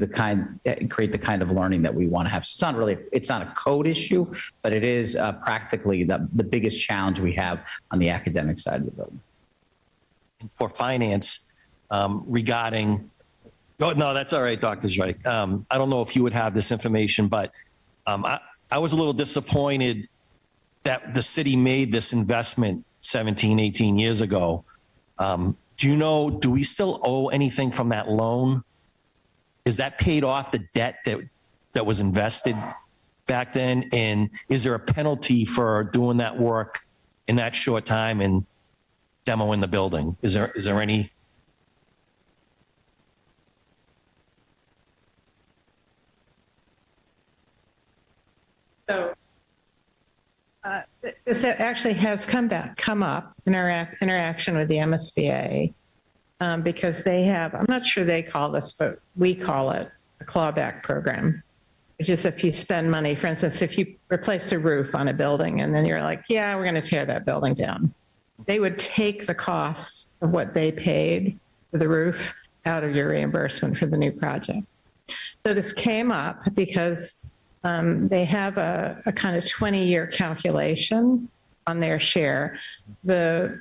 S5: create the kind of learning that we want to have. So it's not a code issue, but it is practically the biggest challenge we have on the academic side of the building.
S17: For finance, regarding, oh, no, that's all right, Dr. Zweig. I don't know if you would have this information, but I was a little disappointed that the city made this investment 17, 18 years ago. Do we still owe anything from that loan? Is that paid off the debt that was invested back then? And is there a penalty for doing that work in that short time and demoing the building? Is there any?
S6: So this actually has come up in our interaction with the MSBA because they have, I'm not sure they call this, but we call it a clawback program, which is if you spend money, for instance, if you replace a roof on a building and then you're like, yeah, we're going to tear that building down. They would take the cost of what they paid for the roof out of your reimbursement for the new project. So this came up because they have a kind of 20-year calculation on their share. The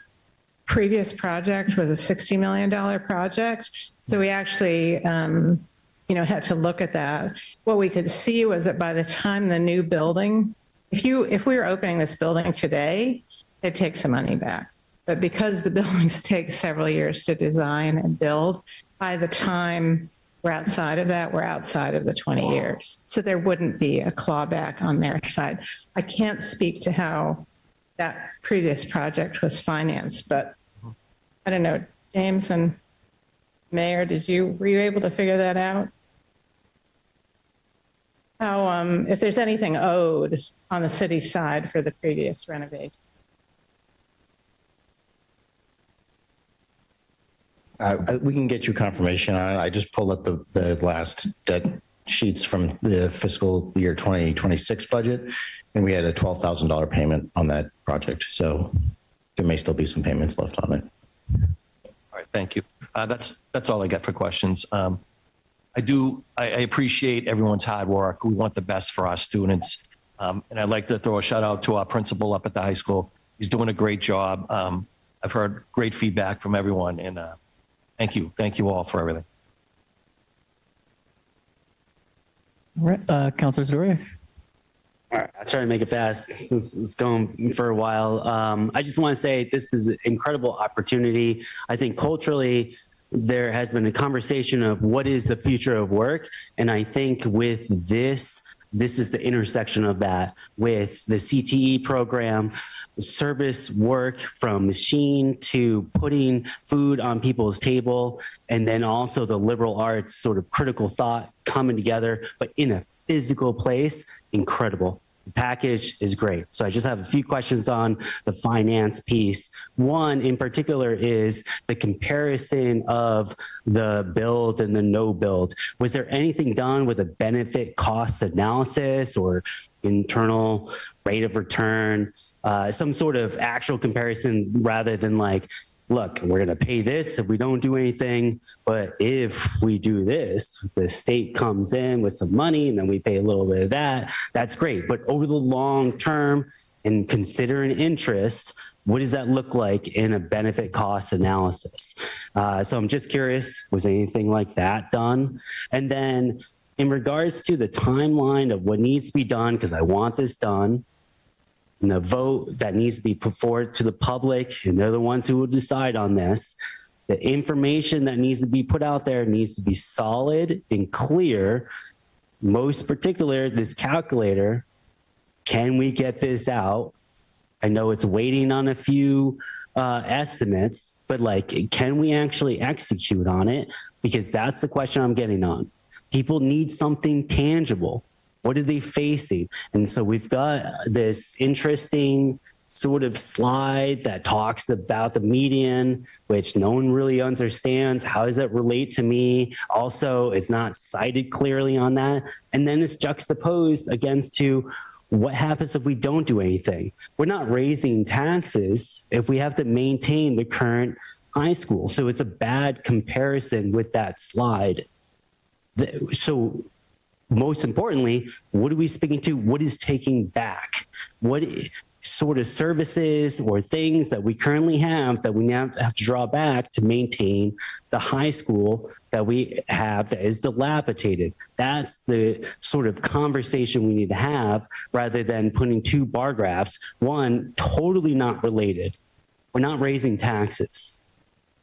S6: previous project was a $60 million project. So we actually, had to look at that. What we could see was that by the time the new building, if we were opening this building today, it takes some money back. But because the buildings take several years to design and build, by the time we're outside of that, we're outside of the 20 years. So there wouldn't be a clawback on their side. I can't speak to how that previous project was financed, but I don't know, James and Mayor, were you able to figure that out? How, if there's anything owed on the city side for the previous renovation?
S2: We can get you confirmation on it. I just pulled up the last debt sheets from the fiscal year 2026 budget, and we had a $12,000 payment on that project. So there may still be some payments left on it.
S17: All right, thank you. That's all I got for questions. I appreciate everyone's hard work. We want the best for our students. And I'd like to throw a shout out to our principal up at the high school. He's doing a great job. I've heard great feedback from everyone, and thank you. Thank you all for everything.
S1: All right, Councilor Zadoryak.
S18: All right, I'll try to make it fast. This is going for a while. I just want to say this is an incredible opportunity. I think culturally, there has been a conversation of what is the future of work. And I think with this is the intersection of that with the CTE program, service work from machine to putting food on people's table, and then also the liberal arts sort of critical thought coming together, but in a physical place. Incredible. The package is great. So I just have a few questions on the finance piece. One in particular is the comparison of the build and the no build. Was there anything done with a benefit cost analysis or internal rate of return? Some sort of actual comparison rather than like, look, we're going to pay this if we don't do anything. But if we do this, the state comes in with some money and then we pay a little bit of that. That's great. But over the long term and considering interest, what does that look like in a benefit cost analysis? So I'm just curious, was anything like that done? And then in regards to the timeline of what needs to be done, because I want this done, and the vote that needs to be put forward to the public, and they're the ones who will decide on this. The information that needs to be put out there needs to be solid and clear. Most particular, this calculator, can we get this out? I know it's waiting on a few estimates, but like, can we actually execute on it? Because that's the question I'm getting on. People need something tangible. What are they facing? And so we've got this interesting sort of slide that talks about the median, which no one really understands. How does that relate to me? Also, it's not cited clearly on that. And then it's juxtaposed against to what happens if we don't do anything? We're not raising taxes if we have to maintain the current high school. So it's a bad comparison with that slide. So most importantly, what are we speaking to? What is taking back? What sort of services or things that we currently have that we now have to draw back to maintain the high school that we have that is dilapidated? That's the sort of conversation we need to have rather than putting two bar graphs, one totally not related. We're not raising taxes.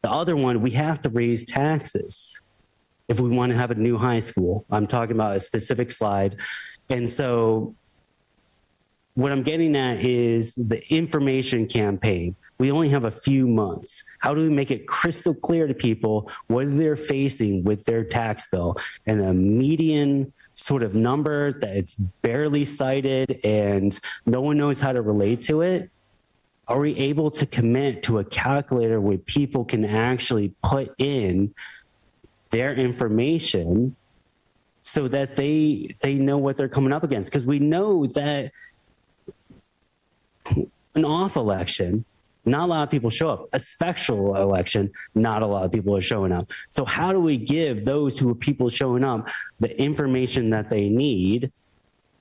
S18: The other one, we have to raise taxes if we want to have a new high school. I'm talking about a specific slide. And so what I'm getting at is the information campaign. We only have a few months. How do we make it crystal clear to people what they're facing with their tax bill and a median sort of number that it's barely cited and no one knows how to relate to it? Are we able to commit to a calculator where people can actually put in their information so that they know what they're coming up against? Because we know that an off election, not a lot of people show up. A special election, not a lot of people are showing up. So how do we give those who are people showing up the information that they need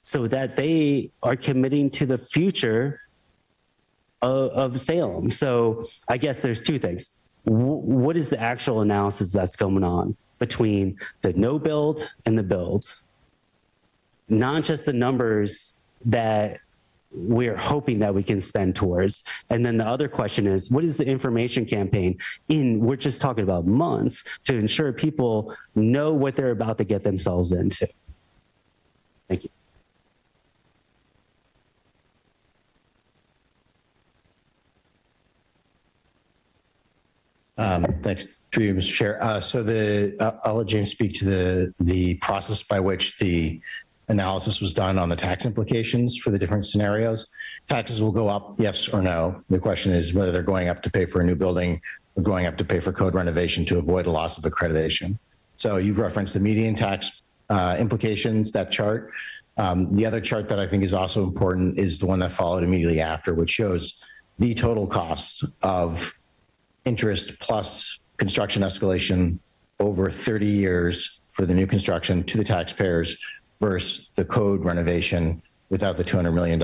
S18: so that they are committing to the future of Salem? So I guess there's two things. What is the actual analysis that's going on between the no build and the build? Not just the numbers that we're hoping that we can spend towards. And then the other question is, what is the information campaign we're just talking about months to ensure people know what they're about to get themselves into? Thank you.
S2: Thanks to you, Mr. Chair. So I'll let James speak to the process by which the analysis was done on the tax implications for the different scenarios. Taxes will go up, yes or no. The question is whether they're going up to pay for a new building or going up to pay for code renovation to avoid a loss of accreditation. So you referenced the median tax implications, that chart. The other chart that I think is also important is the one that followed immediately after, which shows the total cost of interest plus construction escalation over 30 years for the new construction to the taxpayers versus the code renovation without the $200 million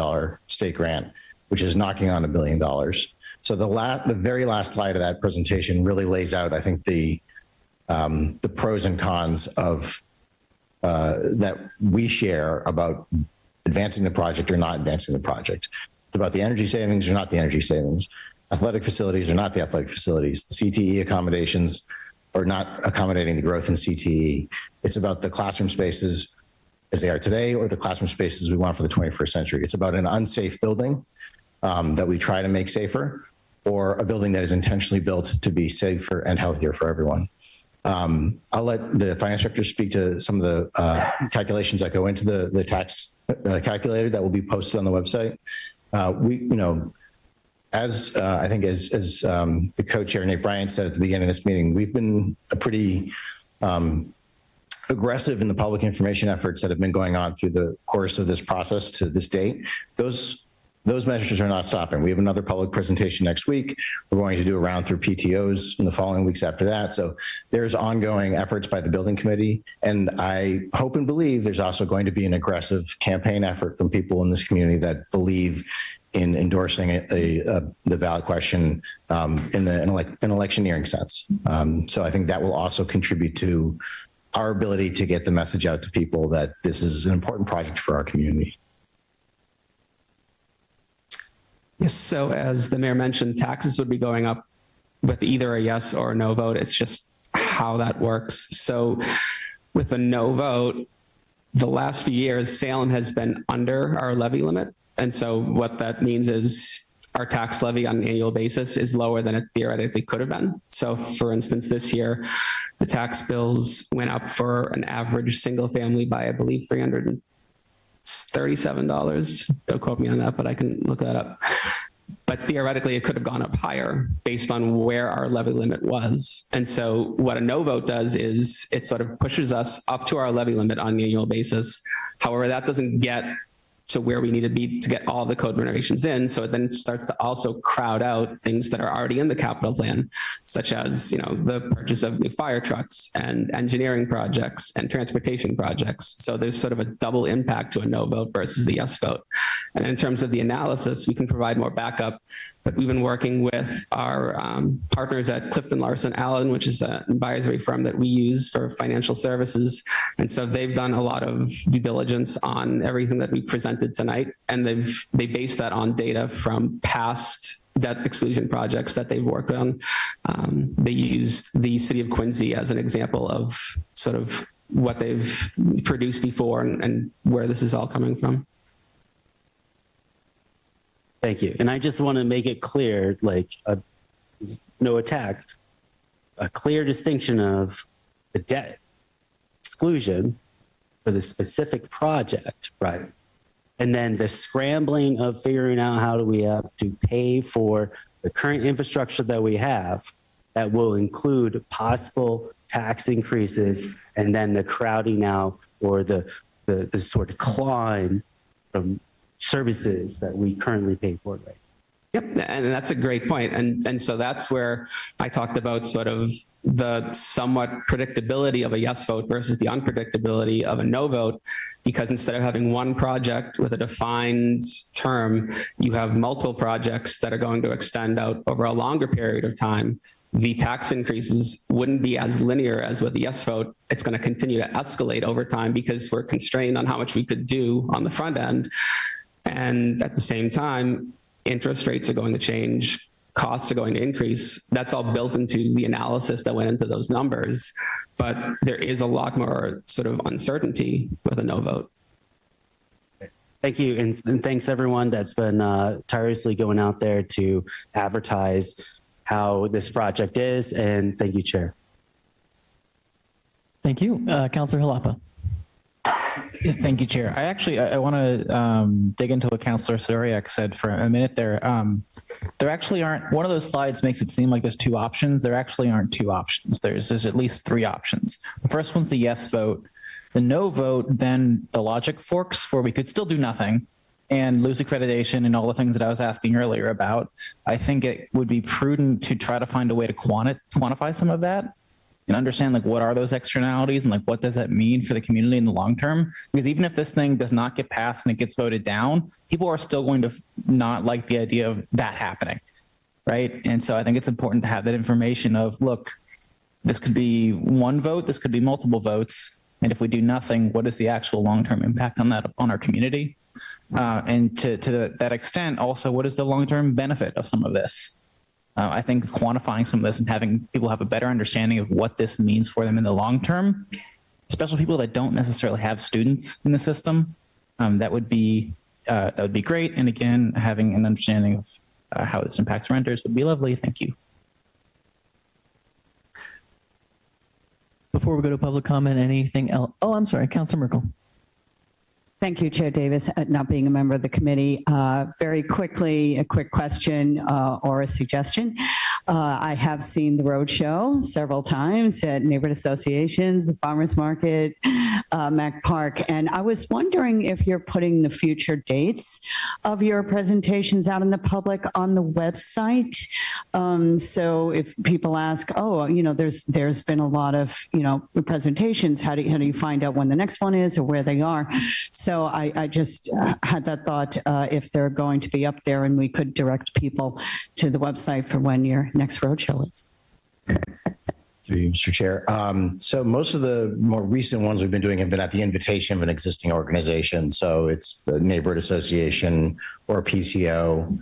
S2: state grant, which is knocking on $1 billion. So the very last slide of that presentation really lays out, I think, the pros and cons of that we share about advancing the project or not advancing the project. It's about the energy savings or not the energy savings, athletic facilities or not the athletic facilities, the CTE accommodations or not accommodating the growth in CTE. It's about the classroom spaces as they are today or the classroom spaces we want for the 21st century. It's about an unsafe building that we try to make safer, or a building that is intentionally built to be safer and healthier for everyone. I'll let the finance director speak to some of the calculations that go into the tax calculator that will be posted on the website. As I think as the co-chair Nate Bryant said at the beginning of this meeting, we've been a pretty aggressive in the public information efforts that have been going on through the course of this process to this date. Those measures are not stopping. We have another public presentation next week. We're going to do a round through PTOs in the following weeks after that. So there's ongoing efforts by the building committee. And I hope and believe there's also going to be an aggressive campaign effort from people in this community that believe in endorsing the ballot question in an electioneering sense. So I think that will also contribute to our ability to get the message out to people that this is an important project for our community.
S9: Yes, so as the mayor mentioned, taxes would be going up with either a yes or a no vote. It's just how that works. So with a no vote, the last few years, Salem has been under our levy limit. And so what that means is our tax levy on an annual basis is lower than it theoretically could have been. So for instance, this year, the tax bills went up for an average single family by, I believe, $337. Don't quote me on that, but I can look that up. But theoretically, it could have gone up higher based on where our levy limit was. And so what a no vote does is it sort of pushes us up to our levy limit on an annual basis. However, that doesn't get to where we need to be to get all the code renovations in. So it then starts to also crowd out things that are already in the capital plan, such as, the purchase of new fire trucks and engineering projects and transportation projects. So there's sort of a double impact to a no vote versus the yes vote. And in terms of the analysis, we can provide more backup, but we've been working with our partners at Clifton Larson Allen, which is an advisory firm that we use for financial services. And so they've done a lot of due diligence on everything that we presented tonight, and they based that on data from past debt exclusion projects that they've worked on. They used the city of Quincy as an example of sort of what they've produced before and where this is all coming from.
S18: Thank you. And I just want to make it clear, like, no attack, a clear distinction of the debt exclusion for the specific project, right? And then the scrambling of figuring out how do we have to pay for the current infrastructure that we have that will include possible tax increases, and then the crowding out or the sort of climb from services that we currently pay for, right?
S9: Yep, and that's a great point. And so that's where I talked about sort of the somewhat predictability of a yes vote versus the unpredictability of a no vote, because instead of having one project with a defined term, you have multiple projects that are going to extend out over a longer period of time. The tax increases wouldn't be as linear as with a yes vote. It's going to continue to escalate over time because we're constrained on how much we could do on the front end. And at the same time, interest rates are going to change, costs are going to increase. That's all built into the analysis that went into those numbers. But there is a lot more sort of uncertainty with a no vote.
S18: Thank you. And thanks everyone that's been tirelessly going out there to advertise how this project is. And thank you, Chair.
S1: Thank you. Councilor Jalapa.
S14: Thank you, Chair. I want to dig into what Councilor Soriak said for a minute there. There actually aren't, one of those slides makes it seem like there's two options. There actually aren't two options. There's at least three options. The first one's the yes vote. The no vote, then the logic forks where we could still do nothing and lose accreditation and all the things that I was asking earlier about. I think it would be prudent to try to find a way to quantify some of that and understand like what are those externalities and like what does that mean for the community in the long term? Because even if this thing does not get passed and it gets voted down, people are still going to not like the idea of that happening, right? And so I think it's important to have that information of, look, this could be one vote, this could be multiple votes, and if we do nothing, what is the actual long-term impact on that on our community? And to that extent, also, what is the long-term benefit of some of this? I think quantifying some of this and having people have a better understanding of what this means for them in the long term, especially people that don't necessarily have students in the system, that would be great. And again, having an understanding of how this impacts renters would be lovely. Thank you.
S1: Before we go to public comment, anything else? Oh, I'm sorry, Councilor Merkel.
S16: Thank you, Chair Davis, not being a member of the committee. Very quickly, a quick question or a suggestion. I have seen the roadshow several times at neighborhood associations, the farmers market, Mac Park, and I was wondering if you're putting the future dates of your presentations out in the public on the website. So if people ask, oh, you know, there's been a lot of, you know, presentations, how do you find out when the next one is or where they are? So I just had that thought, if they're going to be up there and we could direct people to the website for when your next roadshow is.
S2: Through you, Mr. Chair. So most of the more recent ones we've been doing have been at the invitation of an existing organization. So it's a neighborhood association or a PCO,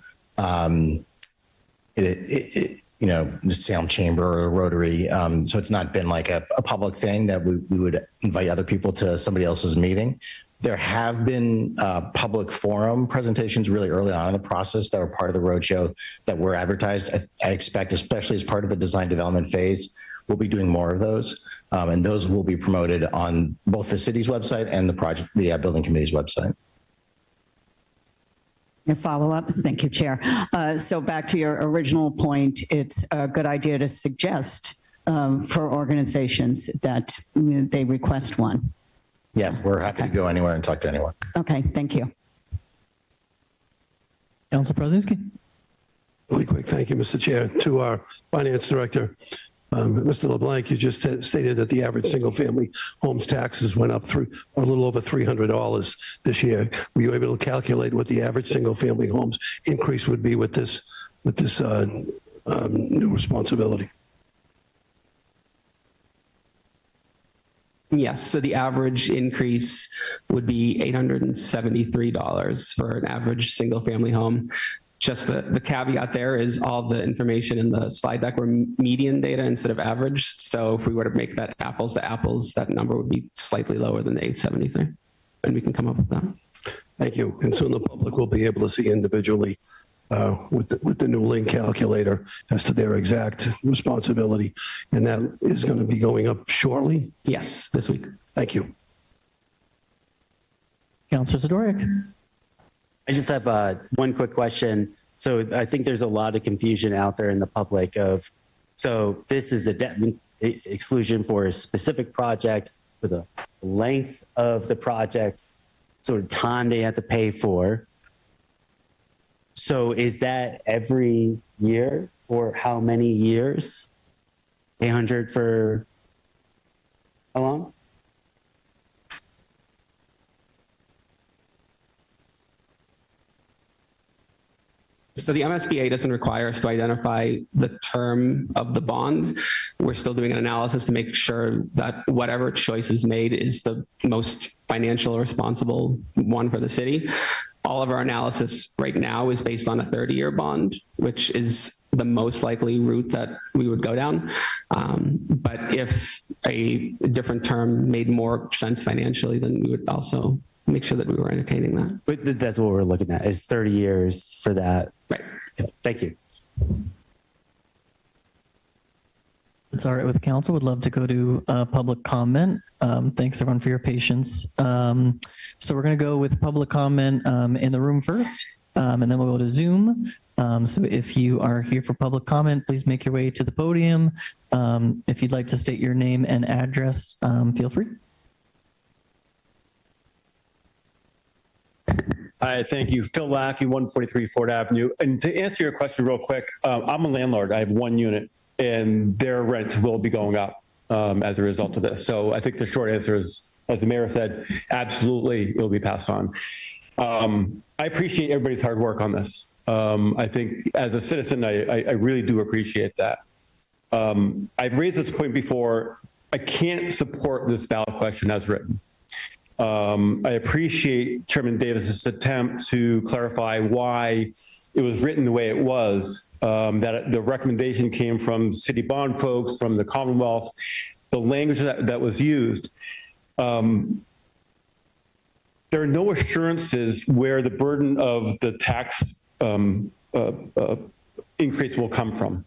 S2: you know, the Salem Chamber or Rotary. So it's not been like a public thing that we would invite other people to somebody else's meeting. There have been public forum presentations really early on in the process that were part of the roadshow that were advertised. I expect, especially as part of the design development phase, we'll be doing more of those. And those will be promoted on both the city's website and the building committee's website.
S16: Your follow-up? Thank you, Chair. So back to your original point, it's a good idea to suggest for organizations that they request one.
S2: Yeah, we're happy to go anywhere and talk to anyone.
S16: Okay, thank you.
S1: Council Prezinski.
S10: Really quick, thank you, Mr. Chair. To our finance director, Mr. LeBlanc, you just stated that the average single-family homes taxes went up a little over $300 this year. Were you able to calculate what the average single-family homes increase would be with this new responsibility?
S9: Yes, so the average increase would be $873 for an average single family home. Just the caveat there is all the information in the slide deck were median data instead of average. So if we were to make that apples to apples, that number would be slightly lower than the 873, and we can come up with that.
S10: Thank you. And soon the public will be able to see individually with the new link calculator as to their exact responsibility. And that is going to be going up shortly?
S9: Yes, this week.
S10: Thank you.
S1: Councilor Zadorek.
S18: I just have one quick question. So I think there's a lot of confusion out there in the public of, so this is a debt exclusion for a specific project for the length of the project's sort of time they have to pay for. So is that every year for how many years? 800 for how long?
S9: So the MSBA doesn't require us to identify the term of the bond. We're still doing an analysis to make sure that whatever choice is made is the most financial responsible one for the city. All of our analysis right now is based on a 30-year bond, which is the most likely route that we would go down. But if a different term made more sense financially, then we would also make sure that we were entertaining that.
S18: But that's what we're looking at, is 30 years for that.
S9: Right.
S18: Okay. Thank you.
S1: It's all right with the council. Would love to go to public comment. Thanks everyone for your patience. So we're going to go with public comment in the room first, and then we'll go to Zoom. So if you are here for public comment, please make your way to the podium. If you'd like to state your name and address, feel free.
S19: Hi, thank you. Phil Laffey, 143 Ford Avenue. And to answer your question real quick, I'm a landlord. I have one unit, and their rent will be going up as a result of this. So I think the short answer is, as the mayor said, absolutely, it will be passed on. I appreciate everybody's hard work on this. I think as a citizen, I really do appreciate that. I've raised this point before. I can't support this ballot question as written. I appreciate Chairman Davis's attempt to clarify why it was written the way it was, that the recommendation came from city bond folks, from the Commonwealth, the language that was used. There are no assurances where the burden of the tax increase will come from.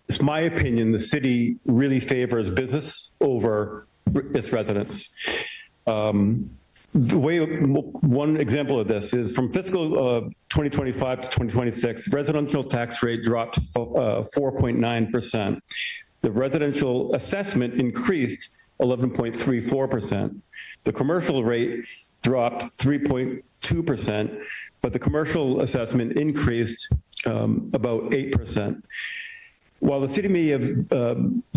S19: It's my opinion the city really favors business over its residents. The way one example of this is from fiscal 2025 to 2026, residential tax rate dropped 4.9%. The residential assessment increased 11.34%. The commercial rate dropped 3.2%, but the commercial assessment increased about 8%. While the city may have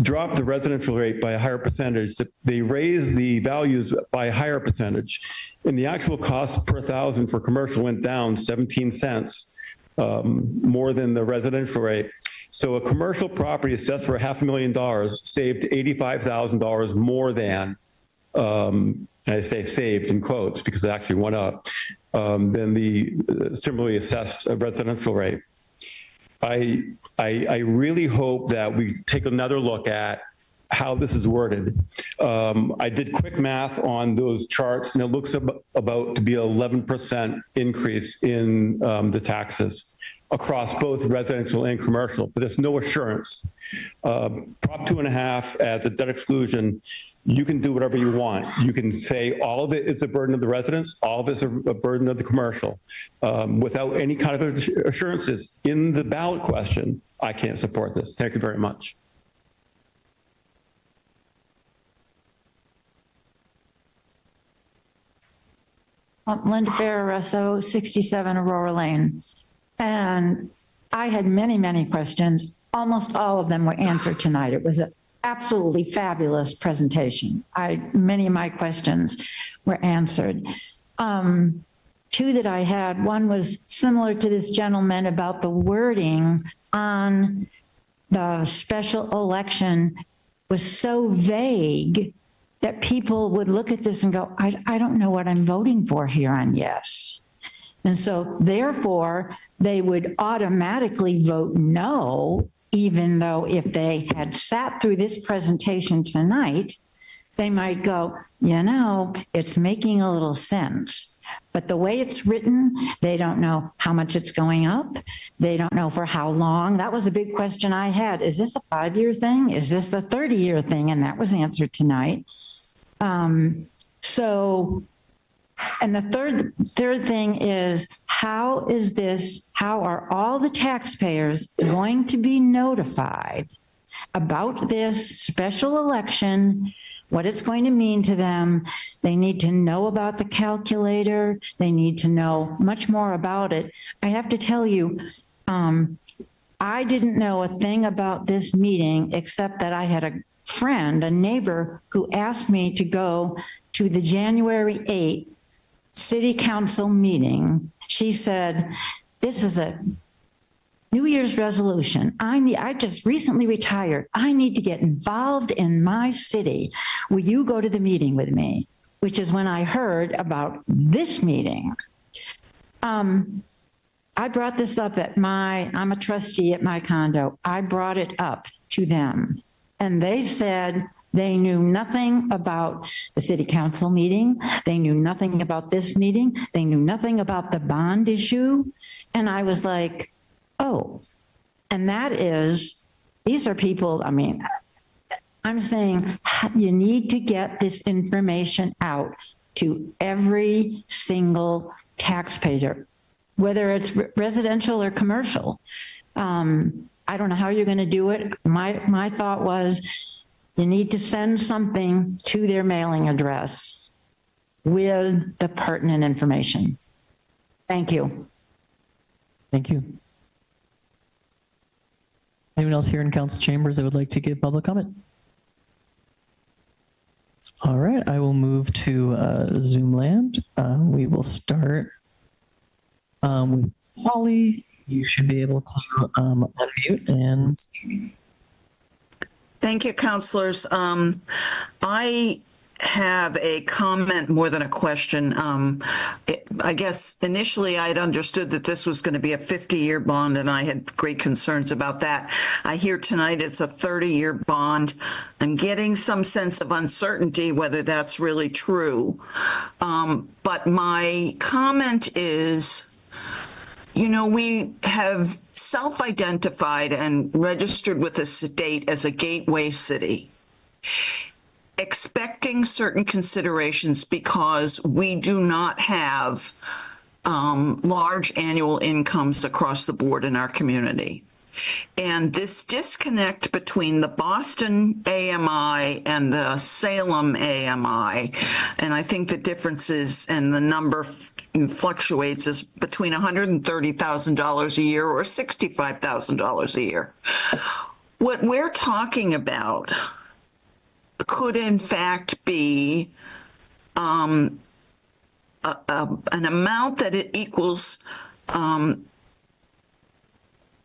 S19: dropped the residential rate by a higher percentage, they raised the values by a higher percentage. And the actual cost per thousand for commercial went down 17 cents more than the residential rate. So a commercial property assessed for $500,000 saved $85,000 more than, I say saved in quotes because it actually went up, than the similarly assessed residential rate. I really hope that we take another look at how this is worded. I did quick math on those charts, and it looks about to be 11% increase in the taxes across both residential and commercial, but there's no assurance. Prop 2.5 as a debt exclusion, you can do whatever you want. You can say all of it is a burden of the residents, all of it is a burden of the commercial. Without any kind of assurances in the ballot question, I can't support this. Thank you very much.
S20: Linda Ferraresso, 67 Aurora Lane. And I had many, many questions. Almost all of them were answered tonight. It was an absolutely fabulous presentation. Many of my questions were answered. Two that I had, one was similar to this gentleman about the wording on the special election was so vague that people would look at this and go, I don't know what I'm voting for here on yes. And so therefore, they would automatically vote no, even though if they had sat through this presentation tonight, they might go, you know, it's making a little sense. But the way it's written, they don't know how much it's going up. They don't know for how long. That was a big question I had. Is this a 5-year thing? Is this a 30-year thing? And that was answered tonight. And the third thing is, how are all the taxpayers going to be notified about this special election, what it's going to mean to them? They need to know about the calculator. They need to know much more about it. I have to tell you, I didn't know a thing about this meeting except that I had a friend, a neighbor, who asked me to go to the January 8th City Council meeting. She said, this is a New Year's resolution. I just recently retired. I need to get involved in my city. Will you go to the meeting with me? Which is when I heard about this meeting. I brought this up I'm a trustee at my condo. I brought it up to them, and they said they knew nothing about the city council meeting. They knew nothing about this meeting. They knew nothing about the bond issue. And I was like, oh, and these are people, I'm saying you need to get this information out to every single taxpayer, whether it's residential or commercial. I don't know how you're going to do it. My thought was, you need to send something to their mailing address with the pertinent information. Thank you.
S1: Thank you. Anyone else here in council chambers that would like to give public comment? All right, I will move to Zoom land. We will start with Holly. You should be able to unmute and
S21: Thank you, councilors. I have a comment more than a question. I guess initially I'd understood that this was going to be a 50-year bond, and I had great concerns about that. I hear tonight it's a 30-year bond. I'm getting some sense of uncertainty whether that's really true. But my comment is, we have self-identified and registered with the state as a gateway city, expecting certain considerations because we do not have large annual incomes across the board in our community. And this disconnect between the Boston AMI and the Salem AMI, and I think the difference is, and the number fluctuates, is between $130,000 a year or $65,000 a year. What we're talking about could in fact be an amount that it equals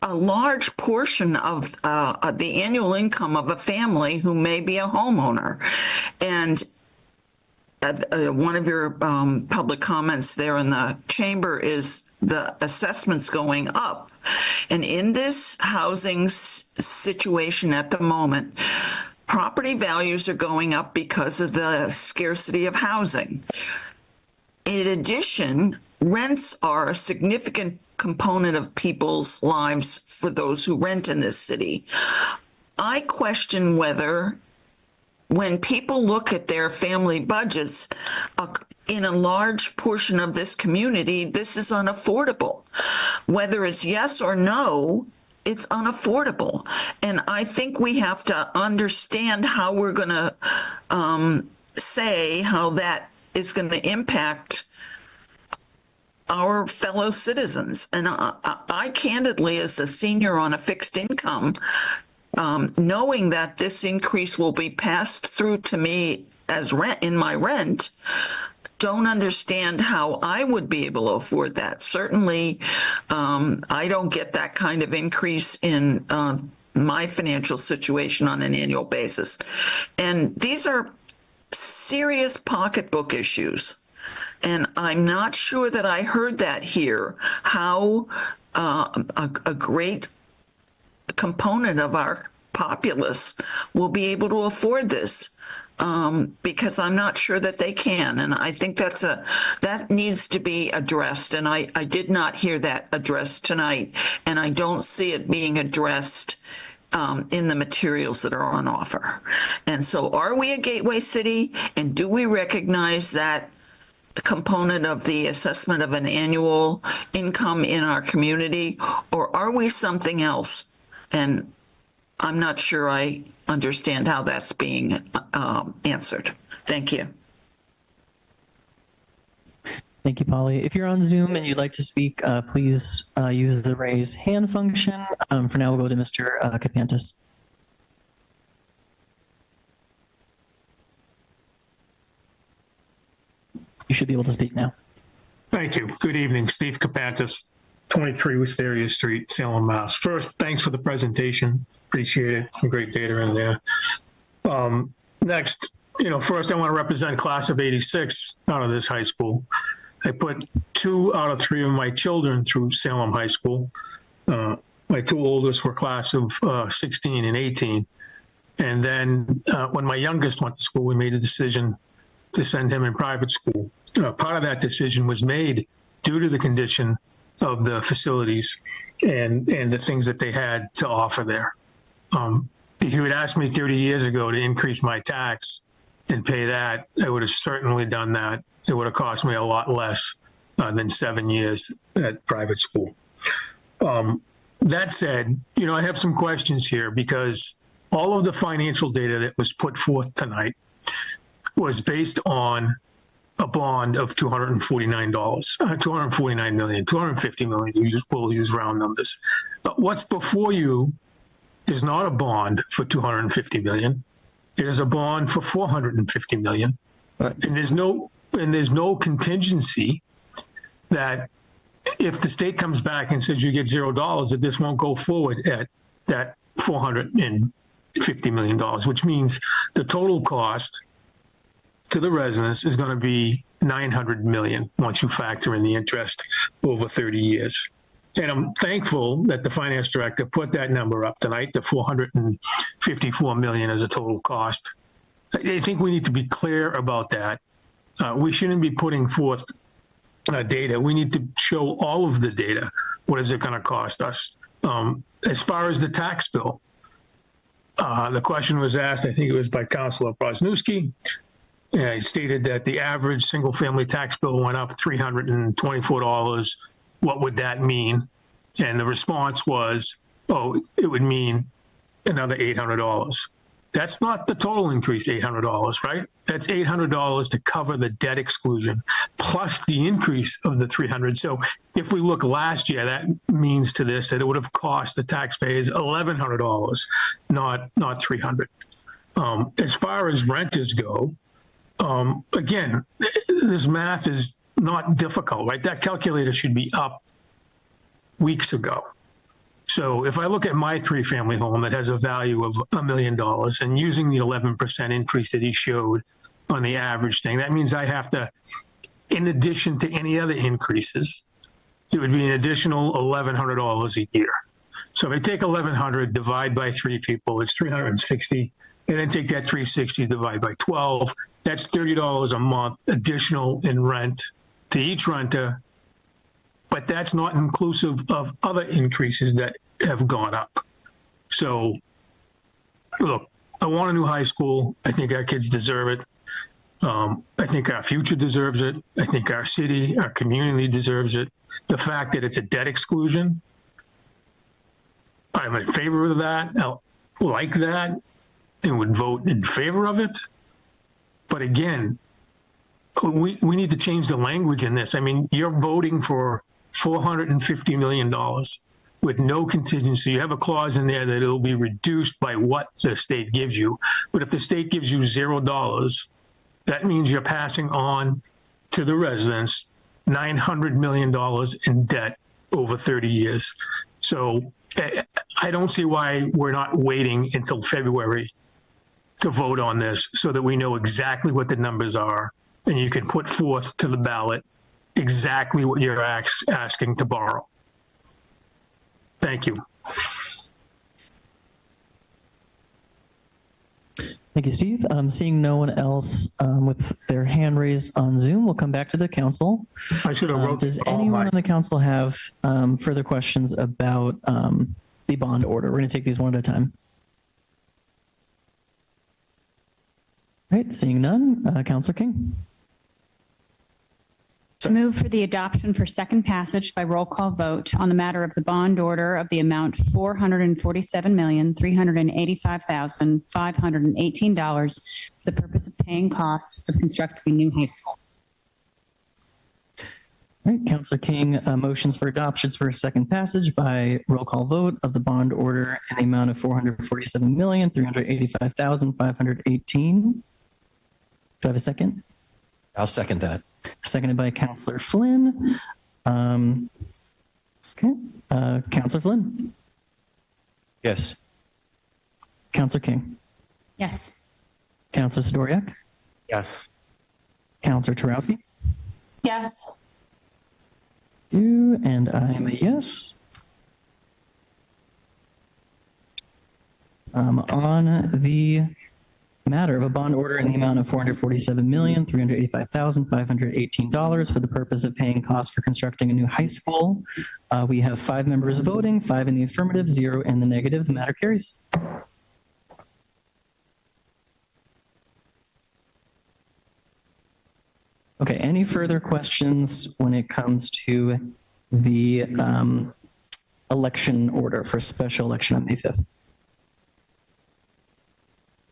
S21: a large portion of the annual income of a family who may be a homeowner. And one of your public comments there in the chamber is the assessments going up. And in this housing situation at the moment, property values are going up because of the scarcity of housing. In addition, rents are a significant component of people's lives for those who rent in this city. I question whether, when people look at their family budgets, in a large portion of this community, this is unaffordable. Whether it's yes or no, it's unaffordable. And I think we have to understand how we're going to say how that is going to impact our fellow citizens. And I candidly, as a senior on a fixed income, knowing that this increase will be passed through to me as rent in my rent, don't understand how I would be able to afford that. Certainly, I don't get that kind of increase in my financial situation on an annual basis. And these are serious pocketbook issues. And I'm not sure that I heard that here, how a great component of our populace will be able to afford this. because I'm not sure that they can. And I think that needs to be addressed. And I did not hear that addressed tonight. And I don't see it being addressed in the materials that are on offer. And so are we a gateway city? And do we recognize that component of the assessment of an annual income in our community? Or are we something else? And I'm not sure I understand how that's being answered. Thank you.
S1: Thank you, Polly. If you're on Zoom and you'd like to speak, please use the raise hand function. For now, we'll go to Mr. Kapantis. You should be able to speak now.
S4: Thank you. Good evening. Steve Kapantis, 23 Wisteria Street, Salem, Mass. First, thanks for the presentation. Appreciate it. Some great data in there. Next, first I want to represent class of 86 out of this high school. I put 2 out of 3 of my children through Salem High School. My 2 oldest were class of 16 and 18. And then when my youngest went to school, we made a decision to send him in private school. Part of that decision was made due to the condition of the facilities and the things that they had to offer there. If you had asked me 30 years ago to increase my tax and pay that, I would have certainly done that. It would have cost me a lot less than 7 years at private school. That said, I have some questions here because all of the financial data that was put forth tonight was based on a bond of $249 million, $250 million. We'll use round numbers. But what's before you is not a bond for $250 million. It is a bond for $450 million. Right. And there's no contingency that if the state comes back and says you get $0, that this won't go forward at that $450 million, which means the total cost to the residents is going to be $900 million once you factor in the interest over 30 years. And I'm thankful that the finance director put that number up tonight, the $454 million as a total cost. I think we need to be clear about that. We shouldn't be putting forth data. We need to show all of the data. What is it going to cost us? As far as the tax bill, the question was asked, I think it was by Councilor Brosnewski. He stated that the average single-family tax bill went up $324. What would that mean? And the response was, it would mean another $800. That's not the total increase, $800, right? That's $800 to cover the debt exclusion plus the increase of the $300. So if we look last year, that means to this that it would have cost the taxpayers $1,100, not $300. As far as renters go, again, this math is not difficult, right? That calculator should be up weeks ago. So if I look at my 3-family home that has a value of $1 million and using the 11% increase that he showed on the average thing, that means I have to, in addition to any other increases, it would be an additional $1,100 a year. So if I take 1,100, divide by 3 people, it's 360, and then take that 360, divide by 12, that's $30 a month additional in rent to each renter. But that's not inclusive of other increases that have gone up. So, look, I want a new high school. I think our kids deserve it. I think our future deserves it. I think our city, our community deserves it. The fact that it's a debt exclusion, I'm in favor of that. I like that and would vote in favor of it. But again, we need to change the language in this. I mean, you're voting for $450 million with no contingency. You have a clause in there that it'll be reduced by what the state gives you. But if the state gives you $0, that means you're passing on to the residents $900 million in debt over 30 years. So I don't see why we're not waiting until February to vote on this so that we know exactly what the numbers are and you can put forth to the ballot exactly what you're asking to borrow. Thank you.
S1: Thank you, Steve. Seeing no one else with their hand raised on Zoom, we'll come back to the council.
S4: I should have wrote
S1: Does
S4: all
S1: anyone
S4: my-
S1: on the council have further questions about the bond order? We're going to take these one at a time. All right, seeing none, Councilor King.
S12: Move for the adoption for second passage by roll call vote on the matter of the bond order of the amount $447,385,518 for the purpose of paying costs of constructing a new high school.
S1: All right, Councilor King motions for adoptions for second passage by roll call vote of the bond order in the amount of $447,385,518. Do I have a second?
S17: I'll second that.
S1: Seconded by Councilor Flynn. Okay, Councilor Flynn.
S17: Yes.
S1: Councilor King.
S12: Yes.
S1: Councilor Sidoriak.
S18: Yes.
S1: Councilor Tarowski.
S13: Yes.
S1: You and I am a yes. On the matter of a bond order in the amount of $447,385,518 for the purpose of paying costs for constructing a new high school. We have 5 members voting, 5 in the affirmative, 0 in the negative. The matter carries. Okay, any further questions when it comes to the election order for special election on May 5th?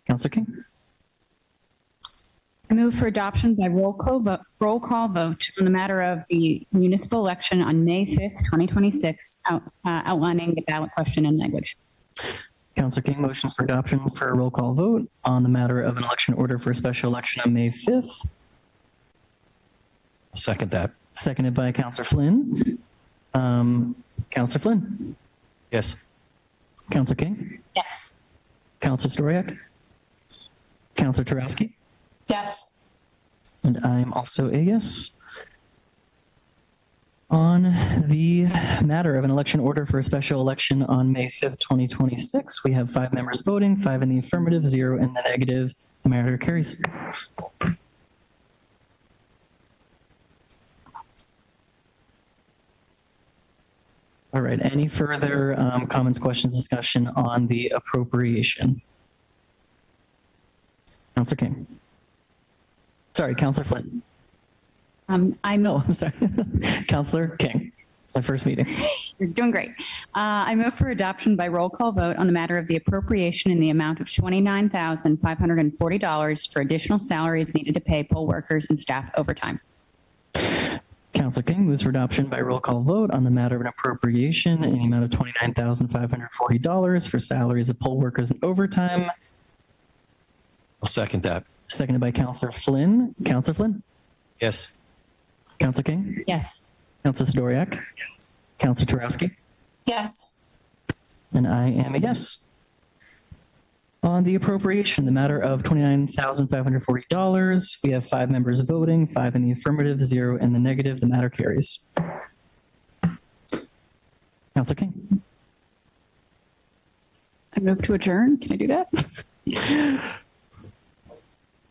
S1: Councilor King.
S12: I move for adoption by roll call vote on the matter of the municipal election on May 5th, 2026, outlining the ballot question and language.
S1: Councilor King motions for adoption for a roll call vote on the matter of an election order for a special election on May 5th.
S17: I'll second that.
S1: Seconded by Councilor Flynn. Councilor Flynn.
S17: Yes.
S1: Councilor King.
S12: Yes.
S1: Councilor Storiak. Councilor Tarowski.
S13: Yes.
S1: And I'm also a yes. On the matter of an election order for a special election on May 5th, 2026, we have 5 members voting, 5 in the affirmative, 0 in the negative. The matter carries. All right, any further comments, questions, discussion on the appropriation? Councilor King. Sorry, Councilor Flynn. I'm sorry. Councilor King. It's my first meeting.
S12: You're doing great. I move for adoption by roll call vote on the matter of the appropriation in the amount of $29,540 for additional salaries needed to pay poll workers and staff overtime.
S1: Councilor King moves for adoption by roll call vote on the matter of an appropriation in the amount of $29,540 for salaries of poll workers and overtime.
S17: I'll second that.
S1: Seconded by Councilor Flynn. Councilor Flynn.
S17: Yes.
S1: Councilor King.
S12: Yes.
S1: Councilor Sidoriak.
S12: Yes.
S1: Councilor Tarowski.
S13: Yes.
S1: And I am a yes. On the appropriation, the matter of $29,540, we have 5 members voting, 5 in the affirmative, 0 in the negative. The matter carries. Councilor King.
S12: I move to adjourn. Can I do that?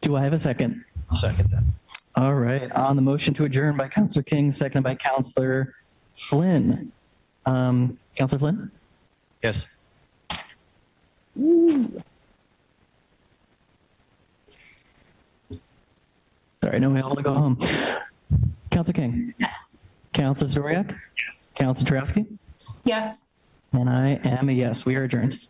S1: Do I have a second?
S17: I'll second that.
S1: All right. On the motion to adjourn by Councilor King, seconded by Councilor Flynn. Councilor Flynn?
S17: Yes.
S1: Sorry, no, we all want to go home. Councilor King?
S12: Yes.
S1: Councilor Storiak? Yes. Councilor Tarowski?
S13: Yes.
S1: And I am a yes. We are adjourned.